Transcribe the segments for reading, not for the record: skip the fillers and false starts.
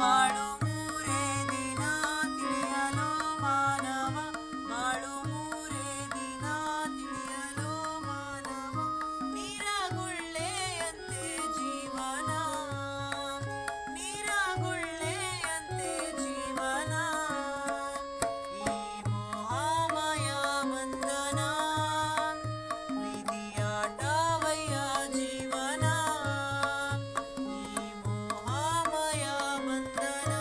ಬಾಳು ಮೂರೇ ದಿನ ತಿಳಿಯಲು ಮಾನವ, ಬಾಳು ಮೂರೇ ದಿನ ತಿಳಿಯಲು ಮಾನವ, ನೀರಗುಳ್ಳೆಯಂತೆ ಜೀವನ, ನೀರಗುಳ್ಳೆಯಂತೆ ಜೀವನ, ಈ ಮೋಹಮಯ ಬಂಧನ ವಿಧಿಯಾಟವಯ್ಯ ಜೀವನ, ಈ ಮೋಹಮಯ ಬಂಧನ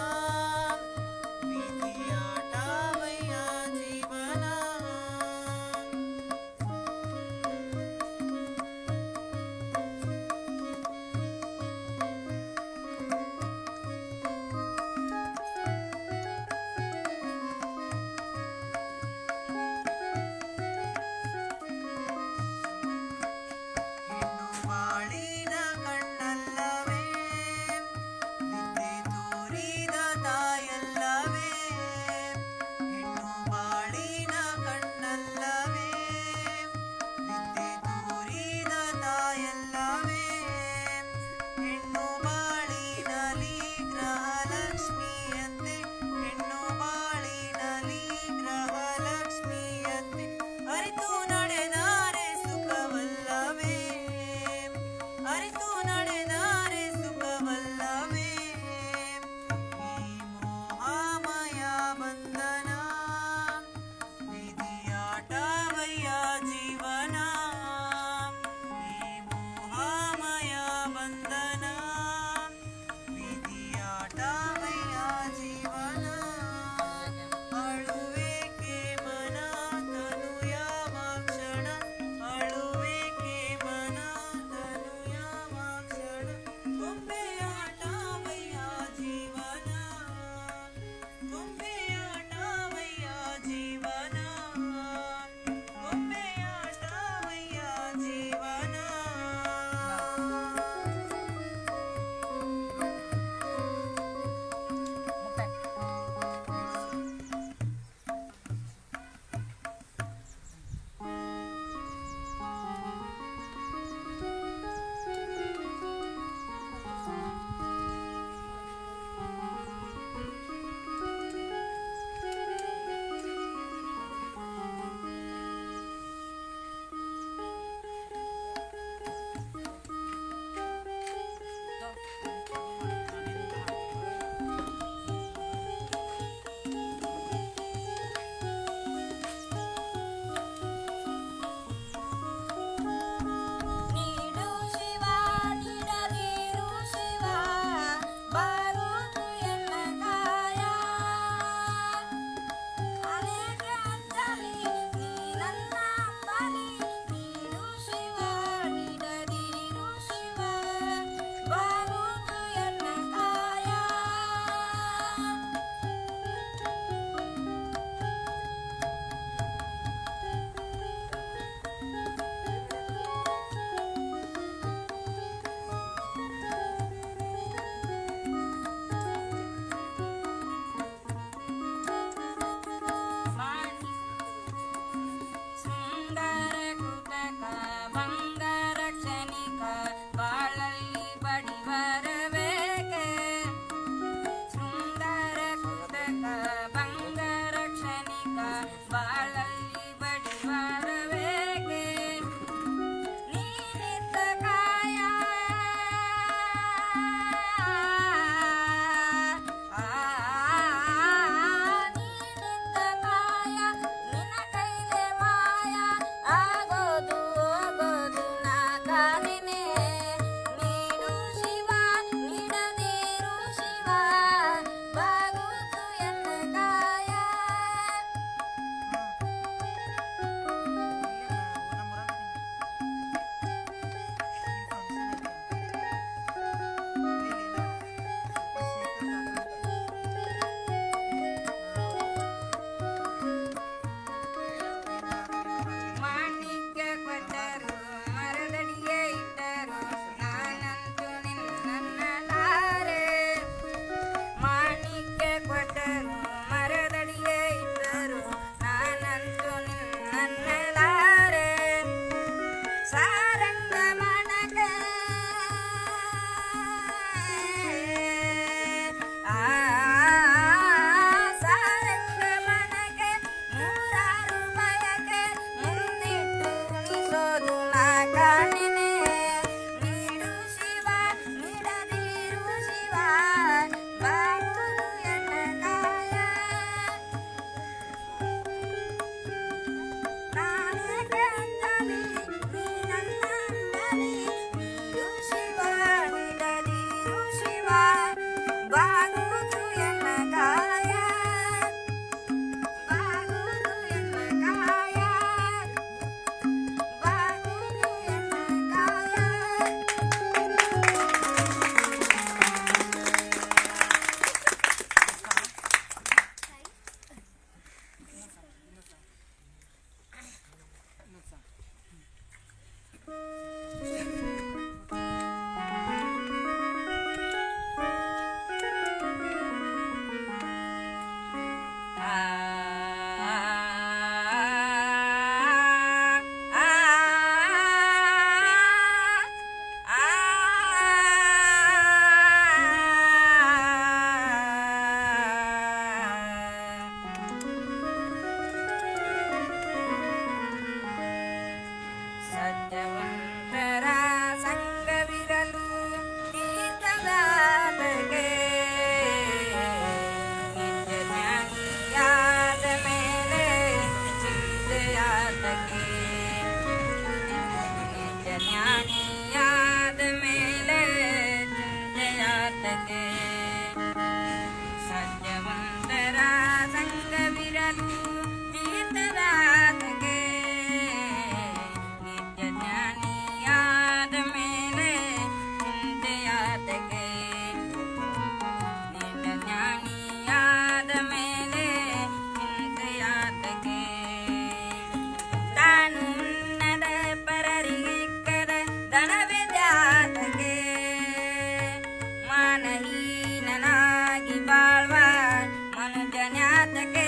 ಚಿತ್ತದಾತಗೆ ನಿತ್ಯ ಜ್ಞಾನಿಯಾದ ಮೇಲೆ ಚಿಂತೆಯಾತಗೆ ನಿತ್ಯ ಜ್ಞಾನಿಯಾದ ಮೇಲೆ ಚಿಂತೆಯಾತಗೆ ತಾನು ಉನ್ನದ ಪರರಿಗಿಕ್ಕದ ಧನವಿದ್ಯಾತಗೆ ಮಾನಹೀನನಾಗಿ ಬಾಳ್ವ ಮನುಜನ್ಯಾತಗೆ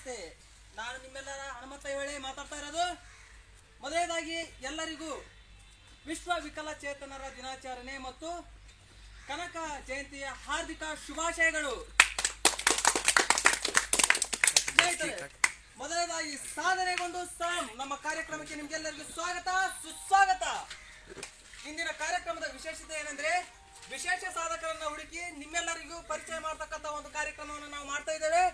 ನಮಸ್ತೆ. ನಾನು ನಿಮ್ಮೆಲ್ಲರ ಹನುಮಂತ ಇವಳೆ ಮಾತಾಡ್ತಾ ಇರೋದು. ಮೊದಲನೇದಾಗಿ ಎಲ್ಲರಿಗೂ ವಿಶ್ವ ವಿಕಲಚೇತನರ ದಿನಾಚರಣೆ ಮತ್ತು ಕನಕ ಜಯಂತಿಯ ಹಾರ್ದಿಕ ಶುಭಾಶಯಗಳು. ಸ್ನೇಹಿತರೆ, ಮೊದಲನೇದಾಗಿ ಸಾಧನೆಗೊಂಡು ಸಾಮ್ ನಮ್ಮ ಕಾರ್ಯಕ್ರಮಕ್ಕೆ ನಿಮ್ಗೆಲ್ಲರಿಗೂ ಸ್ವಾಗತ ಸುಸ್ವಾಗತ. ಇಂದಿನ ಕಾರ್ಯಕ್ರಮದ ವಿಶೇಷತೆ ಏನಂದ್ರೆ, ವಿಶೇಷ ಸಾಧಕರನ್ನ ಹುಡುಕಿ ನಿಮ್ಮೆಲ್ಲರಿಗೂ ಪರಿಚಯ ಮಾಡತಕ್ಕಂತ ಒಂದು ಕಾರ್ಯಕ್ರಮವನ್ನು ನಾವು ಮಾಡ್ತಾ ಇದ್ದೇವೆ.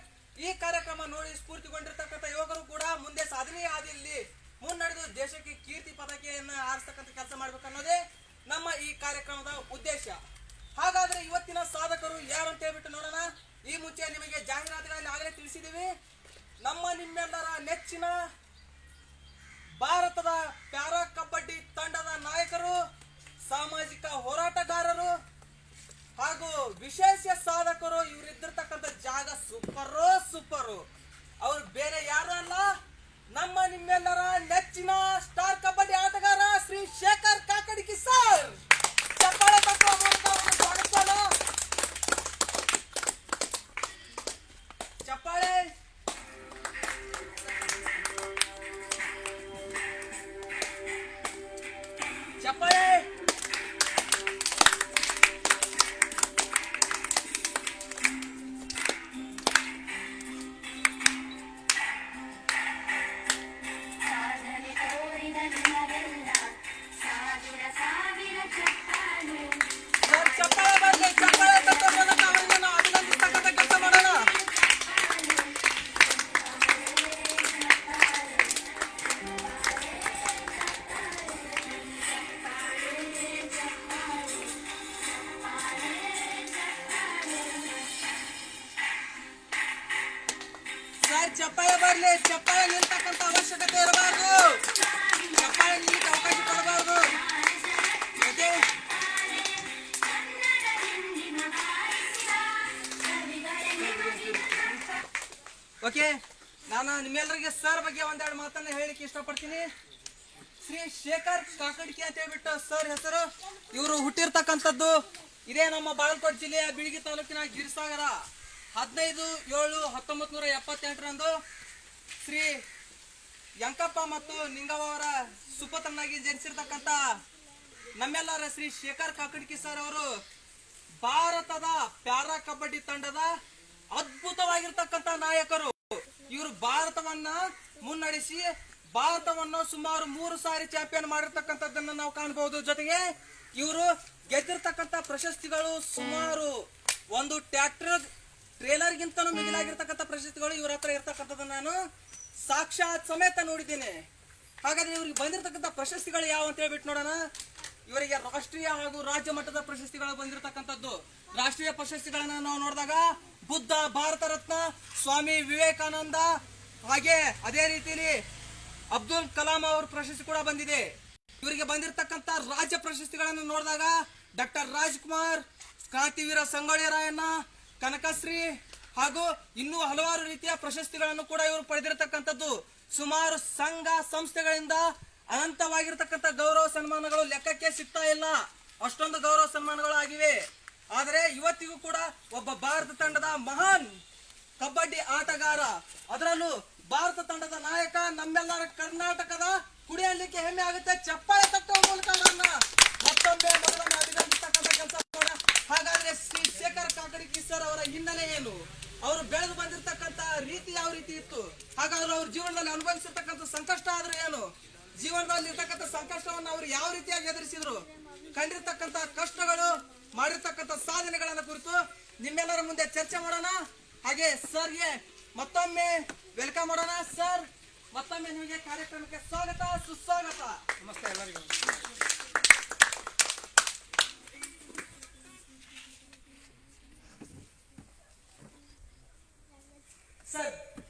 ಈ ಕಾರ್ಯಕ್ರಮ ನೋಡಿ ಸ್ಫೂರ್ತಿಗೊಂಡಿರ್ತಕ್ಕಂಥ ಯುವಕರು ಕೂಡ ಮುಂದೆ ಸಾಧನೆಯ ಹಾದಿಯಲ್ಲಿ ಮುನ್ನಡೆದು ದೇಶಕ್ಕೆ ಕೀರ್ತಿ ಪತಾಕೆಯನ್ನ ಹಾರಿಸ್ತಕ್ಕಂಥ ಕೆಲಸ ಮಾಡ್ಬೇಕನ್ನೋದೇ ನಮ್ಮ ಈ ಕಾರ್ಯಕ್ರಮದ ಉದ್ದೇಶ. ಹಾಗಾದ್ರೆ ಇವತ್ತಿನ ಸಾಧಕರು ಯಾರು ಅಂತ ಹೇಳ್ಬಿಟ್ಟು ನೋಡೋಣ. ಈ ಮುಂಚೆ ನಿಮಗೆ ಜಾಹೀರಾತುಗಳಲ್ಲಿ ಆಗಲೇ ತಿಳಿಸಿದ್ದೀವಿ. ನಮ್ಮ ನಿಮ್ಮೆಲ್ಲರ ನೆಚ್ಚಿನ ಭಾರತದ ಪ್ಯಾರಾ ಕಬಡ್ಡಿ ತಂಡದ ನಾಯಕರು, ಸಾಮಾಜಿಕ ಹೋರಾಟಗಾರರು ಹಾಗೂ ವಿಶೇಷ ಸಾಧಕರು. ಇವರಿದ್ದಿರ್ತಕ್ಕಂಥ ಜಾಗ ಸೂಪರು. ಅವರು ಬೇರೆ ಯಾರು ಅಲ್ಲ, ನಮ್ಮ ನಿಮ್ಮೆಲ್ಲರ ನೆಚ್ಚಿನ ಸ್ಟಾರ್ ಕಬಡ್ಡಿ ಆಟಗಾರ ಶ್ರೀ ಶೇಖರ್ ಕಾಕಡಿಕಿ ಸರ್. ಚಪ್ಪಾಳೆ ತಟ್ಟುವ ಮೂಲಕ ಅವರನ್ನು ಸ್ವಾಗತಿಸೋಣ. ಚಪ್ಪಾಳೆ. ಚಪ್ಪಾಳೆ. ಸರ್, ಚಪ್ಪಾಳೆ ಬರಲಿ. ಚಪ್ಪಾಳೆ ತಟ್ಟುವ ಮೂಲಕ ಅವರಿಗೆ ನಾವು ಅಭಿನಂದಿಸ್ತಕ್ಕಂಥ ಕೆಲಸ ಮಾಡೋಣ. ಸರ್, ಚಪ್ಪಾಳೆ ಬರಲಿ. ಚಪ್ಪಾಳೆ ನಿಲ್ತಕ್ಕಂಥ ಅವಶ್ಯಕತೆ ಇರಬಾರ್ದು. ಚಪ್ಪಾಳೆ ನಿಲ್ಲಕ್ಕೆ ಅವಕಾಶ ಕೊಡಬಾರ್ದು. Okay, okay. ನಾನು ನಿಮ್ಮೆಲ್ಲರಿಗೆ ಸರ್ ಬಗ್ಗೆ ಒಂದೆರಡು ಮಾತನ್ನ ಹೇಳಿಕ್ಕೆ ಇಷ್ಟಪಡ್ತೀನಿ. ಶ್ರೀ ಶೇಖರ್ ಕಾಕಡ್ಕಿ ಅಂತ ಹೇಳ್ಬಿಟ್ಟು ಸರ್ ಹೆಸರು. ಇವರು ಹುಟ್ಟಿರ್ತಕ್ಕಂಥದ್ದು ಇದೇ ನಮ್ಮ ಬಾಗಲಕೋಟೆ ಜಿಲ್ಲೆಯ ಬಿಳಿಗಿ ತಾಲೂಕಿನ ಗಿರಿಸಾಗರ. 15/7/1978 ಶ್ರೀ ಯಂಕಪ್ಪ ಮತ್ತು ನಿಂಗವ್ವ ಅವರ ಸುಪುತ್ರನಾಗಿ ಜನಿಸಿರ್ತಕ್ಕಂಥ ನಮ್ಮೆಲ್ಲರ ಶ್ರೀ ಶೇಖರ್ ಕಾಕಡ್ಕಿ ಸರ್ ಅವರು ಭಾರತದ ಪ್ಯಾರಾ ಕಬಡ್ಡಿ ತಂಡದ ಅದ್ಭುತವಾಗಿರ್ತಕ್ಕಂಥ ನಾಯಕರು. ಇವರು ಭಾರತವನ್ನ ಮುನ್ನಡೆಸಿ ಭಾರತವನ್ನು ಸುಮಾರು 3 ಸಾರಿ ಚಾಂಪಿಯನ್ ಮಾಡಿರ್ತಕ್ಕಂಥದ್ದನ್ನ ನಾವು ಕಾಣಬಹುದು. ಜೊತೆಗೆ ಇವರು ಗೆದ್ದಿರ್ತಕ್ಕಂಥ ಪ್ರಶಸ್ತಿಗಳು ಸುಮಾರು ಒಂದು ಟ್ರೇಲರ್ ಗಿಂತನೂ ಮಿಗಿಲಾಗಿರ್ತಕ್ಕಂಥ ಪ್ರಶಸ್ತಿಗಳು ಇವ್ರ ಹತ್ರ ಇರ್ತಕ್ಕಂಥದ್ದನ್ನ ನಾನು ಸಾಕ್ಷಾತ್ ಸಮೇತ ನೋಡಿದ್ದೇನೆ. ಹಾಗಾದ್ರೆ ಇವ್ರಿಗೆ ಬಂದಿರತಕ್ಕಂಥ ಪ್ರಶಸ್ತಿಗಳು ಯಾವ ಅಂತ ಹೇಳ್ಬಿಟ್ಟು ನೋಡೋಣ. ಇವರಿಗೆ ರಾಷ್ಟ್ರೀಯ ಹಾಗೂ ರಾಜ್ಯ ಮಟ್ಟದ ಪ್ರಶಸ್ತಿಗಳು ಬಂದಿರತಕ್ಕಂಥದ್ದು. ರಾಷ್ಟ್ರೀಯ ಪ್ರಶಸ್ತಿಗಳನ್ನ ನಾವು ನೋಡಿದಾಗ ಬುದ್ಧ ಭಾರತ ರತ್ನ, ಸ್ವಾಮಿ ವಿವೇಕಾನಂದ, ಹಾಗೆ ಅದೇ ರೀತಿಯಲ್ಲಿ ಅಬ್ದುಲ್ ಕಲಾಂ ಅವ್ರ ಪ್ರಶಸ್ತಿ ಕೂಡ ಬಂದಿದೆ. ಇವರಿಗೆ ಬಂದಿರತಕ್ಕಂಥ ರಾಜ್ಯ ಪ್ರಶಸ್ತಿಗಳನ್ನು ನೋಡಿದಾಗ ಡಾಕ್ಟರ್ ರಾಜ್ಕುಮಾರ್, ಕ್ರಾಂತಿವೀರ ಸಂಗೊಳ್ಳಿ ರಾಯಣ್ಣ, ಕನಕಶ್ರೀ ಹಾಗೂ ಇನ್ನೂ ಹಲವಾರು ರೀತಿಯ ಪ್ರಶಸ್ತಿಗಳನ್ನು ಕೂಡ ಇವರು ಪಡೆದಿರತಕ್ಕಂಥದ್ದು. ಸುಮಾರು ಸಂಘ ಸಂಸ್ಥೆಗಳಿಂದ ಅನಂತವಾಗಿರ್ತಕ್ಕಂಥ ಗೌರವ ಸನ್ಮಾನಗಳು ಲೆಕ್ಕಕ್ಕೆ ಸಿಗ್ತಾ ಇಲ್ಲ. ಅಷ್ಟೊಂದು ಗೌರವ ಸನ್ಮಾನಗಳು ಆಗಿವೆ. ಆದರೆ ಇವತ್ತಿಗೂ ಕೂಡ ಒಬ್ಬ ಭಾರತ ತಂಡದ ಮಹಾನ್ ಕಬಡ್ಡಿ ಆಟಗಾರ, ಅದರಲ್ಲೂ ಭಾರತ ತಂಡದ ನಾಯಕ, ನಮ್ಮೆಲ್ಲರ ಕರ್ನಾಟಕದ ಕುಡಿಯಲಿಕ್ಕೆ ಹೆಮ್ಮೆ ಆಗುತ್ತೆ. ಚಪ್ಪಾಳೆ ತಟ್ಟುವ ಮೂಲಕ ನನ್ನ ಮತ್ತೊಮ್ಮೆ ಮೊದಲನ್ನು ಅಭಿನಂದಿಸ್ತಕ್ಕಂಥ ಕೆಲಸ ಮಾಡೋಣ. ಹಾಗಾದ್ರೆ ಶ್ರೀ ಶೇಖರ್ ಕಾಕಡ್ಕಿ ಸರ್ ಅವರ ಹಿನ್ನೆಲೆ ಏನು, ಅವರು ಬೆಳೆದು ಬಂದಿರತಕ್ಕಂಥ ರೀತಿ ಯಾವ ರೀತಿ ಇತ್ತು, ಹಾಗಾದ್ರೆ ಅವ್ರ ಜೀವನದಲ್ಲಿ ಅನುಭವಿಸಿರ್ತಕ್ಕಂಥ ಸಂಕಷ್ಟ ಆದ್ರೂ ಏನು, ಜೀವನದಲ್ಲಿ ಇರ್ತಕ್ಕಂಥ ಸಂಕಷ್ಟವನ್ನು ಅವರು ಯಾವ ರೀತಿಯಾಗಿ ಎದುರಿಸಿದ್ರು, ಕಂಡಿರ್ತಕ್ಕಂಥ ಕಷ್ಟಗಳು, ಮಾಡಿರ್ತಕ್ಕಂಥ ಸಾಧನೆಗಳನ್ನ ಕುರಿತು ನಿಮ್ಮೆಲ್ಲರ ಮುಂದೆ ಚರ್ಚೆ ಮಾಡೋಣ. ಹಾಗೆ ಸರ್ಗೆ ಮತ್ತೊಮ್ಮೆ ವೆಲ್ಕಮ್ ಮಾಡೋಣ. ಸರ್, ಮತ್ತೊಮ್ಮೆ ನಿಮಗೆ ಕಾರ್ಯಕ್ರಮಕ್ಕೆ ಸ್ವಾಗತ ಸುಸ್ವಾಗತ. ನಮಸ್ತೆ ಎಲ್ಲರಿಗೂ. ಸರ್,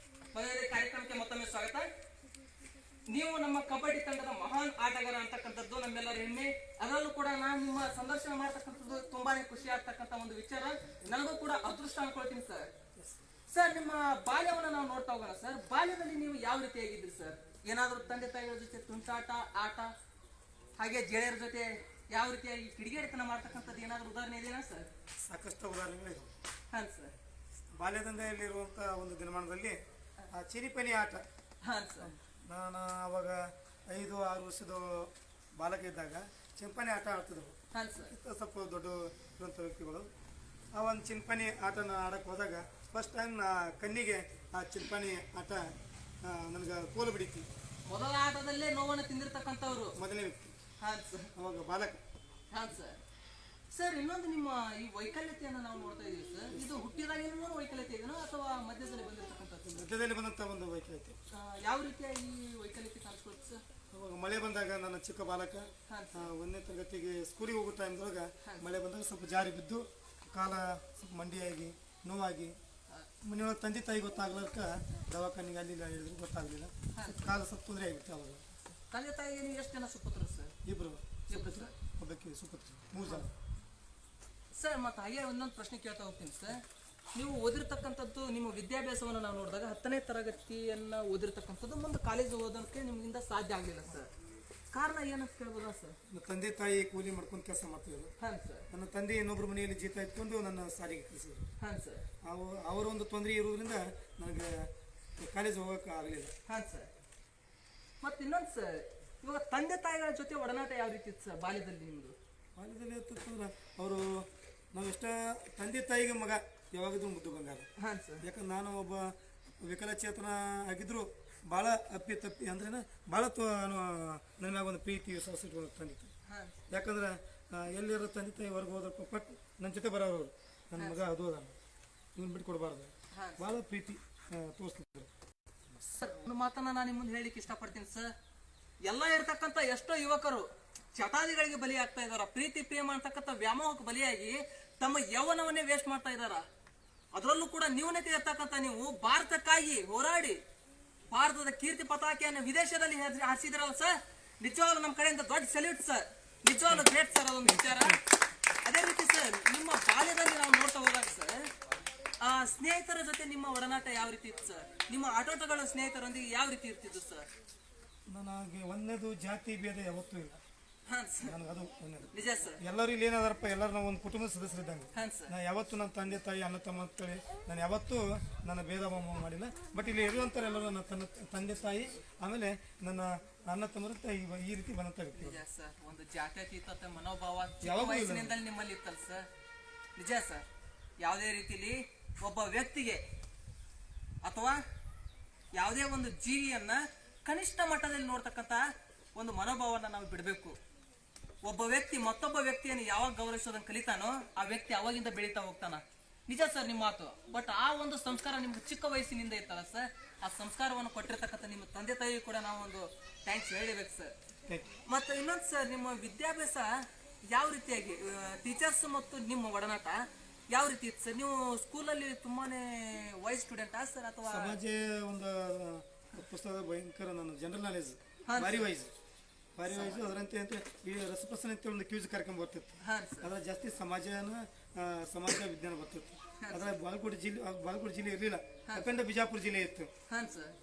ಮೊದಲನೇ ಕಾರ್ಯಕ್ರಮಕ್ಕೆ ಮತ್ತೊಮ್ಮೆ ಸ್ವಾಗತ. ನೀವು ನಮ್ಮ ಕಬಡ್ಡಿ ತಂಡದ ಮಹಾನ್ ಆಟಗಾರ ಅಂತಕ್ಕಂಥದ್ದು ನಮ್ಮೆಲ್ಲರ ಹೆಮ್ಮೆ. ಅದರಲ್ಲೂ ಕೂಡ ನಾನು ನಿಮ್ಮ ಸಂದರ್ಶನ ಮಾಡ್ತಕ್ಕಂಥದ್ದು ತುಂಬಾನೇ ಖುಷಿ ಆಗ್ತಕ್ಕಂಥ ಒಂದು ವಿಚಾರ. ನನಗೂ ಕೂಡ ಅದೃಷ್ಟ ಅನ್ಕೊಳ್ತೀನಿ ಸರ್. ಸರ್, ನಿಮ್ಮ ಬಾಲ್ಯವನ್ನು ನಾವು ನೋಡ್ತಾ ಹೋಗೋಣ. ಸರ್, ಬಾಲ್ಯದಲ್ಲಿ ನೀವು ಯಾವ ರೀತಿಯಾಗಿದ್ರಿ ಸರ್? ಏನಾದರೂ ತಂದೆ ತಾಯಿಗಳ ಜೊತೆ ತುಂಟಾಟ, ಆಟ, ಹಾಗೆ ಗೆಳೆಯರ ಜೊತೆ ಯಾವ ರೀತಿಯಾಗಿ ಕಿಡಿಗೇಡಿತನ ಮಾಡ್ತಕ್ಕಂಥದ್ದು ಏನಾದರೂ ಉದಾಹರಣೆ ಇದೆಯಾ ಸರ್? ಸಾಕಷ್ಟು ಉದಾಹರಣೆಗಳಿವೆ. ಹಾಂ ಸರ್. ಬಾಲ್ಯದಂಧೆಯಲ್ಲಿರುವಂಥ ಒಂದು ದಿನಮಾನದಲ್ಲಿ ಆ ಚಿನಿಪನಿ ಆಟ ಹಾಂ ಸರ್. ನಾನು ಅವಾಗ 5-6 ವರ್ಷದ ಬಾಲಕ ಇದ್ದಾಗ ಚಿಂಪನಿ ಆಟ ಆಡ್ತಿದ್ರು. ಹಾಂ ಸರ್. ಸ್ವಲ್ಪ ದೊಡ್ಡ ಇರುವಂಥ ವ್ಯಕ್ತಿಗಳು ಆ ಒಂದು ಚಿಂಪನಿ ಆಟನ ಆಡಕ್ಕೆ ಹೋದಾಗ ಫಸ್ಟ್ ಟೈಮ್ ನಾ ಕಣ್ಣಿಗೆ ಆ ಚಿಂಪನಿ ಆಟ ನನಗೆ ಕೋಲು ಬಿಡಿತಿ. ಮೊದಲ ಆಟದಲ್ಲೇ ನೋವನ್ನು ತಿಂದಿರ್ತಕ್ಕಂಥವ್ರು ಮೊದಲನೇ ವ್ಯಕ್ತಿ ಹಾಂ ಸರ್. ಅವಾಗ ಬಾಲಕ. ಹಾಂ ಸರ್. ಸರ್ ಇನ್ನೊಂದು ನಿಮ್ಮ ಈ ವೈಕಲ್ಯತೆಯನ್ನು ನಾವು ನೋಡ್ತಾ ಇದೀವಿ ಸರ್. ಇದು ಹುಟ್ಟಿದಾಗೇನೋ ವೈಕಲ್ಯತೆ ಇದೆಯೋ ಅಥವಾ ಮಧ್ಯದಲ್ಲಿ ಬಂದಿರತಕ್ಕಂಥದ್ದು? ಮಧ್ಯದಲ್ಲಿ ಬಂದಂಥ ಒಂದು ವೈಕಲ್ಯತೆ. ಯಾವ ರೀತಿಯಾಗಿ ಈ ವೈಕಲ್ಯತೆ ಕಾಣಿಸ್ಕೊಳುತ್ತೆ ಸರ್? ಅವಾಗ ಮಳೆ ಬಂದಾಗ ನನ್ನ ಚಿಕ್ಕ ಬಾಲಕ ಹಾಂ 1ನೇ ತರಗತಿಗೆ ಸ್ಕೂಲಿಗೆ ಹೋಗೋ ಟೈಮ್ದೊಳಗೆ ಮಳೆ ಬಂದಾಗ ಸ್ವಲ್ಪ ಜಾರಿ ಬಿದ್ದು ಕಾಲ ಸ್ವಲ್ಪ ಮಂಡಿಯಾಗಿ ನೋವಾಗಿ ಮನೆಯೊಳಗೆ ತಂದೆ ತಾಯಿ ಗೊತ್ತಾಗ್ಲಕ್ಕ ದವಾಖಾನೆಗೆ ಅಲ್ಲಿ ಹೇಳಿದ್ರು ಗೊತ್ತಾಗಲಿಲ್ಲ. ಕಾಲ ಸ್ವಲ್ಪ ತೊಂದರೆ ಆಗಿತ್ತು. ಅವಾಗ ತಂದೆ ತಾಯಿಗೆ ನೀವು ಎಷ್ಟು ಜನ ಸುಪುತ್ರರು ಸರ್? ಇಬ್ಬರು ಸುಪುತ್ರ. ಒಬ್ಬಕ್ಕೆ ಸುಪುತ್ರ 3 ಜನ. ಸರ್ ಮತ್ತೆ ಹಾಗೆ ಒಂದೊಂದು ಪ್ರಶ್ನೆ ಕೇಳ್ತಾ ಹೋಗ್ತೀನಿ ಸರ್. ನೀವು ಓದಿರ್ತಕ್ಕಂಥದ್ದು ನಿಮ್ಮ ವಿದ್ಯಾಭ್ಯಾಸವನ್ನು ನಾವು ನೋಡಿದಾಗ 10ನೇ ತರಗತಿಯನ್ನು ಓದಿರ್ತಕ್ಕಂಥದ್ದು ಮುಂದೆ ಕಾಲೇಜ್ ಓದೋಕ್ಕೆ ನಿಮ್ಗಿಂದ ಸಾಧ್ಯ ಆಗಲಿಲ್ಲ ಸರ್. ಕಾರಣ ಏನಂತ ಕೇಳ್ಬೋದಾ ಸರ್? ನನ್ನ ತಂದೆ ತಾಯಿ ಕೂಲಿ ಮಾಡ್ಕೊಂಡು ಕೆಲಸ ಮಾಡ್ತಿದ್ರು. ಹಾಂ ಸರ್. ನನ್ನ ತಂದೆ ಇನ್ನೊಬ್ಬರ ಮನೆಯಲ್ಲಿ ಜೀತ ಇಟ್ಕೊಂಡು ನನ್ನ ಸಾರಿಗೆ ಕಳಿಸಿದ್ರು. ಹಾಂ ಸರ್. ಅವರ ಒಂದು ತೊಂದರೆ ಇರೋದ್ರಿಂದ ನನಗೆ ಕಾಲೇಜ್ ಹೋಗೋಕೆ ಆಗಲಿಲ್ಲ. ಹಾಂ ಸರ್. ಮತ್ತು ಇನ್ನೊಂದು ಸರ್, ಇವಾಗ ತಂದೆ ತಾಯಿಗಳ ಜೊತೆ ಒಡನಾಟ ಯಾವ ರೀತಿ ಇತ್ತು ಸರ್ ಬಾಲ್ಯದಲ್ಲಿ ನಿಮ್ಮದು? ಬಾಲ್ಯದಲ್ಲಿ ಇರ್ತಂದ್ರೆ ಅವರು ನಾವೆಷ್ಟ ತಂದೆ ತಾಯಿಗೆ ಮಗ ಯಾವಾಗಿದ್ರು ಮುದ್ದು ಬಂಗಾರ. ಹಾಂ ಸರ್. ಯಾಕಂದ್ರೆ ನಾನು ಒಬ್ಬ ವಿಕಲಚೇತನ ಆಗಿದ್ರು ಭಾಳ ಅಪ್ಪಿ ಅಂದ್ರೆ ಭಾಳ ನನ್ನ ಮ್ಯಾಗ ಒಂದು ಪ್ರೀತಿ ವಿಶ್ವಾಸ ಇಟ್ಕೊಂಡು ತಂದೆ ತಾಯಿ. ಹಾಂ. ಯಾಕಂದ್ರೆ ಎಲ್ಲಿರೋ ತಂದೆ ತಾಯಿ ಹೊರಗೆ ಹೋದ್ರಪ್ಪ ಪಟ್ಟು ನನ್ನ ಜೊತೆ ಬರೋರು ನನ್ನ ಮಗ ಅದು ಅದ ಇವನು ಬಿಟ್ಟು ಕೊಡಬಾರ್ದು ಭಾಳ ಪ್ರೀತಿ ತೋರಿಸ್ತಿದ್ರು ಸರ್. ಒಂದು ಮಾತನ್ನ ನಾನು ನಿಮ್ಮ ಮುಂದೆ ಹೇಳಲಿಕ್ಕೆ ಇಷ್ಟಪಡ್ತೀನಿ ಸರ್. ಎಲ್ಲ ಇರ್ತಕ್ಕಂಥ ಎಷ್ಟೋ ಯುವಕರು ಚಟಾದಿಗಳಿಗೆ ಬಲಿ ಆಗ್ತಾ ಇದಾರ. ಪ್ರೀತಿ ಪ್ರೇಮ ಅಂತಕ್ಕಂಥ ವ್ಯಾಮೋಹಕ್ಕೆ ಬಲಿಯಾಗಿ ತಮ್ಮ ಯೌವನವನ್ನೇ ವೇಸ್ಟ್ ಮಾಡ್ತಾ ಇದಾರ. ಅದರಲ್ಲೂ ಕೂಡ ನ್ಯೂನತೆ ಇರ್ತಕ್ಕಂಥ ನೀವು ಭಾರತಕ್ಕಾಗಿ ಹೋರಾಡಿ ಭಾರತದ ಕೀರ್ತಿ ಪತಾಕೆಯನ್ನು ವಿದೇಶದಲ್ಲಿ ಹಾರಿಸಿದ್ರಲ್ಲ ಸರ್, ನಿಜವಾಗ್ಲೂ ನಮ್ಮ ಕಡೆಯಿಂದ ದೊಡ್ಡ ಸೆಲ್ಯೂಟ್ ಸರ್. ನಿಜವಾಗ್ಲೂ ಗ್ರೇಟ್ ಸರ್ ಅದೊಂದು ವಿಚಾರ. ಅದೇ ರೀತಿ ಸರ್ ನಿಮ್ಮ ಬಾಲ್ಯದಲ್ಲಿ ನಾವು ನೋಡ್ತಾ ಹೋದಾಗ ಸರ್ ಸ್ನೇಹಿತರ ಜೊತೆ ನಿಮ್ಮ ಒಡನಾಟ ಯಾವ ರೀತಿ ಇತ್ತು ಸರ್? ನಿಮ್ಮ ಆಟೋಟಗಳ ಸ್ನೇಹಿತರೊಂದಿಗೆ ಯಾವ ರೀತಿ ಇರ್ತಿದ್ದು ಸರ್? ನನಗೆ ಒಂದೇದು ಜಾತಿ ಭೇದ ಯಾವತ್ತೂ ಇಲ್ಲ. ಹಾಂ ಸರ್. ನನಗೆ ಅದು ಒಂದೇದು ನಿಜ ಸರ್. ಎಲ್ಲರೂ ಇಲ್ಲಿ ಏನಾದಾರಪ್ಪ ಎಲ್ಲರೂ ನಾವು ಒಂದು ಕುಟುಂಬದ ಸದಸ್ಯರಿದ್ದಂಗೆ. ಹಾಂ ಸರ್. ನಾನು ಯಾವತ್ತೂ ನನ್ನ ತಂದೆ ತಾಯಿ ಅಣ್ಣ ತಮ್ಮ ಅಂತೇಳಿ ನಾನು ಯಾವತ್ತೂ ನನ್ನ ಭೇದ ಭಾವ ಮಾಡಿಲ್ಲ. ಬಟ್ ಇಲ್ಲಿ ಇರುವಂಥವ್ರು ಎಲ್ಲರೂ ನನ್ನ ತಂದೆ ತಾಯಿ ಆಮೇಲೆ ನನ್ನ ಅಣ್ಣ ತಮ್ಮರ ಈ ರೀತಿ ಬಂದಂಥ ವ್ಯಕ್ತಿಗಳು. ನಿಜ ಸರ್. ಒಂದು ಜಾತ್ಯತೀತ ಮನೋಭಾವ ಯಾವಾಗ್ಲೂ ಇಲ್ಲ. ವಯಸ್ಸಿನಿಂದಲೇ ನಿಮ್ಮಲ್ಲಿ ಇತ್ತಲ್ಲ ಸರ್. ನಿಜ ಸರ್. ಯಾವುದೇ ರೀತಿಲಿ ಒಬ್ಬ ವ್ಯಕ್ತಿಗೆ ಅಥವಾ ಯಾವುದೇ ಒಂದು ಜೀವಿಯನ್ನ ಕನಿಷ್ಠ ಮಟ್ಟದಲ್ಲಿ ನೋಡ್ತಕ್ಕಂಥ ಒಂದು ಮನೋಭಾವನ ನಾವು ಬಿಡಬೇಕು. ಒಬ್ಬ ವ್ಯಕ್ತಿ ಮತ್ತೊಬ್ಬ ವ್ಯಕ್ತಿಯನ್ನು ಯಾವಾಗ ಗೌರವಿಸೋದನ್ನು ಕಲಿತಾನೋ ಆ ವ್ಯಕ್ತಿ ಅವಾಗಿಂದ ಬೆಳೀತಾ ಹೋಗ್ತಾನ. ನಿಜ ಸರ್ ನಿಮ್ಮ ಮಾತು. ಬಟ್ ಆ ಒಂದು ಸಂಸ್ಕಾರ ನಿಮ್ಗೆ ಚಿಕ್ಕ ವಯಸ್ಸಿನಿಂದ ಇತ್ತಲ್ಲ ಸರ್, ಆ ಸಂಸ್ಕಾರವನ್ನು ಕೊಟ್ಟಿರ್ತಕ್ಕಂಥ ನಿಮ್ಮ ತಂದೆ ತಾಯಿ ಕೂಡ ನಾವು ಒಂದು ಥ್ಯಾಂಕ್ಸ್ ಹೇಳಬೇಕು ಸರ್. ಮತ್ತು ಇನ್ನೊಂದು ಸರ್, ನಿಮ್ಮ ವಿದ್ಯಾಭ್ಯಾಸ ಯಾವ ರೀತಿಯಾಗಿ ಟೀಚರ್ಸ್ ಮತ್ತು ನಿಮ್ಮ ಒಡನಾಟ ಯಾವ ರೀತಿ ಇತ್ತು ಸರ್? ನೀವು ಸ್ಕೂಲಲ್ಲಿ ತುಂಬಾನೇ ವೈಸ್ ಸ್ಟೂಡೆಂಟಾ ಸರ್ ಅಥವಾ? ಸಮಾಜ ಒಂದು ಪುಸ್ತಕ ಭಯಂಕರ ನನ್ನ ಜನರಲ್ ನಾಲೆಜ್ ಭಾರಿ ವೈಸ್ ಅದರಂತೆ ಅಂತ ಈ ರಸಪ್ರಸನ್ನ ಅಂತ ಒಂದು ಕ್ಯೂಸ್ ಕಾರ್ಯಕ್ರಮ ಬರ್ತಿತ್ತು. ಅದ್ರ ಜಾಸ್ತಿ ಸಮಾಜ ವಿಜ್ಞಾನ ಬರ್ತಿತ್ತು. ಅದ್ರ ಬಾಗಲಕೋಟೆ ಜಿಲ್ಲೆ ಇರಲಿಲ್ಲ, ಅಖಂಡ ಬಿಜಾಪುರ ಜಿಲ್ಲೆ ಇತ್ತು.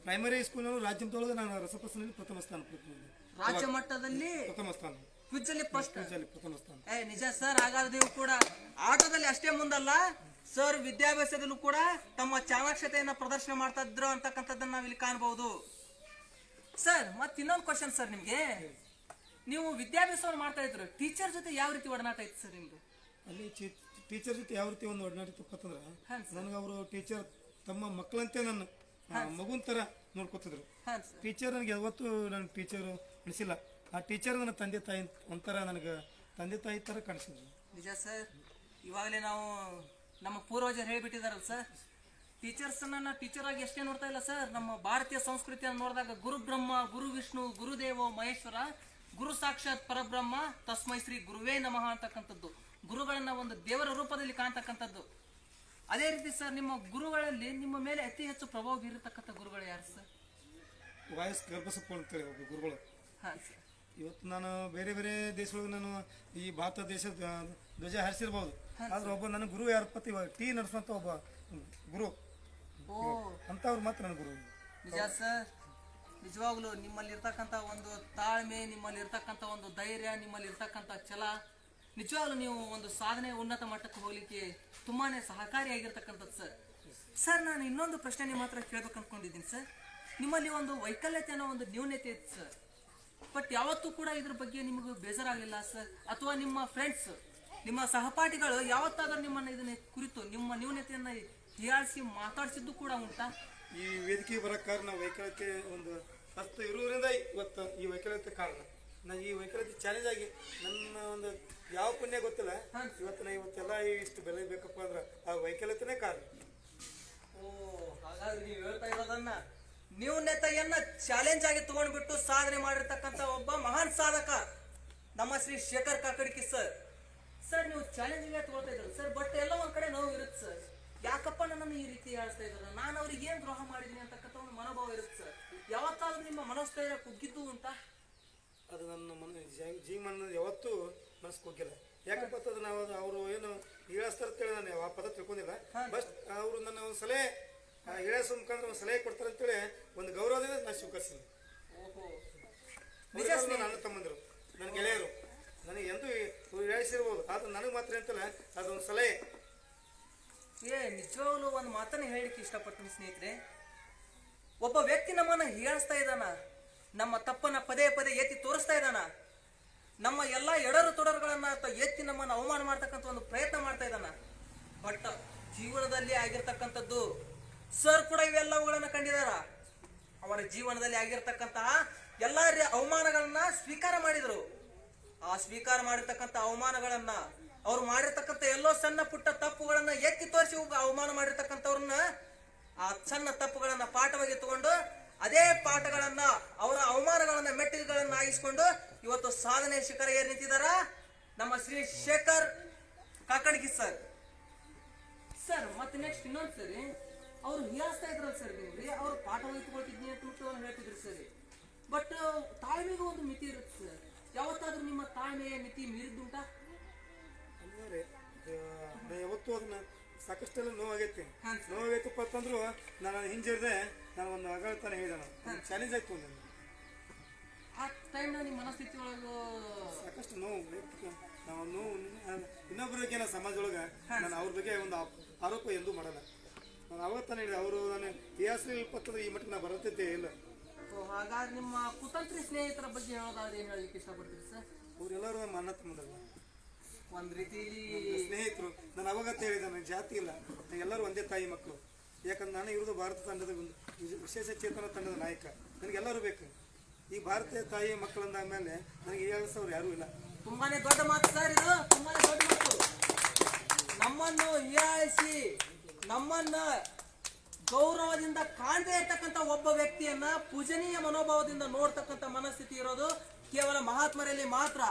ಪ್ರೈಮರಿ ಸ್ಕೂಲ್ ರಾಜ್ಯದೊಳಗೆ ನಾನು ರಸಪ್ರಸನ್ನಲ್ಲಿ ಪ್ರಥಮ ಸ್ಥಾನ ಪಡೆದಿದ್ದೆ. ರಾಜ್ಯ ಮಟ್ಟದಲ್ಲಿ ಪ್ರಥಮ ಸ್ಥಾನ, ಪ್ರಥಮ ಸ್ಥಾನ. ನಿಜ ಸರ್. ಹಾಗಾದ್ರೆ ನೀವು ಕೂಡ ಆಟದಲ್ಲಿ ಅಷ್ಟೇ ಮುಂದಲ್ಲ ಸರ್, ವಿದ್ಯಾಭ್ಯಾಸದಲ್ಲೂ ಕೂಡ ತಮ್ಮ ಚಾಣಾಕ್ಷತೆಯನ್ನ ಪ್ರದರ್ಶನ ಮಾಡ್ತಾ ಇದ್ರು ಅಂತಕ್ಕಂಥದ್ದನ್ನ ನಾವು ಇಲ್ಲಿ ಕಾಣಬಹುದು ಸರ್. ಮತ್ತೆ ಇನ್ನೊಂದು ಕ್ವಶನ್ ಸರ್, ನಿಮ್ಗೆ ನೀವು ವಿದ್ಯಾಭ್ಯಾಸವನ್ನು ಮಾಡ್ತಾ ಇದ್ರು, ಟೀಚರ್ ಜೊತೆ ಯಾವ ರೀತಿ ಒಡನಾಟ ಇತ್ತು ಸರ್ ನಿಮ್ದು? ಅಲ್ಲಿ ಟೀಚರ್ ಜೊತೆ ಯಾವ ರೀತಿ ಒಂದು ಒಡನಾಟ ಇತ್ತಂದ್ರೆ ನನಗೆ ಅವರು ಟೀಚರ್ ತಮ್ಮ ಮಕ್ಕಳಂತೆ ನನ್ನ ಮಗುನ್ ತರ ನೋಡ್ಕೊತಿದ್ರು. ಟೀಚರ್ ನನಗೆ ಯಾವತ್ತೂ ನನ್ನ ಟೀಚರ್ ಅನಿಸಿಲ್ಲ. ಆ ಟೀಚರ್ ನನ್ನ ತಂದೆ ತಾಯಿ ಒಂಥರ ನನಗೆ ತಂದೆ ತಾಯಿ ತರ ಕಾಣಿಸಿದ್ರು. ನಿಜ ಸರ್. ಇವಾಗಲೇ ನಾವು ನಮ್ಮ ಪೂರ್ವಜರು ಹೇಳ್ಬಿಟ್ಟಿದಾರಲ್ಲ ಸರ್, ಟೀಚರ್ಸ್ ಟೀಚರ್ ಆಗಿ ಎಷ್ಟೇ ನೋಡ್ತಾ ಇಲ್ಲ ಸರ್. ನಮ್ಮ ಭಾರತೀಯ ಸಂಸ್ಕೃತಿಯನ್ನು ನೋಡಿದಾಗ ಗುರು ಬ್ರಹ್ಮ, ಗುರು ವಿಷ್ಣು, ಗುರುದೇವ ಮಹೇಶ್ವರ, ಗುರು ಸಾಕ್ಷಾತ್ ಪರಬ್ರಹ್ಮ, ತಸ್ಮೈ ಶ್ರೀ ಗುರುವೇ ನಮಃ ಅಂತಕ್ಕಂಥದ್ದು, ಗುರುಗಳನ್ನ ಒಂದು ದೇವರ ರೂಪದಲ್ಲಿ ಕಾಣ್ತಕ್ಕಂಥದ್ದು. ಅದೇ ರೀತಿ ಸರ್, ನಿಮ್ಮ ಗುರುಗಳಲ್ಲಿ ನಿಮ್ಮ ಮೇಲೆ ಅತಿ ಹೆಚ್ಚು ಪ್ರಭಾವ ಬೀರತಕ್ಕಂಥ ಗುರುಗಳು ಯಾರು ಸರ್? ವಾಯಸ್ ಗರ್ಭಸಪ್ಪ ಅಂತೇಳಿ ಒಬ್ಬ ಗುರುಗಳು. ಹಾಂ ಸರ್. ಇವತ್ತು ನಾನು ಬೇರೆ ಬೇರೆ ದೇಶದೊಳಗೆ ನಾನು ಈ ಭಾರತ ದೇಶದ ಧ್ವಜ ಹಾರಿಸಿರ್ಬೋದು, ಆದ್ರೆ ಒಬ್ಬ ನನ್ನ ಗುರು ಯಾರಪ್ಪ ಇವಾಗ ಟೀ ನಡೆಸುವಂತ ಒಬ್ಬ ಗುರು ಅಂತವ್ರು ಮಾತ್ರ ನನ್ನ ಗುರು. ನಿಜ ಸರ್. ನಿಜವಾಗ್ಲೂ ನಿಮ್ಮಲ್ಲಿ ಇರ್ತಕ್ಕಂಥ ಒಂದು ತಾಳ್ಮೆ, ನಿಮ್ಮಲ್ಲಿ ಇರ್ತಕ್ಕಂಥ ಒಂದು ಧೈರ್ಯ, ನಿಮ್ಮಲ್ಲಿ ಇರ್ತಕ್ಕಂಥ ಛಲ, ನಿಜವಾಗ್ಲೂ ನೀವು ಒಂದು ಸಾಧನೆ ಉನ್ನತ ಮಟ್ಟಕ್ಕೆ ಹೋಗ್ಲಿಕ್ಕೆ ತುಂಬಾನೇ ಸಹಕಾರಿಯಾಗಿರ್ತಕ್ಕಂಥದ್ದು ಸರ್. ಸರ್ ನಾನು ಇನ್ನೊಂದು ಪ್ರಶ್ನೆ ನಿಮ್ಮ ಹತ್ರ ಕೇಳ್ಬೇಕು ಅನ್ಕೊಂಡಿದ್ದೀನಿ ಸರ್. ನಿಮ್ಮಲ್ಲಿ ಒಂದು ವೈಕಲ್ಯತೆ ಅನ್ನೋ ಒಂದು ನ್ಯೂನತೆ ಇತ್ತು ಸರ್, ಬಟ್ ಯಾವತ್ತೂ ಕೂಡ ಇದ್ರ ಬಗ್ಗೆ ನಿಮಗೆ ಬೇಜಾರಾಗಲಿಲ್ಲ ಸರ್? ಅಥವಾ ನಿಮ್ಮ ಫ್ರೆಂಡ್ಸ್, ನಿಮ್ಮ ಸಹಪಾಠಿಗಳು ಯಾವತ್ತಾದ್ರೂ ನಿಮ್ಮನ್ನ ಇದನ್ನ ಕುರಿತು ನಿಮ್ಮ ನ್ಯೂನತೆಯನ್ನ ಹೀಯಾಳಿಸಿ ಮಾತಾಡಿಸಿದ್ದು ಕೂಡ ಉಂಟಾ? ಈ ವೇದಿಕೆ ಬರೋ ಕಾರಣ ವೈಕಲ್ಯತೆ ಒಂದು ಅರ್ಥ ಇರುವುದರಿಂದ ಇವತ್ತು ಈ ವೈಕಲ್ಯತೆ ಕಾರಣ. ನಾನು ಈ ವೈಕಲ್ಯತೆ ಚಾಲೆಂಜ್ ಆಗಿ ನನ್ನ ಒಂದು ಯಾವ ಪುಣ್ಯ ಗೊತ್ತಿಲ್ಲ, ಇವತ್ತೆಲ್ಲ ಇಷ್ಟು ಬೆಲೆ ಬೇಕಪ್ಪ ಅಂದ್ರೆ ಆ ವೈಕಲ್ಯತೆನೇ ಕಾರಣ. ಓ, ಹಾಗಾದ್ರೆ ನೀವು ಹೇಳ್ತಾ ಇರೋದನ್ನ ನ್ಯೂನತೆಯನ್ನ ಚಾಲೆಂಜ್ ಆಗಿ ತಗೊಂಡ್ಬಿಟ್ಟು ಸಾಧನೆ ಮಾಡಿರ್ತಕ್ಕಂಥ ಒಬ್ಬ ಮಹಾನ್ ಸಾಧಕ ನಮ್ಮ ಶ್ರೀ ಶೇಖರ್ ಕಾಕಡ್ಕಿ ಸರ್. ಸರ್ ನೀವು ಚಾಲೆಂಜಿಂಗ್ ತಗೊಳ್ತಾ ಇದ್ರು ಸರ್, ಬಟ್ ಎಲ್ಲ ಒಂದ್ ಕಡೆ ನೋವು ಇರುತ್ತೆ ಸರ್. ಯಾಕಪ್ಪ ನನ್ನನ್ನು ಈ ರೀತಿ ಹೇಳ್ತಾ ಇದ್ದಾರೆ, ನಾನು ಅವ್ರಿಗೆ ಏನ್ ದ್ರೋಹ ಮಾಡಿದೀನಿ ಅಂತಕ್ಕಂಥ ಒಂದು ಮನೋಭಾವ ಇರುತ್ತೆ ಸರ್. ಯಾವತ್ತಾದ್ರೂ ನಿಮ್ಮ ಮನಸ್ಥೈರ್ಯ ಕುಗ್ಗಿದ್ದು ಉಂಟಾ? ಅದು ನನ್ನ ಜೀವನ ಯಾವತ್ತೂ ಮನಸ್ಸು ಕುಗ್ಗಿಲ್ಲ. ಯಾಕಪ್ಪ ಅಂತಂದ್ರೆ ನಾವು ಅವರು ಏನು ಹೇಳಿಸ್ತಾರೆ ಅಂತೇಳಿ ನಾನು ಆ ಪದ ತಿಳ್ಕೊಂಡಿಲ್ಲ. ಬಟ್ ಅವರು ನನ್ನ ಒಂದು ಸಲಹೆ ಹೇಳಿಸೋ ಮುಖಾಂತರ ಒಂದು ಸಲಹೆ ಕೊಡ್ತಾರೆ ಅಂತೇಳಿ ಒಂದು ಗೌರವದಿಂದ ನಾನು ಸ್ವೀಕರಿಸ್ತೀನಿ. ನನ್ನ ತಮ್ಮಂದಿರು, ನನ್ನ ಗೆಳೆಯರು ನನಗೆ ಎಂದೂ ಹೇಳಿಸಿರ್ಬೋದು, ಆದ್ರೆ ನನಗೆ ಮಾತ್ರ ಅಂತಲ್ಲ ಅದೊಂದು ಸಲಹೆ. ನಿಜವಾಗ್ಲೂ ಒಂದು ಮಾತನ್ನ ಹೇಳಿಕ್ಕೆ ಇಷ್ಟಪಡ್ತೀನಿ ಸ್ನೇಹಿತರೆ. ಒಬ್ಬ ವ್ಯಕ್ತಿ ನಮ್ಮನ್ನ ಹೀಯಾಳಿಸ್ತಾ ಇದ್ದಾನ, ನಮ್ಮ ತಪ್ಪನ್ನ ಪದೇ ಪದೇ ಎತ್ತಿ ತೋರಿಸ್ತಾ ಇದ್ದಾನ, ನಮ್ಮ ಎಲ್ಲಾ ಎಡರು ತೊಡರುಗಳನ್ನ ಎತ್ತಿ ನಮ್ಮನ್ನ ಅವಮಾನ ಮಾಡ್ತಕ್ಕಂಥ ಒಂದು ಪ್ರಯತ್ನ ಮಾಡ್ತಾ ಇದ್ದಾನ. ಬಟ್ ಜೀವನದಲ್ಲಿ ಆಗಿರ್ತಕ್ಕಂಥದ್ದು ಸರ್ ಕೂಡ ಇವೆಲ್ಲವುಗಳನ್ನ ಕಂಡಿದಾರ. ಅವರ ಜೀವನದಲ್ಲಿ ಆಗಿರ್ತಕ್ಕಂತಹ ಎಲ್ಲಾ ಅವಮಾನಗಳನ್ನ ಸ್ವೀಕಾರ ಮಾಡಿದ್ರು. ಆ ಸ್ವೀಕಾರ ಮಾಡಿರ್ತಕ್ಕಂಥ ಅವಮಾನಗಳನ್ನ, ಅವ್ರು ಮಾಡಿರ್ತಕ್ಕಂಥ ಎಲ್ಲೋ ಸಣ್ಣ ಪುಟ್ಟ ತಪ್ಪುಗಳನ್ನ ಎತ್ತಿ ತೋರಿಸಿ ಅವಮಾನ ಮಾಡಿರ್ತಕ್ಕಂಥವ್ರನ್ನ ಆ ಸಣ್ಣ ತಪ್ಪುಗಳನ್ನ ಪಾಠವಾಗಿ ತಗೊಂಡು ಅದೇ ಪಾಠಗಳನ್ನ, ಅವರ ಅವಮಾನಗಳನ್ನ ಮೆಟ್ಟಿಲುಗಳನ್ನ ಆಗಿಸ್ಕೊಂಡು ಇವತ್ತು ಸಾಧನೆ ಶಿಖರ ಏರ್ ನಿಂತಿದಾರ ನಮ್ಮ ಶ್ರೀ ಶೇಖರ್ ಕಾಕಡ್ಕಿ ಸರ್. ಸರ್ ಮತ್ತೆ ನೆಕ್ಸ್ಟ್ ಇನ್ನೊಂದು ಸರಿ ಅವ್ರು ಹೀಯಾಳಿಸ್ತಾ ಇದ್ರಲ್ಲ ಸರ್, ನಿಮ್ಗೆ ಅವ್ರು ಪಾಠವಾಗಿ ತಗೊಳ್ತಿದ್ನಿ ಅಂತ ಹೇಳ್ತಿದ್ರು ಸರಿ. ಬಟ್ ತಾಳ್ಮೆಗೂ ಒಂದು ಮಿತಿ ಇರುತ್ತೆ ಸರ್. ಯಾವತ್ತಾದ್ರೂ ನಿಮ್ಮ ತಾಳ್ಮೆಯ ಮಿತಿ ಮೀರಿದ್ದುಂಟಾ? ಅಂದ್ರೆ ಯಾವತ್ತೂ ಅದನ್ನ ಸಾಕಷ್ಟೆಲ್ಲ ನೋವಾಗೈತಿ. ನೋವಾಗೈತಪ್ಪ ಅಂತಂದ್ರು ನಾನು ಹಿಂಜರಿದೆ. ನಾನು ಒಂದು ಅಗಳ್ತಾನೆ ಹೇಳಿದೆ, ನಾನು ಚಾಲೆಂಜ್ ಆಯ್ತು ನನಗೆ. ಆ ಟೈಮ್ನ ನಿಮ್ಮ ಮನಸ್ಥಿತಿ ಒಳಗೆ ಸಾಕಷ್ಟು ನೋವು, ನಾವು ನೋವು ಇನ್ನೊಬ್ಬರ ಬಗ್ಗೆ ನಾನು ಸಮಾಜದೊಳಗೆ ನಾನು ಅವ್ರ ಬಗ್ಗೆ ಒಂದು ಆರೋಪ ಎಂದೂ ಮಾಡಲ್ಲ. ನಾನು ಅವತ್ತಾನೆ ಹೇಳಿದೆ, ಅವರು ನಾನು ಇತಿಹಾಸ ಈ ಮಟ್ಟಿಗೆ ನಾ ಬರತ್ತಿದ್ದೇ ಇಲ್ಲ. ಹಾಗಾದ್ರೆ ನಿಮ್ಮ ಕುತಂತ್ರಿ ಸ್ನೇಹಿತರ ಬಗ್ಗೆ ಹೇಳೋದಾದ್ರೆ ಏನ್ ಹೇಳಲಿಕ್ಕೆ ಇಷ್ಟಪಡ್ತೀರಿ ಸರ್? ಅವರೆಲ್ಲರೂ ನಮ್ಮ ಅಣ್ಣ ತಮ್ಮದಲ್ಲ, ಒಂದ್ ರೀತಿಲಿ ಸ್ನೇಹಿತರು. ನಾನು ಅವಾಗತ್ತೆ ಹೇಳಿದೆ, ನನಗೆ ಜಾತಿ ಇಲ್ಲ, ಎಲ್ಲರೂ ಒಂದೇ ತಾಯಿ ಮಕ್ಕಳು. ಯಾಕಂದ್ರೆ ನಾನು ಇರೋದು ಭಾರತ ತಂಡದ ಒಂದು ವಿಶೇಷ ಚೇತನ ತಂಡದ ನಾಯಕ. ನನಗೆಲ್ಲರೂ ಬೇಕು. ಈ ಭಾರತೀಯ ತಾಯಿಯ ಮಕ್ಕಳಂದ ಮೇಲೆ ನನಗೆ ಹೇಳಿಸೋರು ಯಾರೂ ಇಲ್ಲ. ತುಂಬಾನೇ ದೊಡ್ಡ ಮಾತು ಸರ್ ಇದು, ತುಂಬಾನೇ ದೊಡ್ಡ ಮಾತು. ನಮ್ಮನ್ನು ಹೀಯಾಳಿಸಿ ನಮ್ಮನ್ನ ಗೌರವದಿಂದ ಕಾಣದೇ ಇರ್ತಕ್ಕಂಥ ಒಬ್ಬ ವ್ಯಕ್ತಿಯನ್ನ ಪೂಜನೀಯ ಮನೋಭಾವದಿಂದ ನೋಡ್ತಕ್ಕಂಥ ಮನಸ್ಥಿತಿ ಇರೋದು ಕೇವಲ ಮಹಾತ್ಮರಲ್ಲಿ ಮಾತ್ರ.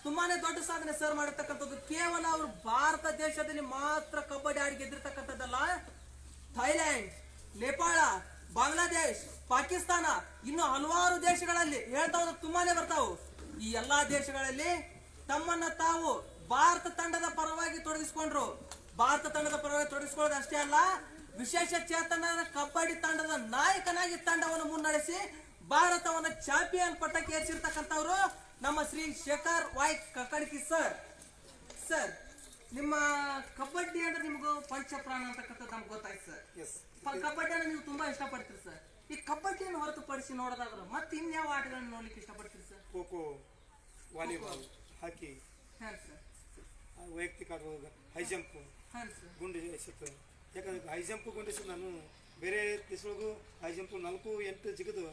ತುಂಬಾನೇ ದೊಡ್ಡ ಸಾಧನೆ ಸರ್ ಮಾಡಿರ್ತಕ್ಕಂಥದ್ದು. ಕೇವಲ ಅವರು ಭಾರತ ದೇಶದಲ್ಲಿ ಮಾತ್ರ ಕಬಡ್ಡಿ ಆಡಿ ಗೆದ್ದಿರ್ತಕ್ಕಂಥದ್ದಲ್ಲ, ಥೈಲ್ಯಾಂಡ್, ನೇಪಾಳ, ಬಾಂಗ್ಲಾದೇಶ್, ಪಾಕಿಸ್ತಾನ, ಇನ್ನು ಹಲವಾರು ದೇಶಗಳಲ್ಲಿ ಹೇಳ್ತಾ ಹೋದ್ರೆ ತುಂಬಾನೇ ಬರ್ತಾವು. ಈ ಎಲ್ಲಾ ದೇಶಗಳಲ್ಲಿ ತಮ್ಮನ್ನ ತಾವು ಭಾರತ ತಂಡದ ಪರವಾಗಿ ತೊಡಗಿಸಿಕೊಂಡ್ರು. ಭಾರತ ತಂಡದ ಪರವಾಗಿ ತೊಡಗಿಸಿಕೊಳ್ಳೋದು ಅಷ್ಟೇ ಅಲ್ಲ, ವಿಶೇಷ ಚೇತನ ಕಬಡ್ಡಿ ತಂಡದ ನಾಯಕನಾಗಿ ತಂಡವನ್ನು ಮುನ್ನಡೆಸಿ ಭಾರತವನ್ನ ಚಾಂಪಿಯನ್ ಪಟ್ಟಕ್ಕೆ ಏರಿಸಿರ್ತಕ್ಕಂಥವ್ರು ನಮ್ಮ Shri Shekhar Y Kakadki sir. Sir ನಿಮ್ಮ ಕಬಡ್ಡಿ ಅಂದ್ರೆ ನಿಮ್ಗೆ ಪಂಚಪ್ರಾಣ ಅಂತಕ್ಕಂಥದ್ದು ನಮ್ಗೆ ಗೊತ್ತಾಯ್ತು ಸರ್. ಕಬಡ್ಡಿಯನ್ನು ನೀವು ತುಂಬಾ ಇಷ್ಟಪಡ್ತೀರಿ ಸರ್. ಈ ಕಬಡ್ಡಿಯನ್ನು ಹೊರತುಪಡಿಸಿ ನೋಡೋದಾದ್ರೆ ಮತ್ತೆ ಇನ್ಯಾವ ಆಟಗಳನ್ನು ನೋಡ್ಲಿಕ್ಕೆ ಇಷ್ಟಪಡ್ತೀರಿ ಸರ್? ಖೋ ಖೋ, ವಾಲಿಬಾಲ್, ಹಾಕಿ, ಹಾಂ ಸರ್, ವೈಯಕ್ತಿಕ ಆಡುವಾಗ ಹೈ ಜಂಪ್, ಹಾಂ ಸರ್, ಗುಂಡು ಎಸೆತ. ಯಾಕಂದ್ರೆ ಹೈ ಜಂಪ್ ಗುಂಡು ಎಸೆತ ನಾನು ಬೇರೆ ದೇಶದೊಳಗೂ ಹೈ ಜಂಪ್ 4-8 ಜಿಗಿದು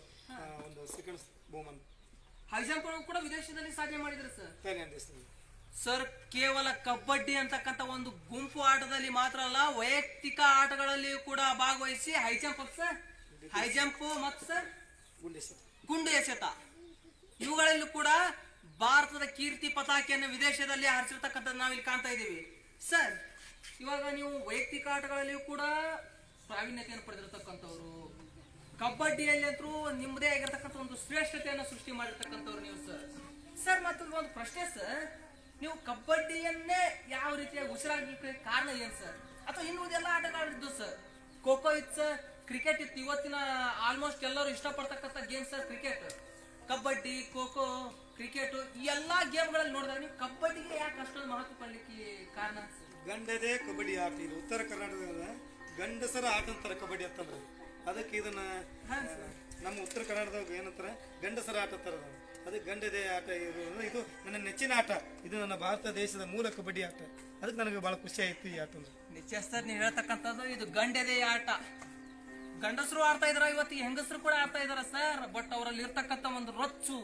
ಒಂದು ಸೆಕೆಂಡ್ಸ್ ಬಹುಮಾನ. ಹೈ ಜಂಪ್ ಕೂಡ ವಿದೇಶದಲ್ಲಿ ಸಾಧನೆ ಮಾಡಿದ್ರು ಸರ್, ಥೈಲ್ಯಾಂಡ್ ದೇಶದಲ್ಲಿ. ಸರ್ ಕೇವಲ ಕಬಡ್ಡಿ ಅಂತಕ್ಕಂಥ ಒಂದು ಗುಂಪು ಆಟದಲ್ಲಿ ಮಾತ್ರ ಅಲ್ಲ, ವೈಯಕ್ತಿಕ ಆಟಗಳಲ್ಲಿ ಕೂಡ ಭಾಗವಹಿಸಿ high jump sir, high jump ಮತ್ತು ಸರ್ ಗುಂಡು ಎಸೆತ ಇವುಗಳಲ್ಲೂ ಕೂಡ ಭಾರತದ ಕೀರ್ತಿ ಪತಾಕೆಯನ್ನು ವಿದೇಶದಲ್ಲಿ ಹಾರಿಸಿರ್ತಕ್ಕಂಥದ್ದು ನಾವಿಲ್ಲಿ ಕಾಣ್ತಾ ಇದ್ದೀವಿ ಸರ್. ಇವಾಗ ನೀವು ವೈಯಕ್ತಿಕ ಆಟಗಳಲ್ಲಿಯೂ ಕೂಡ ಪ್ರಾವೀಣ್ಯತೆಯನ್ನು ಪಡೆದಿರತಕ್ಕಂಥವ್ರು, ಕಬಡ್ಡಿಯಲ್ಲಿ ಅಂತೂ ನಿಮ್ಮದೇ ಆಗಿರ್ತಕ್ಕಂಥ ಒಂದು ಶ್ರೇಷ್ಠತೆಯನ್ನು ಸೃಷ್ಟಿ ಮಾಡಿರ್ತಕ್ಕಂಥವ್ರು ನೀವು ಸರ್. ಸರ್ ಮತ್ತೊಂದು ಒಂದು ಪ್ರಶ್ನೆ ಸರ್, ನೀವು ಕಬಡ್ಡಿಯನ್ನೇ ಯಾವ ರೀತಿಯಾಗಿ ಉಸಿರಾಗಲಿಕ್ಕೆ ಕಾರಣ ಏನು ಸರ್? ಅಥವಾ ಇನ್ನುವುದೆಲ್ಲ ಆಟಗಳಿದ್ದು ಸರ್, ಖೋ ಖೋ ಇತ್ತು ಸರ್, ಕ್ರಿಕೆಟ್ ಇತ್ತು. ಇವತ್ತಿನ ಆಲ್ಮೋಸ್ಟ್ ಎಲ್ಲರೂ ಇಷ್ಟಪಡ್ತಕ್ಕಂಥ game sir cricket. Kabaddi, kho kho, cricket ಈ ಎಲ್ಲಾ ಗೇಮ್ಗಳಲ್ಲಿ ನೋಡಿದಾಗ ನೀವು ಕಬಡ್ಡಿಗೆ ಯಾಕೆ ಅಷ್ಟೊಂದು ಮಹತ್ವ ಕೊಡ್ಲಿಕ್ಕೆ ಕಾರಣ? ಗಂಡದೇ ಕಬಡ್ಡಿ ಆಟ. ಇದು ಉತ್ತರ ಕರ್ನಾಟಕದ ಗಂಡಸರ ಆಟ ಅಂತಾರೆ ಕಬಡ್ಡಿ ಅಂತಂದ್ರೆ. ಅದಕ್ಕೆ ಇದನ್ನ ನಮ್ಮ ಉತ್ತರ ಕನ್ನಡದಾಗ ಏನಂತಾರೆ ಗಂಡಸರ ಆಟ ಅಂತಾರ. ಅದಕ್ಕೆ ಗಂಡದೇ ಆಟ ಇದು ನನ್ನ ನೆಚ್ಚಿನ ಆಟ. ಇದು ನನ್ನ ಭಾರತ ದೇಶದ ಮೂಲ ಕಬಡ್ಡಿ ಆಟ. ಅದಕ್ಕೆ ನನಗೆ ಬಹಳ ಖುಷಿ ಆಯ್ತು ಈ ಆಟ ಅಂದ್ರೆ. ನಿಜ ಸರ್, ನೀವು ಹೇಳ್ತಕ್ಕಂಥದ್ದು ಇದು ಗಂಡದೇ ಆಟ. ಗಂಡಸರು ಆಡ್ತಾ ಇದಾರ, ಇವತ್ತು ಹೆಂಗಸರು ಕೂಡ ಆಡ್ತಾ ಇದಾರ ಸರ್. ಬಟ್ ಅವರಲ್ಲಿ ಇರ್ತಕ್ಕಂಥ ಒಂದು ರೊಚ್ಚು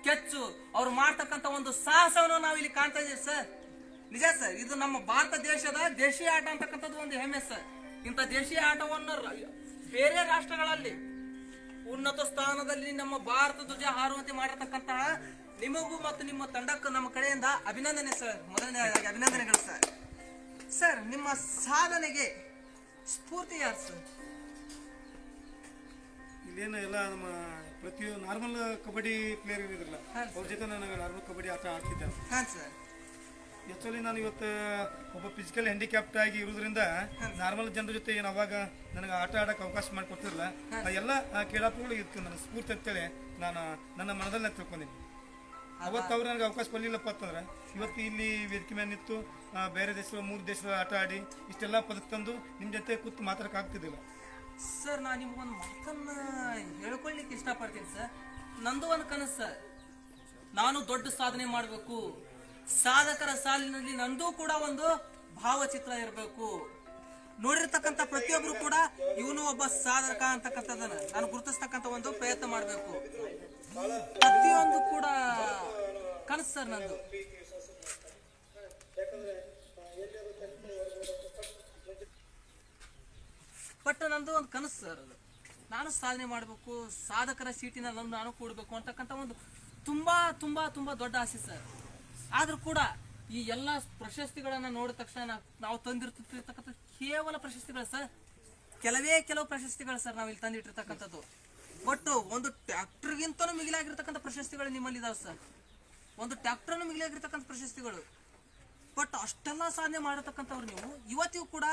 ಕೆಚ್ಚು, ಅವ್ರು ಮಾಡ್ತಕ್ಕಂಥ ಒಂದು ಸಾಹಸವನ್ನು ನಾವು ಇಲ್ಲಿ ಕಾಣ್ತಾ ಇದೀವಿ ಸರ್. ನಿಜ ಸರ್, ಇದು ನಮ್ಮ ಭಾರತ ದೇಶದ ದೇಶೀಯ ಆಟ ಅಂತಕ್ಕಂಥದ್ದು ಒಂದು ಹೆಮ್ಮೆ ಸರ್. ಇಂಥ ದೇಶೀಯ ಆಟವನ್ನು ಬೇರೆ ರಾಷ್ಟ್ರಗಳಲ್ಲಿ ಉನ್ನತ ಸ್ಥಾನದಲ್ಲಿ ನಮ್ಮ ಭಾರತ ಧ್ವಜ ಹಾರುವಂತೆ ಮಾಡಿರ್ತಕ್ಕಂತಹ ನಿಮಗೂ ಮತ್ತು ನಿಮ್ಮ ತಂಡಕ್ಕೂ ನಮ್ಮ ಕಡೆಯಿಂದ ಅಭಿನಂದನೆ ಸರ್. ಮೊದಲನೇದಾಗಿ ಅಭಿನಂದನೆಗಳು ಸರ್. ಸರ್, ನಿಮ್ಮ ಸಾಧನೆಗೆ ಸ್ಫೂರ್ತಿ ಯಾರು ಸರ್? ಇಲ್ಲೇನು ಎಲ್ಲ ನಮ್ಮ ಪ್ರತಿಯೊಂದು ನಾರ್ಮಲ್ ಕಬಡ್ಡಿ ಪ್ಲೇಯರ್ ಇರೋದಿಲ್ಲ, ಅವ್ರ ಜೊತೆ ನಾನು ನಾರ್ಮಲ್ ಕಬಡ್ಡಿ ಆಟ ಆಡ್ತಿದ್ದೆ. ಹಾಂ ಸರ್. ಆಕ್ಚುಲಿ ನಾನು ಇವತ್ತು ಒಬ್ಬ ಫಿಸಿಕಲ್ ಹ್ಯಾಂಡಿಕ್ಯಾಪ್ಟ್ ಆಗಿ ಇರೋದ್ರಿಂದ ನಾರ್ಮಲ್ ಜನರ ಜೊತೆ ಏನು ಅವಾಗ ನನಗೆ ಆಟ ಆಡಕ್ಕೆ ಅವಕಾಶ ಮಾಡಿಕೊಡ್ತಿರಲ್ಲ, ಎಲ್ಲ ಕ್ರೀಡಾಪಟುಗಳು ಇತ್ತು ನನ್ನ ಸ್ಫೂರ್ತಿ ಅಂತೇಳಿ ನಾನು ನನ್ನ ಮನದಲ್ಲಿ ತಿಳ್ಕೊಂಡಿನಿ. ಅವತ್ತು ಅವ್ರು ನನಗೆ ಅವಕಾಶ ಕೊಡಲಿಲ್ಲಪ್ಪ ಅಂತಂದ್ರೆ ಇವತ್ತು ಇಲ್ಲಿ ವೇದಿಕೆ ಮೇಲೆ ನಿಂತು ಬೇರೆ ದೇಶದ 3 ದೇಶದ ಆಟ ಆಡಿ ಇಷ್ಟೆಲ್ಲ ಪದಕ ತಂದು ನಿಮ್ಮ ಜೊತೆ ಕೂತು ಮಾತಾಡಕ್ಕೆ ಆಗ್ತಿದ್ದಿಲ್ಲ. ಸರ್, ನಾನು ನಿಮ್ಗೊಂದು ಮಾತನ್ನ ಹೇಳ್ಕೊಳ್ಲಿಕ್ಕೆ ಇಷ್ಟಪಡ್ತೀನಿ ಸರ್. ನಂದು ಒಂದು ಕನಸು ಸರ್, ನಾನು ದೊಡ್ಡ ಸಾಧನೆ ಮಾಡಬೇಕು. ಸಾಧಕರ ಸಾಲಿನಲ್ಲಿ ನಂದು ಕೂಡ ಒಂದು ಭಾವಚಿತ್ರ ಇರಬೇಕು. ನೋಡಿರ್ತಕ್ಕಂಥ ಪ್ರತಿಯೊಬ್ರು ಕೂಡ ಇವನು ಒಬ್ಬ ಸಾಧಕ ಅಂತಕ್ಕಂಥದ್ದನ್ನ ನಾನು ಗುರುತಿಸ್ತಕ್ಕಂಥ ಒಂದು ಪ್ರಯತ್ನ ಮಾಡಬೇಕು. ಪ್ರತಿಯೊಂದು ಕೂಡ ಕನಸು ಸರ್ ನಂದು. ಬಟ್ ನಂದು ಒಂದು ಕನಸು ಸರ್, ಅದು ನಾನು ಸಾಧನೆ ಮಾಡಬೇಕು, ಸಾಧಕರ ಸೀಟಿನಲ್ಲಿ ನಾನು ಕೂಡಬೇಕು ಅಂತಕ್ಕಂಥ ಒಂದು ತುಂಬಾ ತುಂಬಾ ತುಂಬಾ ದೊಡ್ಡ ಆಸೆ ಸರ್. ಆದ್ರೂ ಕೂಡ ಈ ಎಲ್ಲ ಪ್ರಶಸ್ತಿಗಳನ್ನ ನೋಡಿದ ತಕ್ಷಣ ನಾವು ತಂದಿರ್ತಿರ್ತಕ್ಕಂಥ ಕೇವಲ ಪ್ರಶಸ್ತಿಗಳು ಸರ್, ಕೆಲವು ಪ್ರಶಸ್ತಿಗಳು ಸರ್ ನಾವು ಇಲ್ಲಿ ತಂದಿಟ್ಟಿರ್ತಕ್ಕಂಥದ್ದು. ಬಟ್ ಒಂದು ಟ್ರ್ಯಾಕ್ಟರ್ಗಿಂತನೂ ಮಿಗಿಲಾಗಿರ್ತಕ್ಕಂಥ ಪ್ರಶಸ್ತಿಗಳು ನಿಮ್ಮಲ್ಲಿ ಇದಾವೆ ಸರ್. ಒಂದು ಟ್ರ್ಯಾಕ್ಟರ್ನು ಮಿಗಿಲಾಗಿರ್ತಕ್ಕಂಥ ಪ್ರಶಸ್ತಿಗಳು. ಬಟ್ ಅಷ್ಟೆಲ್ಲ ಸಾಧನೆ ಮಾಡಿರ್ತಕ್ಕಂಥವ್ರು ನೀವು ಇವತ್ತಿಗೂ ಕೂಡ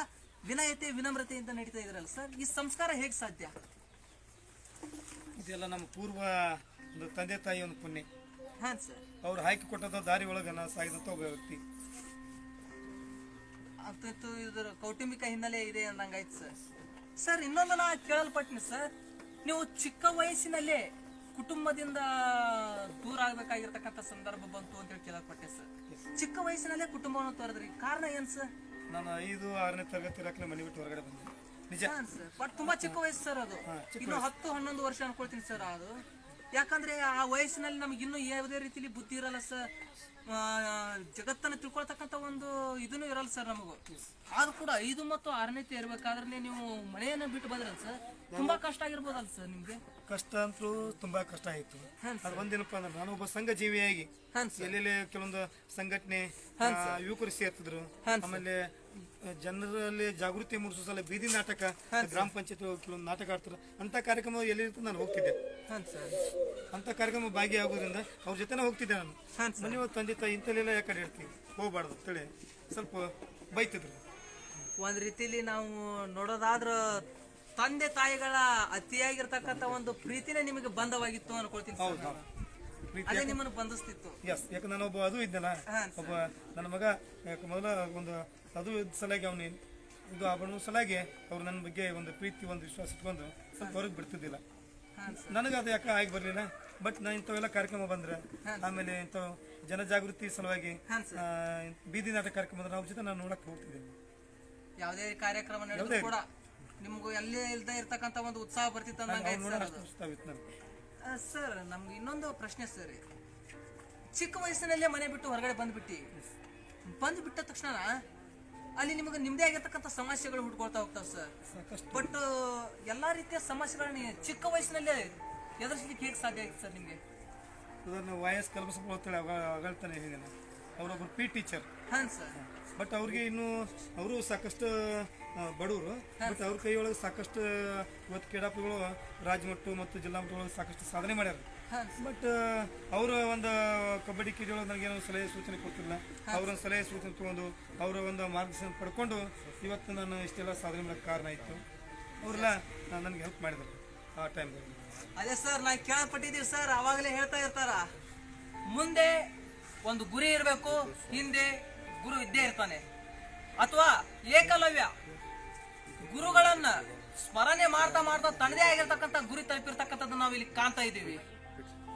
ವಿನಯತೆ ವಿನಮ್ರತೆಯಿಂದ ನಡೀತಾ ಇದ್ರಲ್ಲ ಸರ್, ಈ ಸಂಸ್ಕಾರ ಹೇಗೆ ಸಾಧ್ಯ? ಇದೆಲ್ಲ ನಮ್ಮ ಪೂರ್ವ ಒಂದು ತಂದೆ ತಾಯಿ ಒಂದು ಪುಣ್ಯ. ಹಾಂ ಸರ್. ಅವ್ರು ಹಾಕಿ ಕೊಟ್ಟದ ದಾರಿ ಒಳಗೆ ನಾವು ಸಾಗಿದಂಥ ಒಬ್ಬ ವ್ಯಕ್ತಿ. ಅಂತೂ ಇದರ ಕೌಟುಂಬಿಕ ಹಿನ್ನೆಲೆ ಇದೆ ಅಂದಂಗಾಯ್ತು ಸರ್. ಸರ್, ಇನ್ನೊಂದು ನಾ ಕೇಳಲ್ಪಟ್ಟಿನಿ ಸರ್, ನೀವು ಚಿಕ್ಕ ವಯಸ್ಸಿನಲ್ಲೇ ಕುಟುಂಬದಿಂದ ದೂರ ಆಗ್ಬೇಕಾಗಿರ್ತಕ್ಕಂಥ ಸಂದರ್ಭ ಬಂತು ಅಂತೇಳಿ ಕೇಳಲ್ಪಟ್ಟೆ ಸರ್. ಚಿಕ್ಕ ವಯಸ್ಸಿನಲ್ಲೇ ಕುಟುಂಬವನ್ನು ತೊರೆದ್ರಿ, ಕಾರಣ ಏನ್ ಸರ್? ನಾನು 5, 6ನೇ ತರಗತಿ ಇರಕ್ಕೆ ಮನೆ ಬಿಟ್ಟು ಹೊರಗಡೆ ಬಂದೆ. ನಿಜ ಸರ್, ಬಟ್ ತುಂಬಾ ಚಿಕ್ಕ ವಯಸ್ಸು ಸರ್ ಅದು. ಇನ್ನು 10, 11 ವರ್ಷ ಅನ್ಕೊಳ್ತೀನಿ ಸರ್ ಅದು. ಯಾಕಂದ್ರೆ ಆ ವಯಸ್ಸಿನಲ್ಲಿ ನಮ್ಗೆ ಇನ್ನೂ ಯಾವುದೇ ರೀತಿಲಿ ಬುದ್ಧಿ ಇರಲ್ಲ ಸರ್. ಜಗತ್ತನ್ನು ತಿಳ್ಕೊಳ್ತಕ್ಕಂಥ ಒಂದು ಇದನ್ನು ಇರಲ್ಲ ಸರ್ ನಮಗೂ. ಆದ್ರೂ ಕೂಡ 5 ಮತ್ತು 6ನೇ ಇರ್ಬೇಕಾದ್ರೆ ನೀವು ಮನೆಯನ್ನ ಬಿಟ್ಟು ಬಂದ್ರಲ್ಲ ಸರ್, ತುಂಬಾ ಕಷ್ಟ ಆಗಿರ್ಬೋದಲ್ಲ ಸರ್ ನಿಮ್ಗೆ? ಕಷ್ಟ ಅಂತೂ ತುಂಬಾ ಕಷ್ಟ ಆಯ್ತು. ಅದು ಒಂದೇನಪ್ಪ ಅಂದ್ರೆ ನಾನು ಒಬ್ಬ ಸಂಘ ಜೀವಿಯಾಗಿ ಎಲ್ಲೆಲ್ಲಿ ಕೆಲವೊಂದು ಸಂಘಟನೆ ಯುವಕರು ಸೇರ್ತಿದ್ರು. ಆಮೇಲೆ ಜನರಲ್ಲಿ ಜಾಗೃತಿ ಮೂಡಿಸೋ ಸಲ ಬೀದಿ ನಾಟಕ, ಗ್ರಾಮ ಪಂಚಾಯತ್ ಕೆಲವೊಂದು ನಾಟಕ ಆಡ್ತಾರೆ. ಅಂತ ಕಾರ್ಯಕ್ರಮ ಎಲ್ಲಿ ಇರ್ತದೆ ನಾನು ಹೋಗ್ತಿದ್ದೆ. ಅಂತ ಕಾರ್ಯಕ್ರಮ ಭಾಗಿಯಾಗೋದ್ರಿಂದ ಅವ್ರ ಜೊತೆನೇ ಹೋಗ್ತಿದ್ದೆ ನಾನು. ಮನೆ ತಂದೆ ತಾಯಿ ಇಂಥಲ್ಲೆಲ್ಲ ಯಾಕಡೆ ಹೇಳ್ತೀವಿ ಹೋಗ್ಬಾರ್ದು ಅಂತೇಳಿ ಸ್ವಲ್ಪ ಬೈತಿದ್ರು. ಒಂದ್ ರೀತಿಲಿ ನಾವು ನೋಡೋದಾದ್ರ ತಂದೆ ತಾಯಿಗಳ ಅತಿಯಾಗಿರ್ತಕ್ಕಂಥ ಒಂದು ಪ್ರೀತಿನೇ ನಿಮಗೆ ಬಂಧವಾಗಿತ್ತು ಅನ್ಕೊಳ್ತೀನಿ. ಅದೇ ನಿಮ್ಮನ್ನು ಬಂಧಿಸ್ತಿತ್ತು. ಯಾಕೆ ನಾನು ಒಬ್ಬ ಅದು ಇದ್ದಲ್ಲ, ಒಬ್ಬ ನನ್ನ ಮಗ ಮೊದಲ ಒಂದು ಅದು ಸಲಾಗಿ ಅವನು ಇದು ಆಭರಣ ಸಲಾಗಿ ಅವ್ರು ನನ್ನ ಬಗ್ಗೆ ಒಂದು ಪ್ರೀತಿ ಒಂದು ವಿಶ್ವಾಸ ಇಟ್ಕೊಂಡು ಸ್ವಲ್ಪ ಹೊರಗೆ ಬಿಡ್ತಿದ್ದಿಲ್ಲ. ನನಗೆ ಅದು ಯಾಕೆ ಆಗಿ ಬರ್ಲಿಲ್ಲ. ಬಟ್ ನಾ ಇಂಥವೆಲ್ಲ ಕಾರ್ಯಕ್ರಮ ಬಂದ್ರೆ ಆಮೇಲೆ ಇಂಥ ಜನಜಾಗೃತಿ ಸಲುವಾಗಿ ಬೀದಿ ನಾಟಕ ಕಾರ್ಯಕ್ರಮ ಬಂದ್ರೆ ಅವ್ರ ಜೊತೆ ನಾನು ನೋಡಕ್ ಹೋಗ್ತಿದ್ದೀನಿ. ಯಾವುದೇ ಕಾರ್ಯಕ್ರಮ ನಡೆದ್ರು ಕೂಡ ನಿಮ್ಗೂ ಎಲ್ಲೇ ಇಲ್ದೇ ಇರ್ತಕ್ಕಂಥ ಒಂದು ಉತ್ಸಾಹ ಬರ್ತಿತ್ತು ಸರ್. ನಮ್ಗೆ ಇನ್ನೊಂದು ಪ್ರಶ್ನೆ ಸರ್, ಚಿಕ್ಕ ವಯಸ್ಸಿನಲ್ಲೇ ಮನೆ ಬಿಟ್ಟು ಹೊರಗಡೆ ಬಂದ್ಬಿಟ್ಟ ತಕ್ಷಣ ಅಲ್ಲಿ ನಿಮಗೆ ನಿಮ್ದೇ ಆಗಿರ್ತಕ್ಕಂಥ ಸಮಸ್ಯೆಗಳು ಹುಡ್ಕೊಳ್ತಾ ಹೋಗ್ತಾವ ಸರ್. ಬಟ್ ಎಲ್ಲಾ ರೀತಿಯ ಸಮಸ್ಯೆಗಳನ್ನ ಚಿಕ್ಕ ವಯಸ್ಸಿನಲ್ಲೇ ಎದುರಿಸಲಿಕ್ಕೆ ಹೇಗೆ ಸಾಧ್ಯ ಆಗಿದೆ ಸರ್ ನಿಮ್ಗೆ? ವಯಸ್ಸು ಕಲ್ಪಿಸ್ಕೊಳ್ತಾಳೆ ಅಗಳ್ತಾನೆ ಹೇಳಿದ್ದೇನೆ. ಅವರೊಬ್ಬರು ಪಿ ಟೀಚರ್. ಹಾಂ ಸರ್. ಬಟ್ ಅವ್ರಿಗೆ ಇನ್ನು ಅವರು ಸಾಕಷ್ಟು ಬಡವರು. ಬಟ್ ಅವ್ರ ಕೈಯೊಳಗೆ ಸಾಕಷ್ಟು ಇವತ್ತು ಕ್ರೀಡಾಪಟುಗಳು ರಾಜ್ಯ ಮಟ್ಟ ಮತ್ತು ಜಿಲ್ಲಾ ಮಟ್ಟದೊಳಗೆ ಸಾಕಷ್ಟು ಸಾಧನೆ ಮಾಡ್ಯಾರ. ಬಟ್ ಅವರ ಒಂದು ಕಬಡ್ಡಿ ಕ್ರೀಡೆಯೊಳಗೆ ನನಗೇನೋ ಸಲಹೆ ಸೂಚನೆ ಕೊಡ್ತಿಲ್ಲ. ಅವರ ಸಲಹೆ ಸೂಚನೆ ತಗೊಂಡು ಅವರ ಒಂದು ಮಾರ್ಗದರ್ಶನ ಪಡ್ಕೊಂಡು ಇವತ್ತು ನಾನು ಇಷ್ಟೆಲ್ಲ ಸಾಧನೆ ಮಾಡೋಕ್ಕೆ ಕಾರಣ ಆಯಿತು. ಅವರೆಲ್ಲ ನನಗೆ ಹೆಲ್ಪ್ ಮಾಡಿದ್ರು ಆ ಟೈಮ್ದಲ್ಲಿ. ಅದೇ ಸರ್, ನಾ ಕೇಳಪಟ್ಟಿದ್ದೀವಿ ಸರ್, ಅವಾಗಲೇ ಹೇಳ್ತಾ ಇರ್ತಾರ ಮುಂದೆ ಒಂದು ಗುರಿ ಇರಬೇಕು, ಹಿಂದೆ ಗುರು ಇದ್ದೇ ಇರ್ತಾನೆ. ಅಥವಾ ಏಕಲವ್ಯ ಗುರುಗಳನ್ನ ಸ್ಮರಣೆ ಮಾಡ್ತಾ ಮಾಡ್ತಾ ತನ್ನದೇ ಆಗಿರ್ತಕ್ಕಂಥ ಗುರಿ ತಲುಪಿರ್ತಕ್ಕಂಥದ್ದು ನಾವು ಇಲ್ಲಿ ಕಾಣ್ತಾ ಇದ್ದೀವಿ.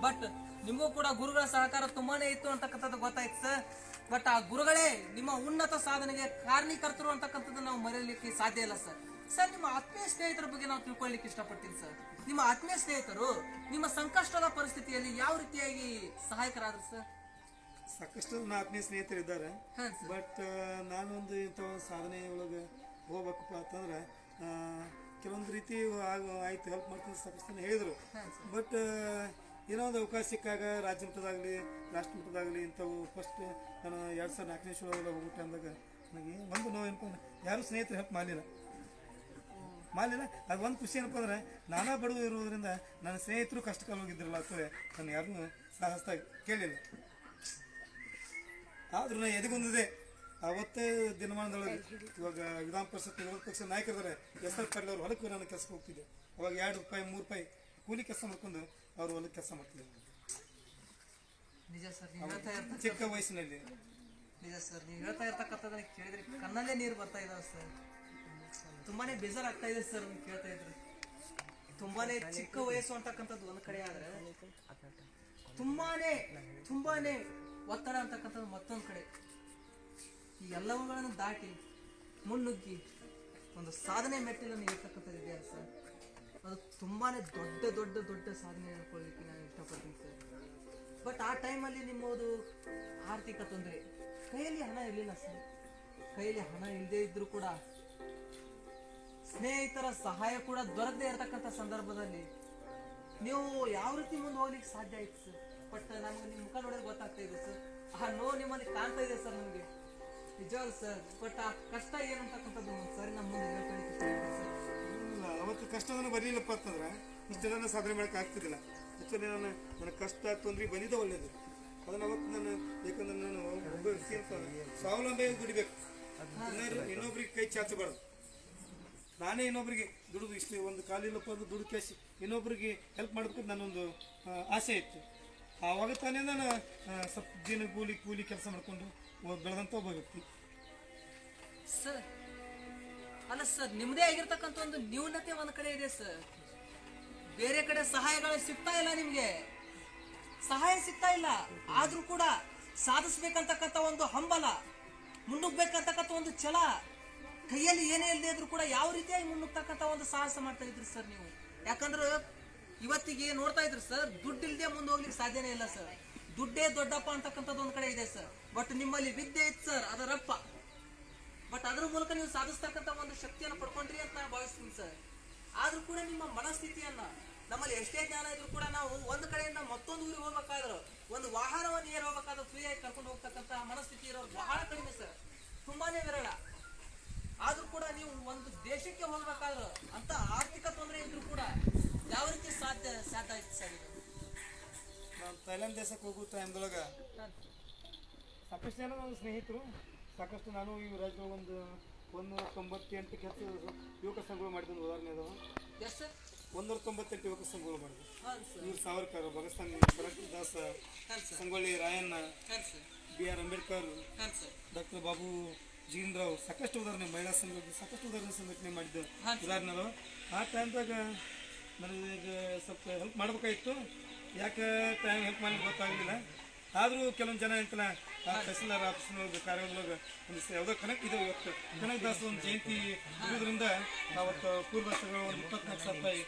ಬಟ್ ನಿಮಗೂ ಕೂಡ ಗುರುಗಳ ಸಹಕಾರ ತುಂಬಾನೇ ಇತ್ತು ಅಂತಕ್ಕಂಥದ್ದು ಗೊತ್ತಾಯ್ತು ಸರ್. ಬಟ್ ಆ ಗುರುಗಳೇ ನಿಮ್ಮ ಉನ್ನತ ಸಾಧನೆಗೆ ಕಾರಣೀಕರ್ತರು ಅಂತಕ್ಕಂಥದ್ದು ನಾವು ಮರೆಯಲಿಕ್ಕೆ ಸಾಧ್ಯ ಇಲ್ಲ ಸರ್. ಸರ್, ನಿಮ್ಮ ಆತ್ಮೀಯ ಸ್ನೇಹಿತರ ಬಗ್ಗೆ ನಾವು ತಿಳ್ಕೊಳ್ಳಿಕ್ಕೆ ಇಷ್ಟಪಡ್ತೀನಿ ಸರ್. ನಿಮ್ಮ ಆತ್ಮೀಯ ಸ್ನೇಹಿತರು ನಿಮ್ಮ ಸಂಕಷ್ಟದ ಪರಿಸ್ಥಿತಿಯಲ್ಲಿ ಯಾವ ರೀತಿಯಾಗಿ ಸಹಾಯಕರಾದ್ರು ಸರ್? ಸಾಕಷ್ಟು ನನ್ನ ಆತ್ಮೀಯ ಸ್ನೇಹಿತರು ಇದ್ದಾರೆ. ಹಾಂ ಸರ್. ಬಟ್ ನಾನೊಂದು ಇಂಥ ಒಂದು ಸಾಧನೆ ಒಳಗೆ ಹೋಗ್ಬೇಕಪ್ಪ ಅಂತಂದ್ರೆ ಕೆಲವೊಂದು ರೀತಿ ಆಯ್ತು ಹೆಲ್ಪ್ ಮಾಡ್ತೀನಿ ಸಾಕಷ್ಟು ಜನ ಹೇಳಿದರು. ಬಟ್ ಏನೋ ಒಂದು ಅವಕಾಶ ಸಿಕ್ಕಾಗ ರಾಜ್ಯ ಮಟ್ಟದಾಗಲಿ ರಾಷ್ಟ್ರ ಮಟ್ಟದಾಗಲಿ ಇಂಥವು ಫಸ್ಟ್ ನಾನು 2004ನೇ ಒಳಗೆ ಹೋಗೋ ಟೈಮ್ದಾಗ ನನಗೆ ಒಂದು ನೋವು ಏನಪ್ಪ ಅಂದ್ರೆ ಯಾರು ಸ್ನೇಹಿತರು ಹೆಲ್ಪ್ ಮಾಡಲಿಲ್ಲ. ಅದು ಒಂದು ಖುಷಿ ಏನಪ್ಪ ಅಂದ್ರೆ ನಾನಾ ಬಡವ ಇರೋದ್ರಿಂದ ನನ್ನ ಸ್ನೇಹಿತರು ಕಷ್ಟ ಕಾಲ ಹೋಗಿದ್ರಲ್ಲ ಅಥವಾ ನಾನು ಯಾರನ್ನೂ ಸಾಹಸ ಕೇಳಿಲ್ಲ. ಆದ್ರೂ ನಾನು ಎದೆಗೊಂದಿದೆ. ಅವತ್ತೇ ದಿನಮಾನದೊಳಗೆ ಇವಾಗ ವಿಧಾನ ಪರಿಷತ್ ವಿರೋಧ ಪಕ್ಷ ನಾಯಕರಿದ್ದಾರೆ ಎಸ್ ಎಲ್ ಪಾಟೀಲ್ ಅವ್ರ ಹೊಲಕ್ಕೆ ನಾನು ಕೆಲಸಕ್ಕೆ ಹೋಗ್ತಿದ್ದೆ. ಅವಾಗ 2 ರೂಪಾಯಿ 3 ರೂಪಾಯಿ ಕೂಲಿ ಕೆಲಸ ಮಾಡ್ಕೊಂಡು ಅವ್ರ ಹೊಲಕ್ಕೆ ಕೆಲಸ ಮಾಡ್ತಿದ್ದೆ ನಿಜ ಸರ್, ನೀವು ಹೇಳ್ತಾ ಇರ್ತ ಚಿಕ್ಕ ವಯಸ್ಸಿನಲ್ಲಿ. ನಿಜ ಸರ್, ನೀವು ಹೇಳ್ತಾ ಇರ್ತಕ್ಕಂಥದ್ದನ್ನ ಕೇಳಿದ್ರೆ ಕಣ್ಣಲ್ಲೇ ನೀರು ಬರ್ತಾ ಇದಾವೆ ಸರ್. ತುಂಬಾನೇ ಬೇಜಾರಾಗ್ತಾ ಇದೆ ಸರ್ ನೀವು ಕೇಳ್ತಾ ಇದ್ರೆ. ತುಂಬಾನೇ ಚಿಕ್ಕ ವಯಸ್ಸು ಅಂತಕ್ಕಂಥದ್ದು ಒಂದು ಕಡೆ ಆದ್ರೆ ತುಂಬಾನೇ ಒತ್ತಡ ಅಂತಕ್ಕಂಥದ್ದು ಮತ್ತೊಂದು ಕಡೆ. ಈ ಎಲ್ಲವುಗಳನ್ನು ದಾಟಿ ಮುನ್ನುಗ್ಗಿ ಒಂದು ಸಾಧನೆ ಮೆಟ್ಟಿಲನ್ನು ಇರ್ತಕ್ಕಂಥದ್ದು ಇದೆಯಲ್ಲ ಸರ್, ಅದು ತುಂಬಾನೇ ದೊಡ್ಡ ಸಾಧನೆ ಅನ್ಕೊಳ್ಳಿಕ್ಕೆ ನಾನು ಇಷ್ಟಪಡ್ತೀನಿ ಸರ್. ಬಟ್ ಆ ಟೈಮಲ್ಲಿ ನಿಮ್ಮದು ಆರ್ಥಿಕ ತೊಂದರೆ, ಕೈಯಲ್ಲಿ ಹಣ ಇರಲಿಲ್ಲ ಸರ್. ಕೈಯಲ್ಲಿ ಹಣ ಇಲ್ಲದೆ ಇದ್ರೂ ಕೂಡ ಸ್ನೇಹಿತರ ಸಹಾಯ ಕೂಡ ದೊರಕದೇ ಇರತಕ್ಕಂಥ ಸಂದರ್ಭದಲ್ಲಿ ನೀವು ಯಾವ ರೀತಿ ಮುಂದೆ ಹೋಗ್ಲಿಕ್ಕೆ ಸಾಧ್ಯ ಆಯ್ತು ಸರ್? ಬಟ್ ನಮ್ಗೆ ನಿಮ್ಮ ಮುಖ ನೋಡಿದ್ರೆ ಗೊತ್ತಾಗ್ತಾ ಇದೆ ಸರ್. ಆ ನೋವು ನಿಮ್ಮಲ್ಲಿ ಕಾಣ್ತಾ ಇದೆ ಸರ್ ನಮಗೆ ನಿಜವಾಗ್ಲು ಸರ್. ಬಟ್ ಆ ಕಷ್ಟ ಏನಂತಕ್ಕಂಥದ್ದು ಸರಿ ನಮ್ಮ ಮುಂದೆ ಹೇಳ್ಕೊಳ್ಳಿಕ್ಕೆ ಸರ್. ಅವತ್ತು ಕಷ್ಟ ನನಗೆ ಬರಲಿಲ್ಲಪ್ಪ ಅಂತಂದ್ರೆ ಇಷ್ಟೆಲ್ಲ ಸಾಧನೆ ಮಾಡೋಕೆ ಆಗ್ತಿದ್ದಿಲ್ಲ. ಆ್ಯಕ್ಚುಲಿ ನನ್ನ ಕಷ್ಟ ತೊಂದರೆ ಬಂದಿದ್ದೆ ಒಳ್ಳೇದು. ಅದನ್ನು ಅವತ್ತು ನಾನು ಯಾಕಂದ್ರೆ ನಾನು ಒಬ್ಬ ವ್ಯಕ್ತಿ ಅಂತ ಸ್ವಾವಲಂಬಿಯಾಗಿ ದುಡಿಬೇಕು. ಇನ್ನೊಬ್ರಿಗೆ ಕೈ ಚಾಚಬಾರ್ದು. ನಾನೇ ಇನ್ನೊಬ್ರಿಗೆ ದುಡಿದು ಇಷ್ಟು ಒಂದು ಕಾಲಿಲ್ಲಪ್ಪ ಅಂದ್ರೆ ದುಡ್ಡು ಕ್ಯಾಶ್ ಇನ್ನೊಬ್ರಿಗೆ ಹೆಲ್ಪ್ ಮಾಡಬೇಕು ನನ್ನೊಂದು ಆಸೆ ಇತ್ತು. ಆವಾಗ ತಾನೇ ನಾನು ಸ್ವಲ್ಪ ದಿನ ಕೂಲಿ ಕೆಲಸ ಮಾಡಿಕೊಂಡು ಬೆಳೆದಂಥ ಒಬ್ಬ ವ್ಯಕ್ತಿ ಸರ್. ಅಲ್ಲ ಸರ್, ನಿಮ್ಮದೇ ಆಗಿರ್ತಕ್ಕಂಥ ಒಂದು ನ್ಯೂನತೆ ಒಂದ್ ಕಡೆ ಇದೆ ಸರ್. ಬೇರೆ ಕಡೆ ಸಹಾಯಗಳು ಸಿಗ್ತಾ ಇಲ್ಲ, ನಿಮ್ಗೆ ಸಹಾಯ ಸಿಗ್ತಾ ಇಲ್ಲ. ಆದ್ರೂ ಕೂಡ ಸಾಧಿಸ್ಬೇಕಂತಕ್ಕಂಥ ಒಂದು ಹಂಬಲ, ಮುನ್ನುಗ್ಬೇಕಂತಕ್ಕಂಥ ಒಂದು ಛಲ, ಕೈಯಲ್ಲಿ ಏನೇ ಇಲ್ಲದೆ ಇದ್ರು ಕೂಡ ಯಾವ ರೀತಿಯಾಗಿ ಮುನ್ನುಗ್ತಕ್ಕಂಥ ಒಂದು ಸಾಹಸ ಮಾಡ್ತಾ ಇದ್ರಿ ಸರ್ ನೀವು. ಯಾಕಂದ್ರೆ ಇವತ್ತಿಗೆ ನೋಡ್ತಾ ಇದ್ರು ಸರ್, ದುಡ್ಡು ಇಲ್ಲದೆ ಮುಂದೆ ಹೋಗ್ಲಿಕ್ಕೆ ಸಾಧ್ಯನೇ ಇಲ್ಲ ಸರ್. ದುಡ್ಡೇ ದೊಡ್ಡಪ್ಪ ಅಂತಕ್ಕಂಥದ್ದು ಒಂದ್ ಕಡೆ ಇದೆ ಸರ್. ಬಟ್ ನಿಮ್ಮಲ್ಲಿ ವಿದ್ಯೆ ಇತ್ತು ಸರ್, ಅದರಪ್ಪ. ಬಟ್ ಅದ್ರ ಮೂಲಕ ನೀವು ಸಾಧಿಸ್ತಕ್ಕಂಥ ಒಂದು ಶಕ್ತಿಯನ್ನು ಪಡ್ಕೊಂಡ್ರಿ ಅಂತ ನಾನು ಭಾವಿಸ್ತೀನಿ ಸರ್. ಆದ್ರೂ ಕೂಡ ನಿಮ್ಮ ಮನಸ್ಥಿತಿಯನ್ನ, ನಮ್ಮಲ್ಲಿ ಎಷ್ಟೇ ಜ್ಞಾನ ಇದ್ರು ಕೂಡ ನಾವು ಒಂದು ಕಡೆಯಿಂದ ಮತ್ತೊಂದು ಊರಿಗೆ ಹೋಗ್ಬೇಕಾದ್ರು, ಒಂದು ವಾಹನವನ್ನು ಏರ್ ಹೋಗ್ಬೇಕಾದ್ರೆ ಫ್ರೀಯಾಗಿ ಕರ್ಕೊಂಡು ಹೋಗ್ತಕ್ಕಂಥ ಮನಸ್ಥಿತಿ ಇರೋರು ಬಹಳ ಕಡಿಮೆ ಸರ್, ತುಂಬಾನೇ ವಿರಳ. ಆದ್ರೂ ಕೂಡ ನೀವು ಒಂದು ದೇಶಕ್ಕೆ ಹೋಗ್ಬೇಕಾದ್ರು ಅಂತ ಆರ್ಥಿಕ ತೊಂದರೆ ಇದ್ರು ಕೂಡ ಯಾವ ರೀತಿ ಸಾಧ್ಯ ಆಯ್ತು ಸರ್ ಇದು? ನಾನು ಥೈಲ್ಯಾಂಡ್ ದೇಶಕ್ಕೆ ಹೋಗೋ ಟೈಮ್ದೊಳಗೆ ಸಾಕಷ್ಟು ಜನ ನನ್ನ ಸ್ನೇಹಿತರು, ಸಾಕಷ್ಟು ನಾನು ಈ ರಾಜ್ಯದೊಳಗೆ ಒಂದು 198 ಕೆಲಸ ಯುವಕ ಸಂಘಗಳು ಮಾಡಿದ್ದು ಉದಾಹರಣೆ ಅದಾವ. ಎಸ್ ಸರ್, 198 ಯುವಕ ಸಂಘಗಳು ಮಾಡಿದ್ವಿ. ಹಾಂ ಸರ್. ಇವ್ರು ಸಾವರ್ಕರ್, ಭಗತ್ ಸಿಂಗ್, ಕನಕದಾಸ, ಹಾಂ ಸರ್. ಸಂಗೊಳ್ಳಿ ರಾಯಣ್ಣ, ಹಾಂ ಸರ್. B.R. ಅಂಬೇಡ್ಕರ್, ಹಾಂ ಸರ್. ಡಾಕ್ಟರ್ ಬಾಬು ಜೀವನರಾವ್, ಸಾಕಷ್ಟು ಉದಾಹರಣೆ, ಮಹಿಳಾ ಸಂಘ ಸಾಕಷ್ಟು ಉದಾಹರಣೆ ಸಂಘಟನೆ ಮಾಡಿದ್ದು ಉದಾಹರಣೆಗಳು. ಆ ಟೈಮ್ದಾಗ ನನಗೆ ಸ್ವಲ್ಪ ಹೆಲ್ಪ್ ಮಾಡ್ಬೇಕಾಗಿತ್ತು. ಯಾಕೆ ಟೈಮ್ ಹೆಲ್ಪ್ ಮಾಡಿ ಗೊತ್ತಾಗಲಿಲ್ಲ. ಆದರೂ ಕೆಲವೊಂದು ಜನ ಅಂತಲ್ಲ ತಹಸೀಲ್ದಾರ್ ಆಫೀಸ್ನೊಳಗೆ ಕಾರ್ಯದೊಳಗೆ ಒಂದು ಯಾವುದೋ ಕನಕ್ ಇದೆ. ಇವತ್ತು ಕನಕದಾಸ ಒಂದು ಜಯಂತಿ ಇರೋದ್ರಿಂದ ಅವತ್ತು ಪೂರ್ವಸಗಳು ಒಂದು 24,000 ರೂಪಾಯಿ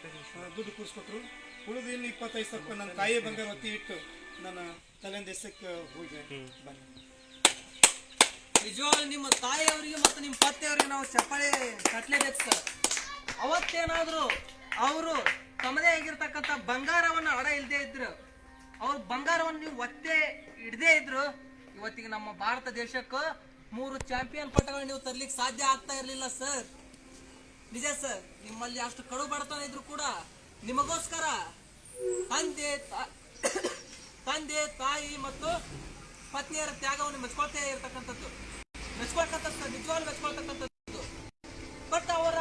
ದುಡ್ಡು ಕೂರಿಸ್ಕೊಟ್ರು. ಉಳಿದು ಇನ್ನು 25,000 ರೂಪಾಯಿ ನನ್ನ ತಾಯಿಯ ಬಂಗಾರ ಒತ್ತಿ ಇಟ್ಟು ನಾನು ಥೈಲ್ಯಾಂಡ್ ದೇಶಕ್ಕೆ ಹೋಗಿ ಬಂದೆ. ನಿಜವಾಗ್ಲೂ ನಿಮ್ಮ ತಾಯಿಯವರಿಗೆ ಮತ್ತು ನಿಮ್ಮ ಪತ್ನಿಯವರಿಗೆ ನಾವು ಚಪ್ಪಾಳೆ ಕಟ್ಲೇಬೇಕು ಸರ್. ಅವತ್ತೇನಾದ್ರು ಅವರು ತಮ್ಮದೇ ಆಗಿರ್ತಕ್ಕಂಥ ಬಂಗಾರವನ್ನು ಅಡ ಇಲ್ಲದೆ ಇದ್ರು, ಅವ್ರ ಬಂಗಾರವನ್ನು ನೀವು ಒತ್ತೆ ಹಿಡದೇ ಇದ್ರು, ಇವತ್ತಿಗೆ ನಮ್ಮ ಭಾರತ ದೇಶಕ್ಕೆ 3 ಚಾಂಪಿಯನ್ ಪಟ್ಟಗಳನ್ನು ನೀವು ತರ್ಲಿಕ್ಕೆ ಸಾಧ್ಯ ಆಗ್ತಾ ಇರಲಿಲ್ಲ ಸರ್. ನಿಜ ಸರ್, ನಿಮ್ಮಲ್ಲಿ ಅಷ್ಟು ಕಡು ಬಡತನ ಇದ್ರು ಕೂಡ ನಿಮಗೋಸ್ಕರ ತಂದೆ ತಾಯಿ ಮತ್ತು ಪತ್ನಿಯರ ತ್ಯಾಗವನ್ನು ಮೆಚ್ಕೊಳ್ತಾ ಇರ್ತಕ್ಕಂಥದ್ದು, ಸರ್, ನಿಜವಾಗ್ಲೂ ಮೆಚ್ಕೊಳ್ತಕ್ಕಂಥದ್ದು. ಬಟ್ ಅವರ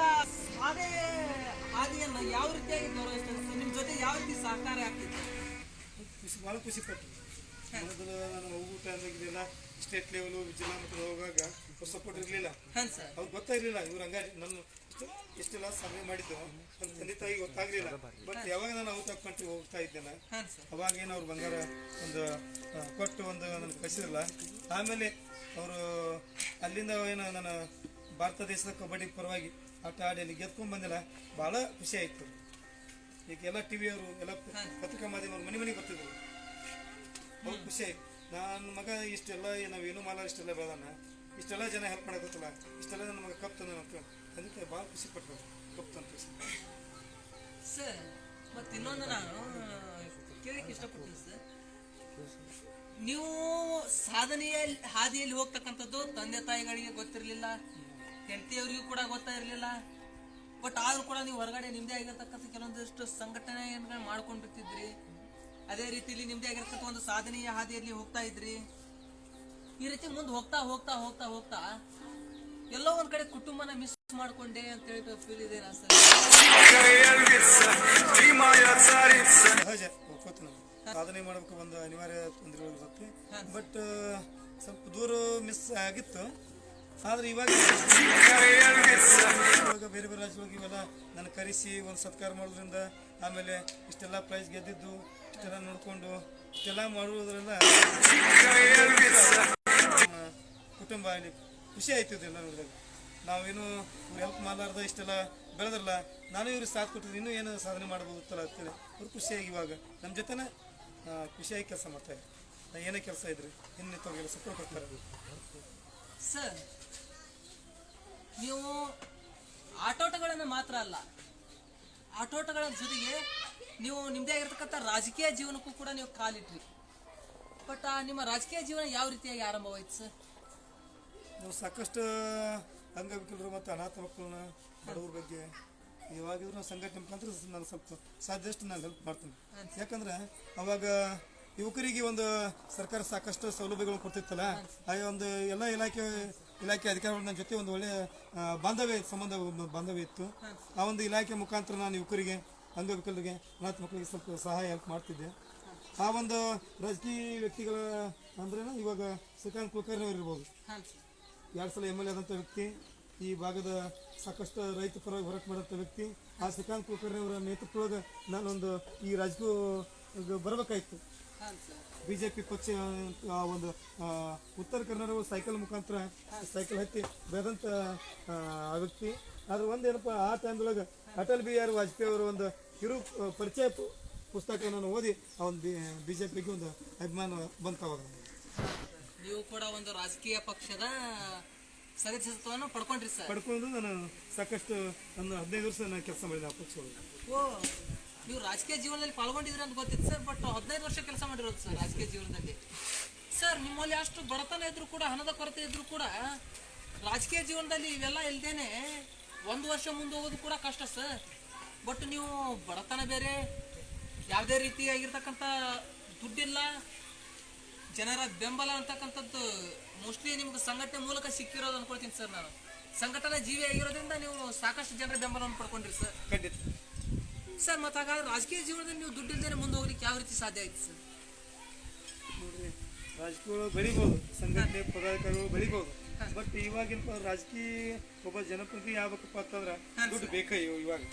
ಹಾದಿಯನ್ನು ಯಾವ ರೀತಿಯಾಗಿ ಗೌರವಿಸ್ತಾರೆ ಸರ್? ನಿಮ್ಮ ಜೊತೆ ಯಾವ ರೀತಿ ಸಹಕಾರ ಆಗ್ತಿತ್ತು? ಭಾಳ ಖುಷಿ ಪಟ್ಟು ಮೊದಲು ನಾನು ಹೋಗೋ ಟೈಮ್ದಾಗಿರಲಿಲ್ಲ. ಸ್ಟೇಟ್ ಲೆವೆಲು ಜಿಲ್ಲಾ ಮಟ್ಟದಲ್ಲಿ ಹೋಗಾಗ ಅವ್ರು ಸಪೋರ್ಟ್ ಇರಲಿಲ್ಲ. ಹಾಂ ಸರ್. ಅವ್ರಿಗೆ ಗೊತ್ತಾಗಿರಲಿಲ್ಲ ಇವ್ರು ಹಂಗಾರಿ ನನ್ನ ಇಷ್ಟೆಲ್ಲ ಸಮಯ ಮಾಡಿದ್ದು ನಮ್ಮ ತಂದೆ ತಾಯಿ ಗೊತ್ತಾಗ್ಲಿಲ್ಲ. ಬಟ್ ಯಾವಾಗ ನಾನು ಔಟ್ ಆಫ್ ಕಂಟ್ರಿ ಹೋಗ್ತಾ ಇದ್ದೇನೆ ಅವಾಗ ಏನು ಅವ್ರು ಬಂಗಾರ ಒಂದು ಕೊಟ್ಟು ಒಂದು ನನಗೆ ಕಳಿಸಿದ್ರಲ್ಲ. ಆಮೇಲೆ ಅವರು ಅಲ್ಲಿಂದ ಏನು ನಾನು ಭಾರತ ದೇಶದ ಕಬಡ್ಡಿ ಪರವಾಗಿ ಆಟ ಆಡಿ ಅಲ್ಲಿ ಗೆದ್ಕೊಂಡು ಬಂದಿಲ್ಲ. ಭಾಳ ಖುಷಿ ಆಯಿತು. ಈಗ ಎಲ್ಲ ಟಿ ವಿಯವರು ಎಲ್ಲ ಪತ್ರಿಕಾ ಮಾಧ್ಯಮವ್ರು ಮನೆ ಮನೆಗೆ ಬರ್ತಿದ್ರು. ಭಾಳ ಖುಷಿ ಆಯ್ತು. ನನ್ನ ಮಗ ಇಷ್ಟೆಲ್ಲ ನಾವೇನು ಮಾಡಲ್ಲ, ಇಷ್ಟೆಲ್ಲ ಬೆಳೆದಾನ, ಇಷ್ಟೆಲ್ಲ ಜನ ಹೆಲ್ಪ್ ಮಾಡಕತ್ತಲ್ಲ, ಇಷ್ಟೆಲ್ಲ ನನ್ನ ಮಗ ಕಪ್ ತಂದ ತಂದೆ ಭಾಳ ಖುಷಿ ಪಟ್ಟರು ಕಪ್ ತಂತ. ಸರ್ ಮತ್ತೆ ಇನ್ನೊಂದು ನಾನು ಕೇಳಕ್ಕೆ ಇಷ್ಟಪಡ್ತೀನಿ ಸರ್, ನೀವು ಸಾಧನೆಯ ಹಾದಿಯಲ್ಲಿ ಹೋಗ್ತಕ್ಕಂಥದ್ದು ತಂದೆ ತಾಯಿಗಳಿಗೆ ಗೊತ್ತಿರಲಿಲ್ಲ, ಹೆಂಡತಿಯವರಿಗೂ ಕೂಡ ಗೊತ್ತಾಗಿರಲಿಲ್ಲ. ಬಟ್ ಆದ್ರೂ ಕೂಡ ನೀವು ಹೊರಗಡೆ ನಿಮ್ಮದೇ ಆಗಿರ್ತಕ್ಕಂಥ ಕೆಲವೊಂದಿಷ್ಟು ಸಂಘಟನೆಯನ್ನು ಮಾಡ್ಕೊಂಡಿರ್ತಿದ್ರಿ. ಅದೇ ರೀತಿಯಲ್ಲಿ ನಿಮ್ಮದೇ ಆಗಿರ್ತಕ್ಕಂಥ ಒಂದು ಸಾಧನೆಯ ಹಾದಿಯಲ್ಲಿ ಹೋಗ್ತಾ ಇದ್ರಿ. ಈ ರೀತಿ ಮುಂದೆ ಹೋಗ್ತಾ ಹೋಗ್ತಾ ಹೋಗ್ತಾ ಹೋಗ್ತಾ ಎಲ್ಲೋ ಒಂದ್ ಕಡೆ ಕುಟುಂಬನ ಮಿಸ್ ಮಾಡ್ಕೊಂಡೆ ಅಂತ ಹೇಳಿ ಫೀಲ್ ಇದೆ ಸರ್. ಸಹಜ ಒಪ್ಕೋತ ನಾವು ಸಾಧನೆ ಮಾಡಬೇಕು, ಒಂದು ಅನಿವಾರ್ಯ ತೊಂದರೆಗಳು ಇರುತ್ತೆ. ಬಟ್ ಸ್ವಲ್ಪ ದೂರ ಮಿಸ್ ಆಗಿತ್ತು. ಆದ್ರೆ ಇವಾಗ ಬೇರೆ ಬೇರೆ ರಾಜ್ಯಗಳಿಗೆ ಇವೆಲ್ಲ ನನ್ನ ಕರೆಸಿ ಒಂದು ಸತ್ಕಾರ ಮಾಡೋದ್ರಿಂದ, ಆಮೇಲೆ ಇಷ್ಟೆಲ್ಲ ಪ್ರೈಸ್ ಗೆದ್ದಿದ್ದು ಇಷ್ಟೆಲ್ಲ ನೋಡಿಕೊಂಡು ಇಷ್ಟೆಲ್ಲ ಮಾಡುವುದರಿಂದ ಕುಟುಂಬ ಅಲ್ಲಿ ಖುಷಿ ಆಯ್ತಿದ್ದಿಲ್ಲ ನೋಡಿದಾಗ. ನಾವೇನು ಇವ್ರು ಹೆಲ್ಪ್ ಮಾಡಲಾರ್ದ ಇಷ್ಟೆಲ್ಲ ಬೆಳೆದ್ರಲ್ಲ, ನಾನು ಇವ್ರಿಗೆ ಸಾಥ್ ಕೊಟ್ಟಿದ್ದು ಇನ್ನೂ ಏನು ಸಾಧನೆ ಮಾಡ್ಬೋದಿತ್ತಲ್ಲ ಅಂತೇಳಿ ಅವ್ರು ಖುಷಿಯಾಗಿ ಇವಾಗ ನಮ್ಮ ಜೊತೆನೇ ಖುಷಿಯಾಗಿ ಕೆಲಸ ಮಾಡ್ತಾರೆ. ನಾ ಏನೇ ಕೆಲಸ ಇದ್ರಿ ಇನ್ನು ತಗೋಲ್ಲ ಸಪೋರ್ಟ್ ಕೊಡ್ತಾರೆ. ಸರ್ ನೀವು ಆಟೋಟಗಳನ್ನು ಮಾತ್ರ ಅಲ್ಲ, ಆಟೋಟಗಳ ಜೊತೆಗೆ ನೀವು ನಿಮ್ಮದೇ ಆಗಿರ್ತಕ್ಕಂಥ ರಾಜಕೀಯ ಜೀವನಕ್ಕೂ ಕೂಡ ನೀವು ಕಾಲಿಟ್ರಿ. ಬಟ್ ನಿಮ್ಮ ರಾಜಕೀಯ ಜೀವನ ಯಾವ ರೀತಿಯಾಗಿ ಆರಂಭವಾಯ್ತು ಸರ್? ನಾವು ಸಾಕಷ್ಟು ಅಂಗವಿಕಲರು ಮತ್ತು ಅನಾಥ ಮಕ್ಕಳನ್ನ ಬಡವ್ರ ಬಗ್ಗೆ ಯಾವಾಗಿದ್ರು ನಾವು ಸಂಘಟನೆ ಮುಖಾಂತರ ನಾನು ಸ್ವಲ್ಪ ಸಾಧ್ಯಷ್ಟು ನಾನು ಹೆಲ್ಪ್ ಮಾಡ್ತೀನಿ. ಯಾಕಂದ್ರೆ ಅವಾಗ ಯುವಕರಿಗೆ ಒಂದು ಸರ್ಕಾರ ಸಾಕಷ್ಟು ಸೌಲಭ್ಯಗಳು ಕೊಡ್ತಿತ್ತಲ್ಲ, ಆ ಒಂದು ಎಲ್ಲ ಇಲಾಖೆ ಅಧಿಕಾರಿಗಳ ನನ್ನ ಜೊತೆ ಒಂದು ಒಳ್ಳೆಯ ಬಾಂಧವ್ಯ ಇತ್ತು. ಆ ಒಂದು ಇಲಾಖೆ ಮುಖಾಂತರ ನಾನು ಯುವಕರಿಗೆ, ಅಂಗವಿಕಲರಿಗೆ, ಅನಾಥ ಮಕ್ಕಳಿಗೆ ಸ್ವಲ್ಪ ಸಹಾಯ ಹೆಲ್ಪ್ ಮಾಡ್ತಿದ್ದೆ. ಆ ಒಂದು ರಾಜಕೀಯ ವ್ಯಕ್ತಿಗಳ ಅಂದ್ರೆ ಇವಾಗ ಶ್ರೀಕಾಂತ್ ಕುಲಕರ್ಣಿ ಅವರು ಇರ್ಬೋದು, 2 ಸಲ MLA ಆದಂಥ ವ್ಯಕ್ತಿ, ಈ ಭಾಗದ ಸಾಕಷ್ಟು ರೈತ ಪರವಾಗಿ ಹೋರಾಟ ಮಾಡೋಂಥ ವ್ಯಕ್ತಿ. ಆ ಶ್ರೀಕಾಂತ್ ಕುಲಕರ್ಣಿ ಅವರ ನೇತೃತ್ವದೊಳಗೆ ನಾನೊಂದು ಈ ರಾಜಕೀಯ ಬರಬೇಕಾಯ್ತು. BJP ಪಕ್ಷ ಆ ಒಂದು ಉತ್ತರ ಕನ್ನಡ ಸೈಕಲ್ ಮುಖಾಂತರ ಸೈಕಲ್ ಹತ್ತಿ ಬೆಳೆದಂಥ ವ್ಯಕ್ತಿ. ಆದ್ರೆ ಒಂದೇನಪ್ಪ, ಆ ಟೈಮ್ದೊಳಗೆ ಅಟಲ್ ಬಿಹಾರಿ ವಾಜಪೇಯಿ ಅವರ ಒಂದು ಕಿರು ಪರಿಚಯ ಪುಸ್ತಕ ನಾನು ಓದಿ ಆ ಒಂದು BJPಗೆ ಒಂದು ಅಭಿಮಾನ ಬಂತವಾಗ. ನೀವು ಕೂಡ ಒಂದು ರಾಜಕೀಯ ಪಕ್ಷದ ಸದಸ್ಯತ್ವವನ್ನು ಪಡ್ಕೊಂಡ್ರಿ ಸರ್? ಪಡ್ಕೊಂಡು ನಾನು ಸಾಕಷ್ಟು ಒಂದು 15 ವರ್ಷ ನಾನು ಕೆಲಸ ಮಾಡಿದೆ ಆ ಪಕ್ಷಗಳು. ಓ, ನೀವು ರಾಜಕೀಯ ಜೀವನದಲ್ಲಿ ಪಾಲ್ಗೊಂಡಿದ್ರಿ ಅಂತ ಗೊತ್ತಿತ್ತು ಸರ್. ಬಟ್ 15 ವರ್ಷ ಕೆಲಸ ಮಾಡಿರೋದು ಸರ್ ರಾಜಕೀಯ ಜೀವನದಲ್ಲಿ. ಸರ್ ನಿಮ್ಮಲ್ಲಿ ಅಷ್ಟು ಬಡತನ ಇದ್ರು ಕೂಡ, ಹಣದ ಕೊರತೆ ಇದ್ರು ಕೂಡ, ರಾಜಕೀಯ ಜೀವನದಲ್ಲಿ ಇವೆಲ್ಲ ಇಲ್ದೇನೆ 1 ವರ್ಷ ಮುಂದೆ ಹೋಗೋದು ಕೂಡ ಕಷ್ಟ ಸರ್. ಬಟ್ ನೀವು ಬಡತನ ಬೇರೆ, ಯಾವುದೇ ರೀತಿಯಾಗಿರ್ತಕ್ಕಂಥ ದುಡ್ಡಿಲ್ಲ, ಜನರ ಬೆಂಬಲ ಅಂತಕ್ಕಂಥದ್ದು ಮೋಸ್ಟ್ಲಿ ನಿಮ್ಗೆ ಸಂಘಟನೆ ಮೂಲಕ ಸಿಕ್ಕಿರೋದು ಅನ್ಕೊಳ್ತೀನಿ ಸರ್. ನಾನು ಸಂಘಟನಾ ಜೀವಿ ಆಗಿರೋದ್ರಿಂದ ನೀವು ಸಾಕಷ್ಟು ಜನರ ಬೆಂಬಲವನ್ನು ಪಡ್ಕೊಂಡ್ರಿ ಸರ್. ಖಂಡಿತ ಸರ್. ಮತ್ತು ಹಾಗಾದ್ರೆ ರಾಜಕೀಯ ಜೀವನದಲ್ಲಿ ನೀವು ದುಡ್ಡಿಲ್ದೇನೆ ಮುಂದೆ ಹೋಗ್ಲಿಕ್ಕೆ ಯಾವ ರೀತಿ ಸಾಧ್ಯ ಆಯ್ತು ಸರ್? ನೋಡ್ರಿ, ರಾಜಕೀಯಗಳು ಬೆಳಿಬೋದು, ಸಂಘಟನೆ ಪದಾಧಿಕಾರಿಗಳು ಬೆಳಿಬೋದು. ಬಟ್ ಇವಾಗಿನ ರಾಜಕೀಯ ಒಬ್ಬ ಜನಪ್ರತಿನಿಧಿ ಆಗ್ಬೇಕಪ್ಪ ಅಂತಂದ್ರೆ ದುಡ್ಡು ಬೇಕಾ ಇವಾಗ.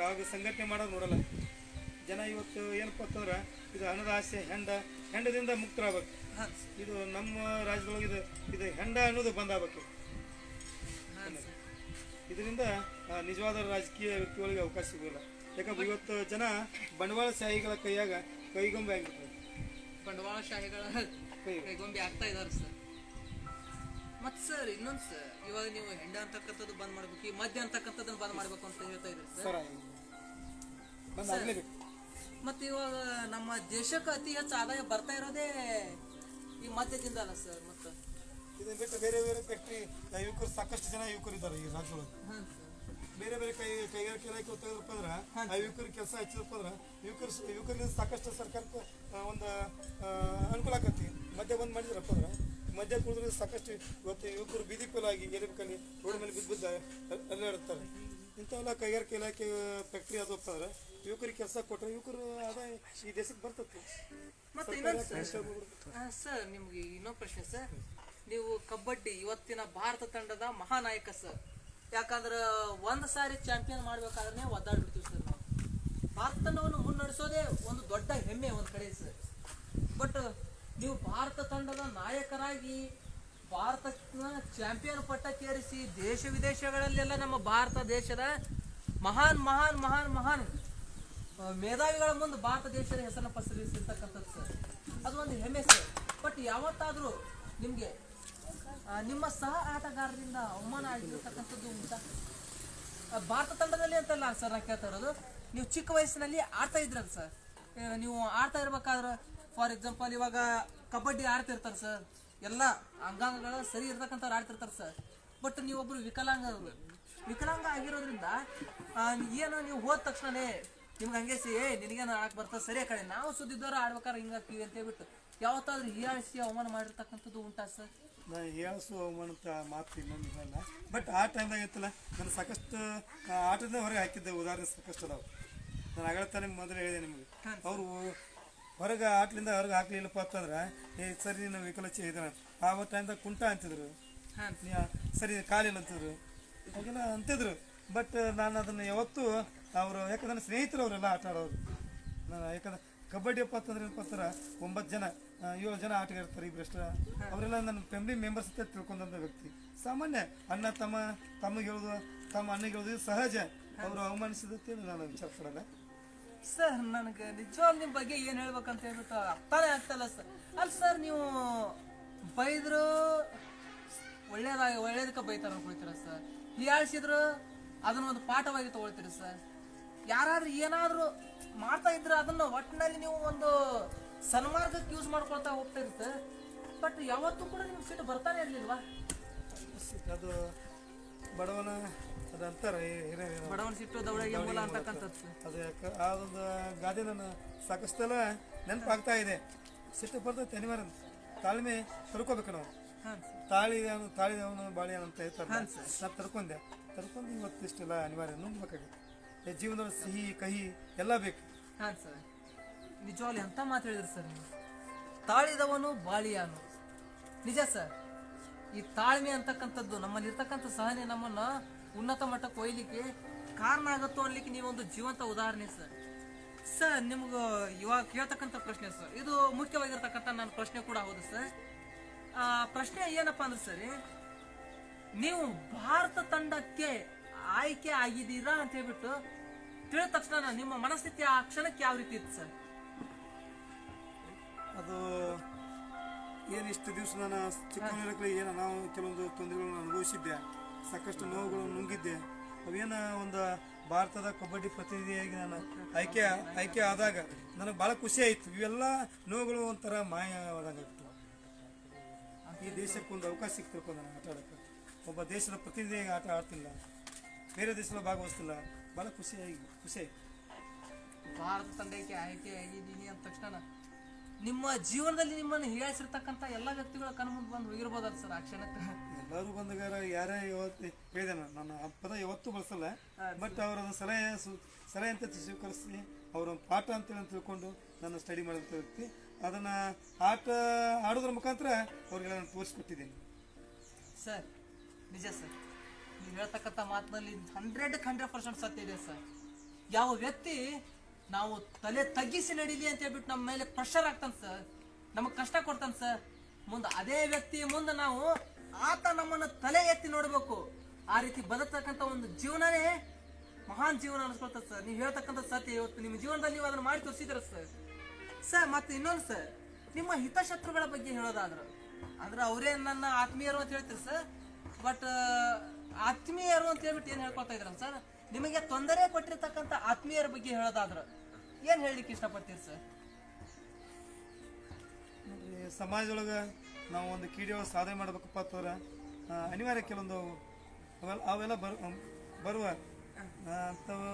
ಆಗ ಸಂಘಟನೆ ಮಾಡೋದು ನೋಡಲ್ಲ ಜನ. ಇವತ್ತು ಏನಪ್ಪ ಅಂತಂದ್ರೆ ಇದು ಹಣದ ಆಸೆ, ಹೆಂಡದಿಂದ ಮುಕ್ತರಾಗಬೇಕು. ಇದು ನಮ್ಮ ರಾಜ್ಯದೊಳಗೆ ಇದು ಹೆಂಡ ಅನ್ನೋದು ಬಂದಾಗಬೇಕು. ಇದರಿಂದ ನಿಜವಾದ ರಾಜಕೀಯ ವ್ಯಕ್ತಿಗಳಿಗೆ ಅವಕಾಶ ಸಿಗೋಲ್ಲ. ಯಾಕಂದ್ರೆ ಇವತ್ತು ಜನ ಬಂಡವಾಳಶಾಹಿಗಳ ಕೈಯಾಗ ಕೈಗೊಂಬೆ ಆಗಿರ್ತಾರೆ. ಬಂಡವಾಳಶಾಹಿಗಳ ಕೈಗೊಂಬೆ ಆಗ್ತಾ ಇದಾರೆ ಸರ್. ಮತ್ತೆ ಸರ್ ಇನ್ನೊಂದು ಸರ್, ಇವಾಗ ನೀವು ಹೆಂಡ ಅಂತಕ್ಕಂಥದ್ದು ಬಂದ್ ಮಾಡ್ಬೇಕು, ಈ ಮದ್ಯ ಅಂತಕ್ಕಂಥದ್ದನ್ನು ಬಂದ್ ಮಾಡ್ಬೇಕು ಅಂತ ಹೇಳ್ತಾ ಇದ್ರಿ ಸರ್. ಮತ್ತೆ ಇವಾಗ ನಮ್ಮ ದೇಶಕ್ಕೆ ಅತಿ ಹೆಚ್ಚು ಆದಾಯ ಬರ್ತಾ ಇರೋದೇ ಈ ಮದ್ಯದಿಂದ ಅಲ್ಲ ಸರ್. ಮತ್ತೆ ಇದನ್ನ ಬಿಟ್ಟು ಬೇರೆ ಬೇರೆ ಫ್ಯಾಕ್ಟ್ರಿ ಯುವಕರು, ಸಾಕಷ್ಟು ಜನ ಯುವಕರು ಇದ್ದಾರೆ ಈ ರಾಜ್ಯದೊಳಗೆ. ಬೇರೆ ಬೇರೆ ಕೈಗಾರಿಕೆ ಇಲಾಖೆ ತೆಗೆದಪ್ಪ ಅಂದ್ರೆ ಆ ಯುವಕರಿಗೆ ಕೆಲಸ ಹಚ್ಚಿದಪ್ಪ ಅಂದ್ರೆ ಯುವಕರಿಂದ ಸಾಕಷ್ಟು ಸರ್ಕಾರಕ್ಕೆ ಒಂದು ಅನುಕೂಲ ಆಗತ್ತೆ. ಮದ್ಯ ಬಂದ್ ಮಾಡಿದ್ರಪ್ಪ ಅಂದ್ರೆ ಮದ್ಯ ಕುಡಿದ್ರೆ ಸಾಕಷ್ಟು ಇವತ್ತು ಯುವಕರು ಬೀದಿ ಪಾಲಾಗಿ ಎಲೆಬೇಕಲ್ಲಿ ರೋಡ್ ಮೇಲೆ ಬಿದ್ದು ಅಲ್ಲಾಡುತ್ತಾರೆ. ಇಂಥವೆಲ್ಲ ಕೈಗಾರಿಕೆ ಇಲಾಖೆ ಫ್ಯಾಕ್ಟ್ರಿ ಅದಪ್ಪ ಅಂದ್ರೆ ಯುವಕರಿಗೆ ಕೆಲಸ ಕೊಟ್ಟರೆ ಯುವಕರು ಆದಾಯ ಈ ದೇಶಕ್ಕೆ ಬರ್ತದೆ. ಮತ್ತೆ ಇನ್ನೊಂದು ಸರ್, ನಿಮ್ಗೆ ಇನ್ನೊಂದು ಪ್ರಶ್ನೆ ಸರ್. ನೀವು ಕಬಡ್ಡಿ ಇವತ್ತಿನ ಭಾರತ ತಂಡದ ಮಹಾನಾಯಕ ಸರ್. ಯಾಕಂದ್ರೆ ಒಂದು ಸಾರಿ ಚಾಂಪಿಯನ್ ಮಾಡ್ಬೇಕಾದ್ರೆ ಒದ್ದಾಡ್ಬಿಡ್ತೀವಿ ಸರ್ ನಾವು. ಭಾರತ ತಂಡವನ್ನು ಮುನ್ನಡೆಸೋದೇ ಒಂದು ದೊಡ್ಡ ಹೆಮ್ಮೆ ಒಂದು ಕಡೆ ಸರ್. ಬಟ್ ನೀವು ಭಾರತ ತಂಡದ ನಾಯಕರಾಗಿ ಭಾರತನ ಚಾಂಪಿಯನ್ ಪಟ್ಟಕ್ಕೇರಿಸಿ ದೇಶ ವಿದೇಶಗಳಲ್ಲೆಲ್ಲ ನಮ್ಮ ಭಾರತ ದೇಶದ ಮಹಾನ್ ಮಹಾನ್ ಮಹಾನ್ ಮಹಾನ್ ಮೇಧಾವಿಗಳ ಮುಂದೆ ಭಾರತ ದೇಶದ ಹೆಸರನ್ನು ಪಸರಿಸಿರ್ತಕ್ಕಂಥದ್ದು ಸರ್. ಅದು ಒಂದು ಹೆಮ್ಮೆ ಸರ್. ಬಟ್ ಯಾವತ್ತಾದರೂ ನಿಮಗೆ ನಿಮ್ಮ ಸಹ ಆಟಗಾರರಿಂದ ಅವಮಾನ ಆಗಿರ್ತಕ್ಕಂಥದ್ದು ಉಂಟಾ? ಭಾರತ ತಂಡದಲ್ಲಿ ಅಂತಲ್ಲ ಸರ್ ನಾನು ಕೇಳ್ತಾ ಇರೋದು, ನೀವು ಚಿಕ್ಕ ವಯಸ್ಸಿನಲ್ಲಿ ಆಡ್ತಾ ಇದ್ರಲ್ಲ ಸರ್. ನೀವು ಆಡ್ತಾ ಇರ್ಬೇಕಾದ್ರೆ ಫಾರ್ ಎಕ್ಸಾಂಪಲ್ ಇವಾಗ ಕಬಡ್ಡಿ ಆಡ್ತಿರ್ತಾರೆ ಸರ್, ಎಲ್ಲ ಅಂಗಾಂಗಗಳು ಸರಿ ಇರ್ತಕ್ಕಂಥವ್ರು ಆಡ್ತಿರ್ತಾರೆ ಸರ್. ಬಟ್ ನೀವೊಬ್ರು ವಿಕಲಾಂಗ ಆಗಿರೋದ್ರಿಂದ ಏನು ನೀವು ಹೋದ ತಕ್ಷಣನೇ ನಿಮ್ಗೆ ಹಂಗೆ ನಿನಗೇನು ಆಡಕ್ಕೆ ಬರ್ತದೆ ಸರಿ ಕಡೆ ನಾವು ಸುದ್ದಿದ್ದವ್ರು ಆಡ್ಬೇಕಾದ್ರೆ ಹಿಂಗಾಗ್ತೀವಿ ಅಂತ ಹೇಳ್ಬಿಟ್ಟು ಯಾವತ್ತಾದ್ರೂ ಹೀಯಾಳಿಸಿ ಅವಮಾನ ಮಾಡಿರ್ತಕ್ಕಂಥದ್ದು ಉಂಟಾ ಸರ್? ನಾ ಹೀಯಾಳಿಸುವ ಅವಮಾನ ಅಂತ ಮಾತು ಇನ್ನೊಂದು ಇರಲ್ಲ. ಬಟ್ ಆ ಟೈಮ್ದಾಗ ಐತಲ್ಲ ನಾನು ಸಾಕಷ್ಟು ಆಟದ ಹೊರಗೆ ಹಾಕಿದ್ದೆ ಉದಾಹರಣೆ ಸಾಕಷ್ಟು ಅದಾವೆ. ನಾನು ಆಗತ್ತಾನೆ ಮೊದಲು ಹೇಳಿದೆ ನಿಮಗೆ, ಅವರು ಹೊರಗೆ ಆಟ್ಲಿಂದ ಹೊರಗೆ ಹಾಕ್ಲಿಲ್ಲಪ್ಪ ಅಂತಂದ್ರೆ ಸರಿ ನೀನು ವಿಕಲಚೆ ಇದ್ದಾನೆ ಆ ಟೈಮ್ದಾಗ ಕುಂಟ ಅಂತಿದ್ರು, ಸರಿ ಕಾಲಿಲ್ಲ ಅಂತಿದ್ರು, ಹಾಗೆಲ್ಲ ಅಂತಿದ್ರು. ಬಟ್ ನಾನು ಅದನ್ನು ಯಾವತ್ತೂ ಅವರು ಯಾಕಂದ್ರೆ ಸ್ನೇಹಿತರು ಅವರೆಲ್ಲ ಆಟ ಆಡೋರು. ನಾನು ಯಾಕಂದ್ರೆ ಕಬಡ್ಡಿ ಅಪ್ಪ ಅಂತಂದ್ರೆ ಏನಪ್ಪ ಅಂತಾರೆ 9 ಜನ 7 ಜನ ಆಟಗಾರ ಇರ್ತಾರೆ, ಇಬ್ಬರಷ್ಟ ಅವರೆಲ್ಲ ನನ್ನ ಫ್ಯಾಮಿಲಿ ಮೆಂಬರ್ಸ್ ಅಂತ ತಿಳ್ಕೊಂಡಂಥ ವ್ಯಕ್ತಿ. ಸಾಮಾನ್ಯ ಅಣ್ಣ ತಮಗೆ ಹೇಳೋದು ತಮ್ಮ ಅಣ್ಣಗೆ ಹೇಳೋದು ಇದು ಸಹಜ. ಅವರು ಅವಮಾನಿಸಿದಂತೆ ನಾನು ವಿಚಾರ ಪಡಲ್ಲ ಸರ್. ನನಗೆ ನಿಜವಾಗ್ ನಿಮ್ಮ ಬಗ್ಗೆ ಏನು ಹೇಳ್ಬೇಕಂತ ಹೇಳ್ಬಿಟ್ಟು ಅರ್ಥನೇ ಆಗ್ತಲ್ಲ ಸರ್. ಅಲ್ಲ ಸರ್, ನೀವು ಬೈದ್ರು ಒಳ್ಳೇದಕ್ಕೆ ಬೈತಾರ ಅನ್ಕೊಳ್ತೀರ ಸರ್, ಹೀಯಾಳಿಸಿದ್ರು ಅದನ್ನ ಒಂದು ಪಾಠವಾಗಿ ತಗೊಳ್ತೀರಿ ಸರ್. ಯಾರಾದ್ರೂ ಏನಾದರೂ ಮಾಡ್ತಾ ಇದ್ರೆ ಅದನ್ನ ಒಟ್ಟಿನಲ್ಲಿ ನೀವು ಒಂದು ಸನ್ಮಾರ್ಗಕ್ಕೆ ಯೂಸ್ ಮಾಡ್ಕೊಳ್ತಾ ಹೋಗ್ತಾ ಇರುತ್ತೆ. ಬಟ್ ಯಾವತ್ತೂ ಕೂಡ ನಿಮ್ಗೆ ಸಿಟ್ಟು ಬರ್ತಾನೆ ಇರಲಿಲ್ವಾ? ಅದು ಬಡವನ ಅದು ಅಂತಾರೆ ಬಡವನ ಸಿಟ್ಟು ದವಡೆಗೆ ಮೂಲ ಅಂತಕ್ಕಂಥದ್ದು. ಅದು ಯಾಕೆ ಆ ಒಂದು ಗಾದೆ ನನ್ನ ಸಾಕಷ್ಟೆಲ್ಲ ನೆನಪಾಗ್ತಾ ಇದೆ. ಸಿಟ್ಟು ಬರ್ತೈತೆ ಅನಿವಾರ್ಯ, ತಾಳ್ಮೆ ತರ್ಕೋಬೇಕು ನಾವು. ತಾಳಿದವನು ಬಾಳಿಯನ್ ಅಂತ ಹೇಳ್ತಾರೆ. ನಾನು ತರ್ಕೊಂಡು ಇವತ್ತು ಇಷ್ಟೆಲ್ಲ ಅನಿವಾರ್ಯ ನುಂಗ್ಬೇಕಾಗುತ್ತೆ. ಜೀವನದಲ್ಲಿ ಸಿಹಿ ಕಹಿ ಎಲ್ಲ ಬೇಕು. ಹಾಂ ಸರ್, ನಿಜವಾಗ್ಲಿ ಅಂತ ಮಾತು ಹೇಳಿದ್ರಿ ಸರ್ ನೀವು. ತಾಳಿದವನು ಬಾಳಿಯಾನು, ನಿಜ ಸರ್. ಈ ತಾಳ್ಮೆ ಅಂತಕ್ಕಂಥದ್ದು ನಮ್ಮಲ್ಲಿ ಇರ್ತಕ್ಕಂಥ ಸಹನೆ ನಮ್ಮನ್ನ ಉನ್ನತ ಮಟ್ಟಕ್ಕೆ ಒಯ್ಲಿಕ್ಕೆ ಕಾರಣ ಆಗುತ್ತೋ ಅನ್ಲಿಕ್ಕೆ ನೀವೊಂದು ಜೀವಂತ ಉದಾಹರಣೆ ಸರ್. ಸರ್, ನಿಮ್ಗೆ ಇವಾಗ ಕೇಳ್ತಕ್ಕಂಥ ಪ್ರಶ್ನೆ ಸರ್, ಇದು ಮುಖ್ಯವಾಗಿರ್ತಕ್ಕಂಥ ನನ್ನ ಪ್ರಶ್ನೆ ಕೂಡ ಹೌದು ಸರ್. ಪ್ರಶ್ನೆ ಏನಪ್ಪಾ ಅಂದ್ರೆ ಸರಿ, ನೀವು ಭಾರತ ತಂಡಕ್ಕೆ ಆಯ್ಕೆ ಆಗಿದ್ದೀರಾ ಅಂತ ಹೇಳ್ಬಿಟ್ಟು ತಿಳಿದ ತಕ್ಷಣ ನಿಮ್ಮ ಮನಸ್ಥಿತಿ ಆ ಕ್ಷಣಕ್ಕೆ ಯಾವ ರೀತಿ ಇತ್ತು ಸರ್? ಅದು ಏನು ಇಷ್ಟು ದಿವಸ ನಾನು ಚಿಕ್ಕವನಿರಕ್ಕೆ ಏನು ನಾವು ಕೆಲವೊಂದು ತೊಂದರೆಗಳನ್ನು ಅನುಭವಿಸಿದ್ದೆ, ಸಾಕಷ್ಟು ನೋವುಗಳನ್ನು ನುಂಗಿದ್ದೆ. ಅವೇನು ಒಂದು ಭಾರತದ ಕಬಡ್ಡಿ ಪ್ರತಿನಿಧಿಯಾಗಿ ನಾನು ಆಯ್ಕೆ ಆದಾಗ ನನಗೆ ಭಾಳ ಖುಷಿ ಆಯಿತು. ಇವೆಲ್ಲ ನೋವುಗಳು ಒಂಥರ ಮಾಯವಾದಂಗಾಗ್ತವೆ. ಈ ದೇಶಕ್ಕೆ ಒಂದು ಅವಕಾಶ ಸಿಕ್ತಿರ್ಕೊ ನಾನು ಆಟ ಆಡೋಕ್ಕೆ. ಒಬ್ಬ ದೇಶದ ಪ್ರತಿನಿಧಿಯಾಗಿ ಆಟ ಆಡ್ತಿಲ್ಲ, ಬೇರೆ ದೇಶದಲ್ಲಿ ಭಾಗವಹಿಸ್ತಿಲ್ಲ, ಭಾಳ ಖುಷಿ ಆಯ್ತು. ಭಾರತ ತಂಡಕ್ಕೆ ಆಯ್ಕೆ ಆಗಿದ್ದೀನಿ ಅಂದ ತಕ್ಷಣ ನಿಮ್ಮ ಜೀವನದಲ್ಲಿ ನಿಮ್ಮನ್ನು ಹೀಯಾಳಿಸಿರ್ತಕ್ಕಂಥ ಎಲ್ಲ ವ್ಯಕ್ತಿಗಳ ಕಣ್ಮುಂದೆ ಬಂದು ಹೋಗಿರ್ಬೋದಲ್ಲ ಸರ್ ಆ ಕ್ಷಣಕ್ಕೆ? ಎಲ್ಲರೂ ಬಂದಾಗ ಯಾರೇ ಯಾವತ್ತು ಹೇಳಿದೆ ನನ್ನ ಆ ಪದ ಯಾವತ್ತೂ ಬಳಸಲ್ಲ. ಬಟ್ ಅವರನ್ನು ಸಲಹೆ ಅಂತ ಸ್ವೀಕರಿಸಿ ಅವರೊಂದು ಪಾಠ ಅಂತೇಳಿ ತಿಳ್ಕೊಂಡು ನಾನು ಸ್ಟಡಿ ಮಾಡಿದಂಥ ವ್ಯಕ್ತಿ. ಅದನ್ನು ಆಡೋದ್ರ ಮುಖಾಂತರ ಅವ್ರಿಗೆಲ್ಲ ನಾನು ತೋರಿಸ್ಕೊಟ್ಟಿದ್ದೀನಿ ಸರ್. ನಿಜ ಸರ್, ನೀವು ಹೇಳ್ತಕ್ಕಂಥ ಮಾತಿನಲ್ಲಿ 100% ಸತ್ಯ ಇದೆ ಸರ್. ಯಾವ ವ್ಯಕ್ತಿ ನಾವು ತಲೆ ತಗ್ಗಿಸಿ ನಡೀಲಿ ಅಂತ ಹೇಳ್ಬಿಟ್ಟು ನಮ್ಮ ಮೇಲೆ ಪ್ರೆಷರ್ ಆಗ್ತಾನೆ ಸರ್, ನಮಗೆ ಕಷ್ಟ ಕೊಡ್ತಾನೆ ಸರ್, ಮುಂದೆ ಅದೇ ವ್ಯಕ್ತಿ ಮುಂದೆ ನಾವು ಆತ ನಮ್ಮನ್ನು ತಲೆ ಎತ್ತಿ ನೋಡಬೇಕು. ಆ ರೀತಿ ಬದುಕ್ತಕ್ಕಂಥ ಒಂದು ಜೀವನನೇ ಮಹಾನ್ ಜೀವನ ಅನಿಸ್ಕೊಳ್ತದೆ ಸರ್. ನೀವು ಹೇಳ್ತಕ್ಕಂಥ ಸತ್ಯ ಇವತ್ತು ನಿಮ್ಮ ಜೀವನದಲ್ಲಿ ನೀವು ಅದನ್ನು ಮಾಡಿ ತೋರಿಸಿದ್ರ ಸರ್. ಸರ್, ಮತ್ತೆ ಇನ್ನೊಂದು ಸರ್, ನಿಮ್ಮ ಹಿತಶತ್ರುಗಳ ಬಗ್ಗೆ ಹೇಳೋದಾದ್ರೆ ಅಂದ್ರೆ ಅವರೇ ನನ್ನ ಆತ್ಮೀಯರು ಅಂತ ಹೇಳ್ತೀರಿ ಸರ್. ಬಟ್ ಆತ್ಮೀಯರು ಅಂತ ಹೇಳ್ಬಿಟ್ಟು ಏನು ಹೇಳ್ಕೊಳ್ತಾ ಇದ್ರಲ್ಲ ಸರ್, ನಿಮಗೆ ತೊಂದರೆ ಕೊಟ್ಟಿರ್ತಕ್ಕಂಥ ಆತ್ಮೀಯರ ಬಗ್ಗೆ ಹೇಳೋದಾದ್ರೆ ಏನು ಹೇಳಲಿಕ್ಕೆ ಇಷ್ಟಪಡ್ತೀರಿ ಸರ್? ಸಮಾಜದೊಳಗೆ ನಾವು ಒಂದು ಕೀಡಿಯೊಳಗೆ ಸಾಧನೆ ಮಾಡ್ಬೇಕಪ್ಪ ಅಂತಂದ್ರೆ ಅನಿವಾರ್ಯ ಕೆಲವೊಂದು ಅವೆಲ್ಲ ಬರುವ ಅಂಥವು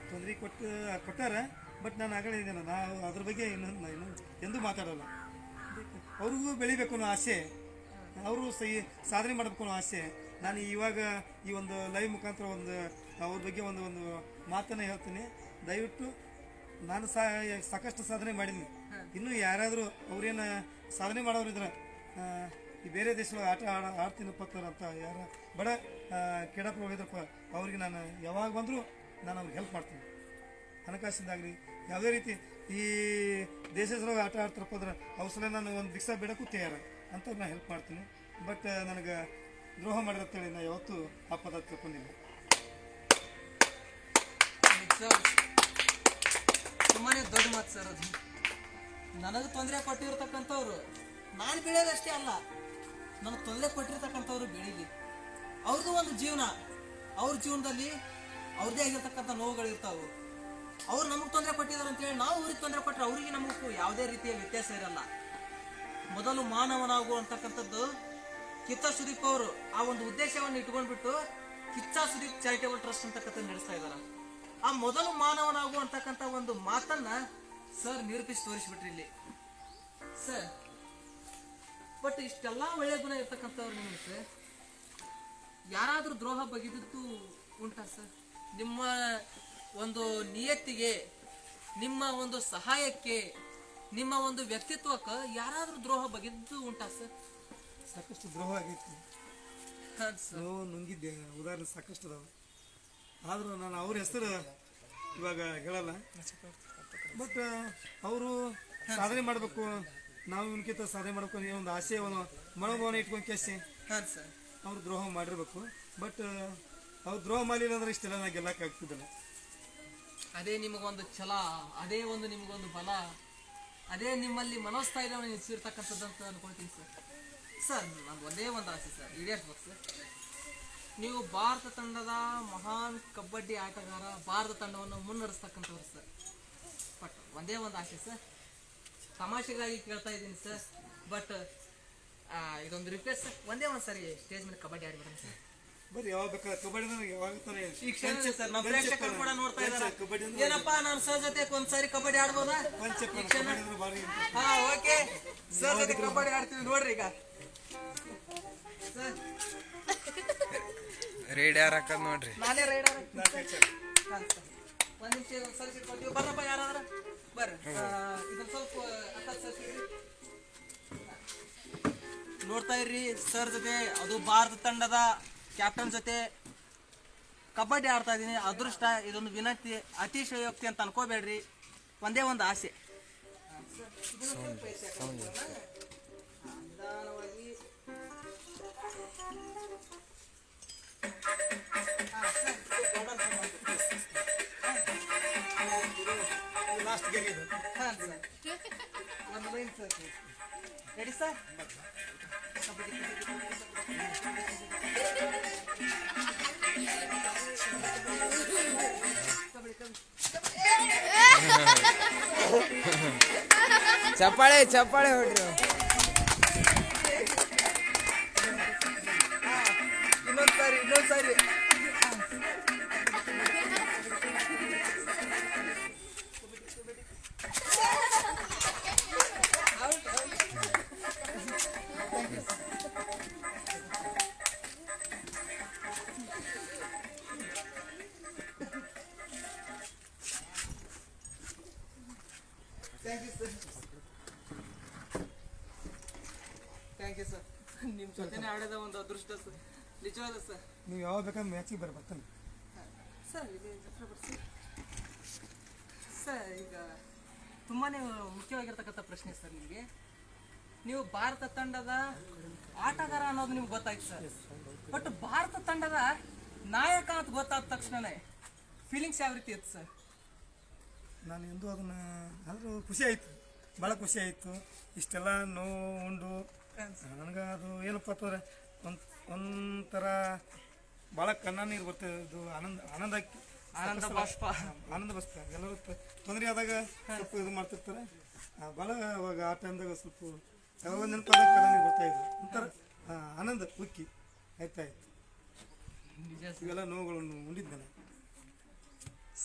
ತೊಂದರೆ ಕೊಟ್ಟಾರ. ಬಟ್ ನಾನು ಆಗಲೇ ಇದ್ದೇನೆ, ನಾವು ಅದ್ರ ಬಗ್ಗೆ ಇನ್ನೂ ಎಂದೂ ಮಾತಾಡೋಲ್ಲ. ಅವ್ರಿಗೂ ಬೆಳಿಬೇಕು ಅನ್ನೋ ಆಸೆ, ಅವರು ಸಾಧನೆ ಮಾಡಬೇಕು ಅನ್ನೋ ಆಸೆ. ನಾನು ಇವಾಗ ಈ ಒಂದು ಲೈವ್ ಮುಖಾಂತರ ಅವ್ರ ಬಗ್ಗೆ ಒಂದು ಮಾತನ್ನು ಹೇಳ್ತೀನಿ. ದಯವಿಟ್ಟು ನಾನು ಸಾಕಷ್ಟು ಸಾಧನೆ ಮಾಡಿದ್ದೀನಿ. ಇನ್ನೂ ಯಾರಾದರೂ ಅವ್ರೇನು ಸಾಧನೆ ಮಾಡೋರಿದ್ರೆ ಈ ಬೇರೆ ದೇಶದಲ್ಲಿ ಆಡ್ತೀನಪ್ಪ ಅಂತ ಯಾರ ಬಡ ಕ್ರೀಡಾಪಟು ಹೋಗಿದ್ರಪ್ಪ ಅವ್ರಿಗೆ ನಾನು ಯಾವಾಗ ಬಂದರೂ ನಾನು ಅವ್ರಿಗೆ ಹೆಲ್ಪ್ ಮಾಡ್ತೀನಿ. ಹಣಕಾಸಿಂದಾಗಲಿ ಯಾವುದೇ ರೀತಿ ಈ ದೇಶದೊಳಗೆ ಆಟ ಆಡ್ತಾರಪ್ಪ ಅಂದ್ರೆ ಅವ್ರ ಸಲ ನಾನು ಒಂದು ದಿವಸ ಬಿಡೋಕ್ಕೂ ತಯಾರ ಅಂಥವ್ರು ನಾನು ಹೆಲ್ಪ್ ಮಾಡ್ತೀನಿ. ಬಟ್ ನನಗೆ ದ್ರೋಹ ಮಾಡಿರತ್ತೇಳಿ ನಾನು ಯಾವತ್ತೂ ಆ ಪದ ತಿಳ್ಕೊಂಡಿಲ್ಲ. ತುಂಬಾ ದೊಡ್ಡ ಮಾತು ಸರ್ ಅದು. ನನಗೆ ತೊಂದರೆ ಕೊಟ್ಟಿರ್ತಕ್ಕಂಥವ್ರು ನಾನು ಬೆಳೆಯೋದಷ್ಟೇ ಅಲ್ಲ, ನನಗೆ ತೊಂದರೆ ಕೊಟ್ಟಿರ್ತಕ್ಕಂಥವ್ರು ಬೆಳೀಲಿ. ಅವ್ರದ್ದು ಒಂದು ಜೀವನ, ಅವ್ರ ಜೀವನದಲ್ಲಿ ಅವ್ರದ್ದೇ ಆಗಿರ್ತಕ್ಕಂಥ ನೋವುಗಳಿರ್ತಾವೆ. ಅವ್ರು ನಮಗೆ ತೊಂದರೆ ಕೊಟ್ಟಿದ್ದಾರೆ ಅಂತೇಳಿ ನಾವು ಅವ್ರಿಗೆ ತೊಂದರೆ ಕೊಟ್ಟರೆ ಅವರಿಗೆ ನಮಗೂ ಯಾವುದೇ ರೀತಿಯ ವ್ಯತ್ಯಾಸ ಇರಲ್ಲ. ಮೊದಲು ಮಾನವನಾಗು ಅಂತಕ್ಕಂಥದ್ದು ಕಿಚ್ಚ ಸುದೀಪ್ ಅವರು ಆ ಒಂದು ಉದ್ದೇಶವನ್ನು ಇಟ್ಕೊಂಡ್ಬಿಟ್ಟು ಕಿಚ್ಚ ಸುದೀಪ್ ಚಾರಿಟೇಬಲ್ ಟ್ರಸ್ಟ್ ಅಂತಕ್ಕಂಥ ನಡೆಸ್ತಾ ಇದ್ದಾರೆ. ಆ ಮೊದಲು ಮಾನವನಾಗು ಅಂತಕ್ಕಂಥ ಒಂದು ಮಾತನ್ನ ಸರ್ ನಿರೂಪಿಸಿ ತೋರಿಸ್ಬಿಟ್ರಿ ಇಲ್ಲಿ ಸರ್. ಬಟ್ ಇಷ್ಟೆಲ್ಲ ಒಳ್ಳೆ ಗುಣ ಇರ್ತಕ್ಕಂಥವ್ರು ನಿಮಗೆ ಸರ್ ಯಾರಾದ್ರೂ ದ್ರೋಹ ಬಗೆದಿದ್ದು ಉಂಟಾ ಸರ್? ನಿಮ್ಮ ಒಂದು ನಿಯತ್ತಿಗೆ, ನಿಮ್ಮ ಒಂದು ಸಹಾಯಕ್ಕೆ, ನಿಮ್ಮ ಒಂದು ವ್ಯಕ್ತಿತ್ವಕ್ಕೆ ಯಾರಾದ್ರೂ ದ್ರೋಹ ಬಗೆದ್ದು ಉಂಟಾ ಸರ್? ಸಾಕಷ್ಟು ದ್ರೋಹ ಆಗೈತಿ, ನೋವು ನುಂಗಿದ್ದೆ, ಉದಾಹರಣೆ ಸಾಕಷ್ಟು ಅದಾವೆ. ಆದರೂ ನಾನು ಅವ್ರ ಹೆಸರು ಇವಾಗ ಹೇಳಲ್ಲ. ಬಟ್ ಅವರು ಸಾಧನೆ ಮಾಡಬೇಕು, ನಾವು ಇವನ್ಕಿಂತ ಸಾಧನೆ ಮಾಡಬೇಕು ಅನ್ನೋ ಒಂದು ಆಸೆ, ಒಂದು ಮನೋಭಾವನೆ ಇಟ್ಕೊಂಡು ಕೇಸಿ ಅವ್ರು ದ್ರೋಹ ಮಾಡಿರ್ಬೇಕು. ಬಟ್ ಅವ್ರು ದ್ರೋಹ ಮಾಡಲಿಲ್ಲ ಅಂದ್ರೆ ಇಷ್ಟೆಲ್ಲ ನಾ ಗೆಲ್ಲಕ್ಕೆ ಆಗ್ತಿದ್ದಿಲ್ಲ. ಅದೇ ನಿಮಗೊಂದು ಛಲ, ಅದೇ ಒಂದು ನಿಮಗೊಂದು ಬಲ, ಅದೇ ನಿಮ್ಮಲ್ಲಿ ಮನೋಸ್ಥೈರ್ಯವನ್ನು ನಿಲ್ಲಿಸಿರ್ತಕ್ಕಂಥದ್ದು ಅಂತ ಅನ್ಕೊಳ್ತೀನಿ ಸರ್. ಸರ್ ನಮ್ದು ಒಂದೇ ಒಂದು ಆಸೆ ಸರ್, ಈಡೇರಿಸ್ಬೇಕು ಸರ್. ನೀವು ಭಾರತ ತಂಡದ ಮಹಾನ್ ಕಬಡ್ಡಿ ಆಟಗಾರ, ಭಾರತ ತಂಡವನ್ನು ಮುನ್ನಡೆಸ್ತಕ್ಕಂಥವ್ರು ಸರ್. ಬಟ್ ಒಂದೇ ಒಂದು ಆಸೆ ಸರ್, ತಮಾಷೆಗಾಗಿ ಕೇಳ್ತಾ ಇದ್ದೀನಿ ಸರ್. ಬಟ್ ಇದೊಂದು ರಿಕ್ವೆಸ್ಟ್ ಸರ್, ಒಂದೇ ಒಂದು ಸರಿ ಸ್ಟೇಜ್ ಮೇಲೆ ಕಬಡ್ಡಿ ಆಡಿಬಿಡೋಣ ಸರ್. ಬರೀ ಯಾವಾಗ ಬೇಕಾದ್ರೆ ಕಬಡ್ಡಿ ಯಾವಾಗ ಈ ಕ್ಷಣ ಸರ್ ನಮ್ಮ ಪ್ರೇಕ್ಷಕರು ಕೂಡ ನೋಡ್ತಾ ಇದ್ದಾರೆ. ಏನಪ್ಪ ನಾನು ಸರ್ ಜೊತೆ ಒಂದ್ಸರಿ ಕಬಡ್ಡಿ ಆಡ್ಬೋದಾ? ಹಾ ಓಕೆ ಸರ್ ಜೊತೆ ಕಬಡ್ಡಿ ಆಡ್ತೀವಿ ನೋಡ್ರಿ. ಈಗ ಸರ್ ರೈಡ್ ಯಾರು ಹಾಕದ್ ನೋಡ್ರಿ, ನಾನೇ ರೈಡರ್. ಒಂದ್ ನಿಮಿಷ ಸರ್ ಸಿಟ್ಕೊಳ್ತೀವಿ, ಬರ್ರಪ್ಪ ಯಾರಾದ್ರ ಬರ್ರಿ. ಇದನ್ನ ಸ್ವಲ್ಪ ನೋಡ್ತಾ ಇರ್ರಿ ಸರ್ ಜೊತೆ, ಅದು ಭಾರತ ತಂಡದ ಕ್ಯಾಪ್ಟನ್ ಜೊತೆ ಕಬಡ್ಡಿ ಆಡ್ತಾ ಇದ್ದೀನಿ. ಅದೃಷ್ಟ, ಇದೊಂದು ವಿನಂತಿ, ಅತಿಶಯೋಕ್ತಿ ಅಂತ ಅನ್ಕೋಬೇಡ್ರಿ, ಒಂದೇ ಒಂದು ಆಸೆ. ನಿಧಾನವಾಗಿ ಲಾಸ್ಟ್ ಗೇಮ್ ಇದು. ಹಾಂ ಸರ್, ಒಂದು ಲೈನ್ ಸರ್. Ready sir? ಚಪ್ಪಾಳೆ ಚಪ್ಪಾಳೆ ಹೊಡ್ರಿ. ಇನ್ನೊಂದು ಸಾರಿ, ಇನ್ನೊಂದು ಸಾರಿ. Thank you sir. ನಿಮ್ಮ ಜೊತೆನೇ ಆಡೋದ ಒಂದು ಅದೃಷ್ಟ ಸರ್, ನಿಜವಾದ ಸರ್. ನೀವು ಯಾವಾಗ ಬೇಕಾದ್ರೆ ಮ್ಯಾಚಿಗೆ ಬರ್ತಾನೆ ಸರ್. ಇದು ಸರ್ ಈಗ ತುಂಬಾ ಮುಖ್ಯವಾಗಿರ್ತಕ್ಕಂಥ ಪ್ರಶ್ನೆ ಸರ್ ನಿಮಗೆ. ನೀವು ಭಾರತ ತಂಡದ ಆಟಗಾರ ಅನ್ನೋದು ನಿಮ್ಗೆ ಗೊತ್ತಾಯ್ತು ಸರ್. ಬಟ್ ಭಾರತ ತಂಡದ ನಾಯಕ ಅಂತ ಗೊತ್ತಾದ ತಕ್ಷಣನೇ ಫೀಲಿಂಗ್ಸ್ ಯಾವ ರೀತಿ ಇತ್ತು ಸರ್? ನಾನು ಎಂದೂ ಅದನ್ನು, ಆದರೂ ಖುಷಿ ಆಯಿತು, ಭಾಳ ಖುಷಿ ಆಯಿತು. ಇಷ್ಟೆಲ್ಲ ನೋವು ಉಂಡು ನನಗೆ ಅದು ಏನಪ್ಪ ಅಂತಂದ್ರೆ ಒಂಥರ ಭಾಳ ಕಣ್ಣ ನೀರು ಬರ್ತದೆ. ಇದು ಆನಂದ ಬಾಷ್ಪ ಎಲ್ಲರೂ ತೊಂದರೆ ಆದಾಗ ಸ್ವಲ್ಪ ಇದು ಮಾಡ್ತಿರ್ತಾರೆ. ಭಾಳ ಅವಾಗ ಆ ಟೈಮ್ದಾಗ ಸ್ವಲ್ಪ ಯಾವಾಗ ನೆನಪಾದಾಗ ಕಣ್ಣ ನೀರು ಬರ್ತಾ ಇದ್ವು, ಒಂಥರ ಆನಂದ ಉಕ್ಕಿ ಆಯ್ತಾ ಇತ್ತು. ಇವೆಲ್ಲ ನೋವುಗಳನ್ನು ಉಂಡಿದ್ದೇನೆ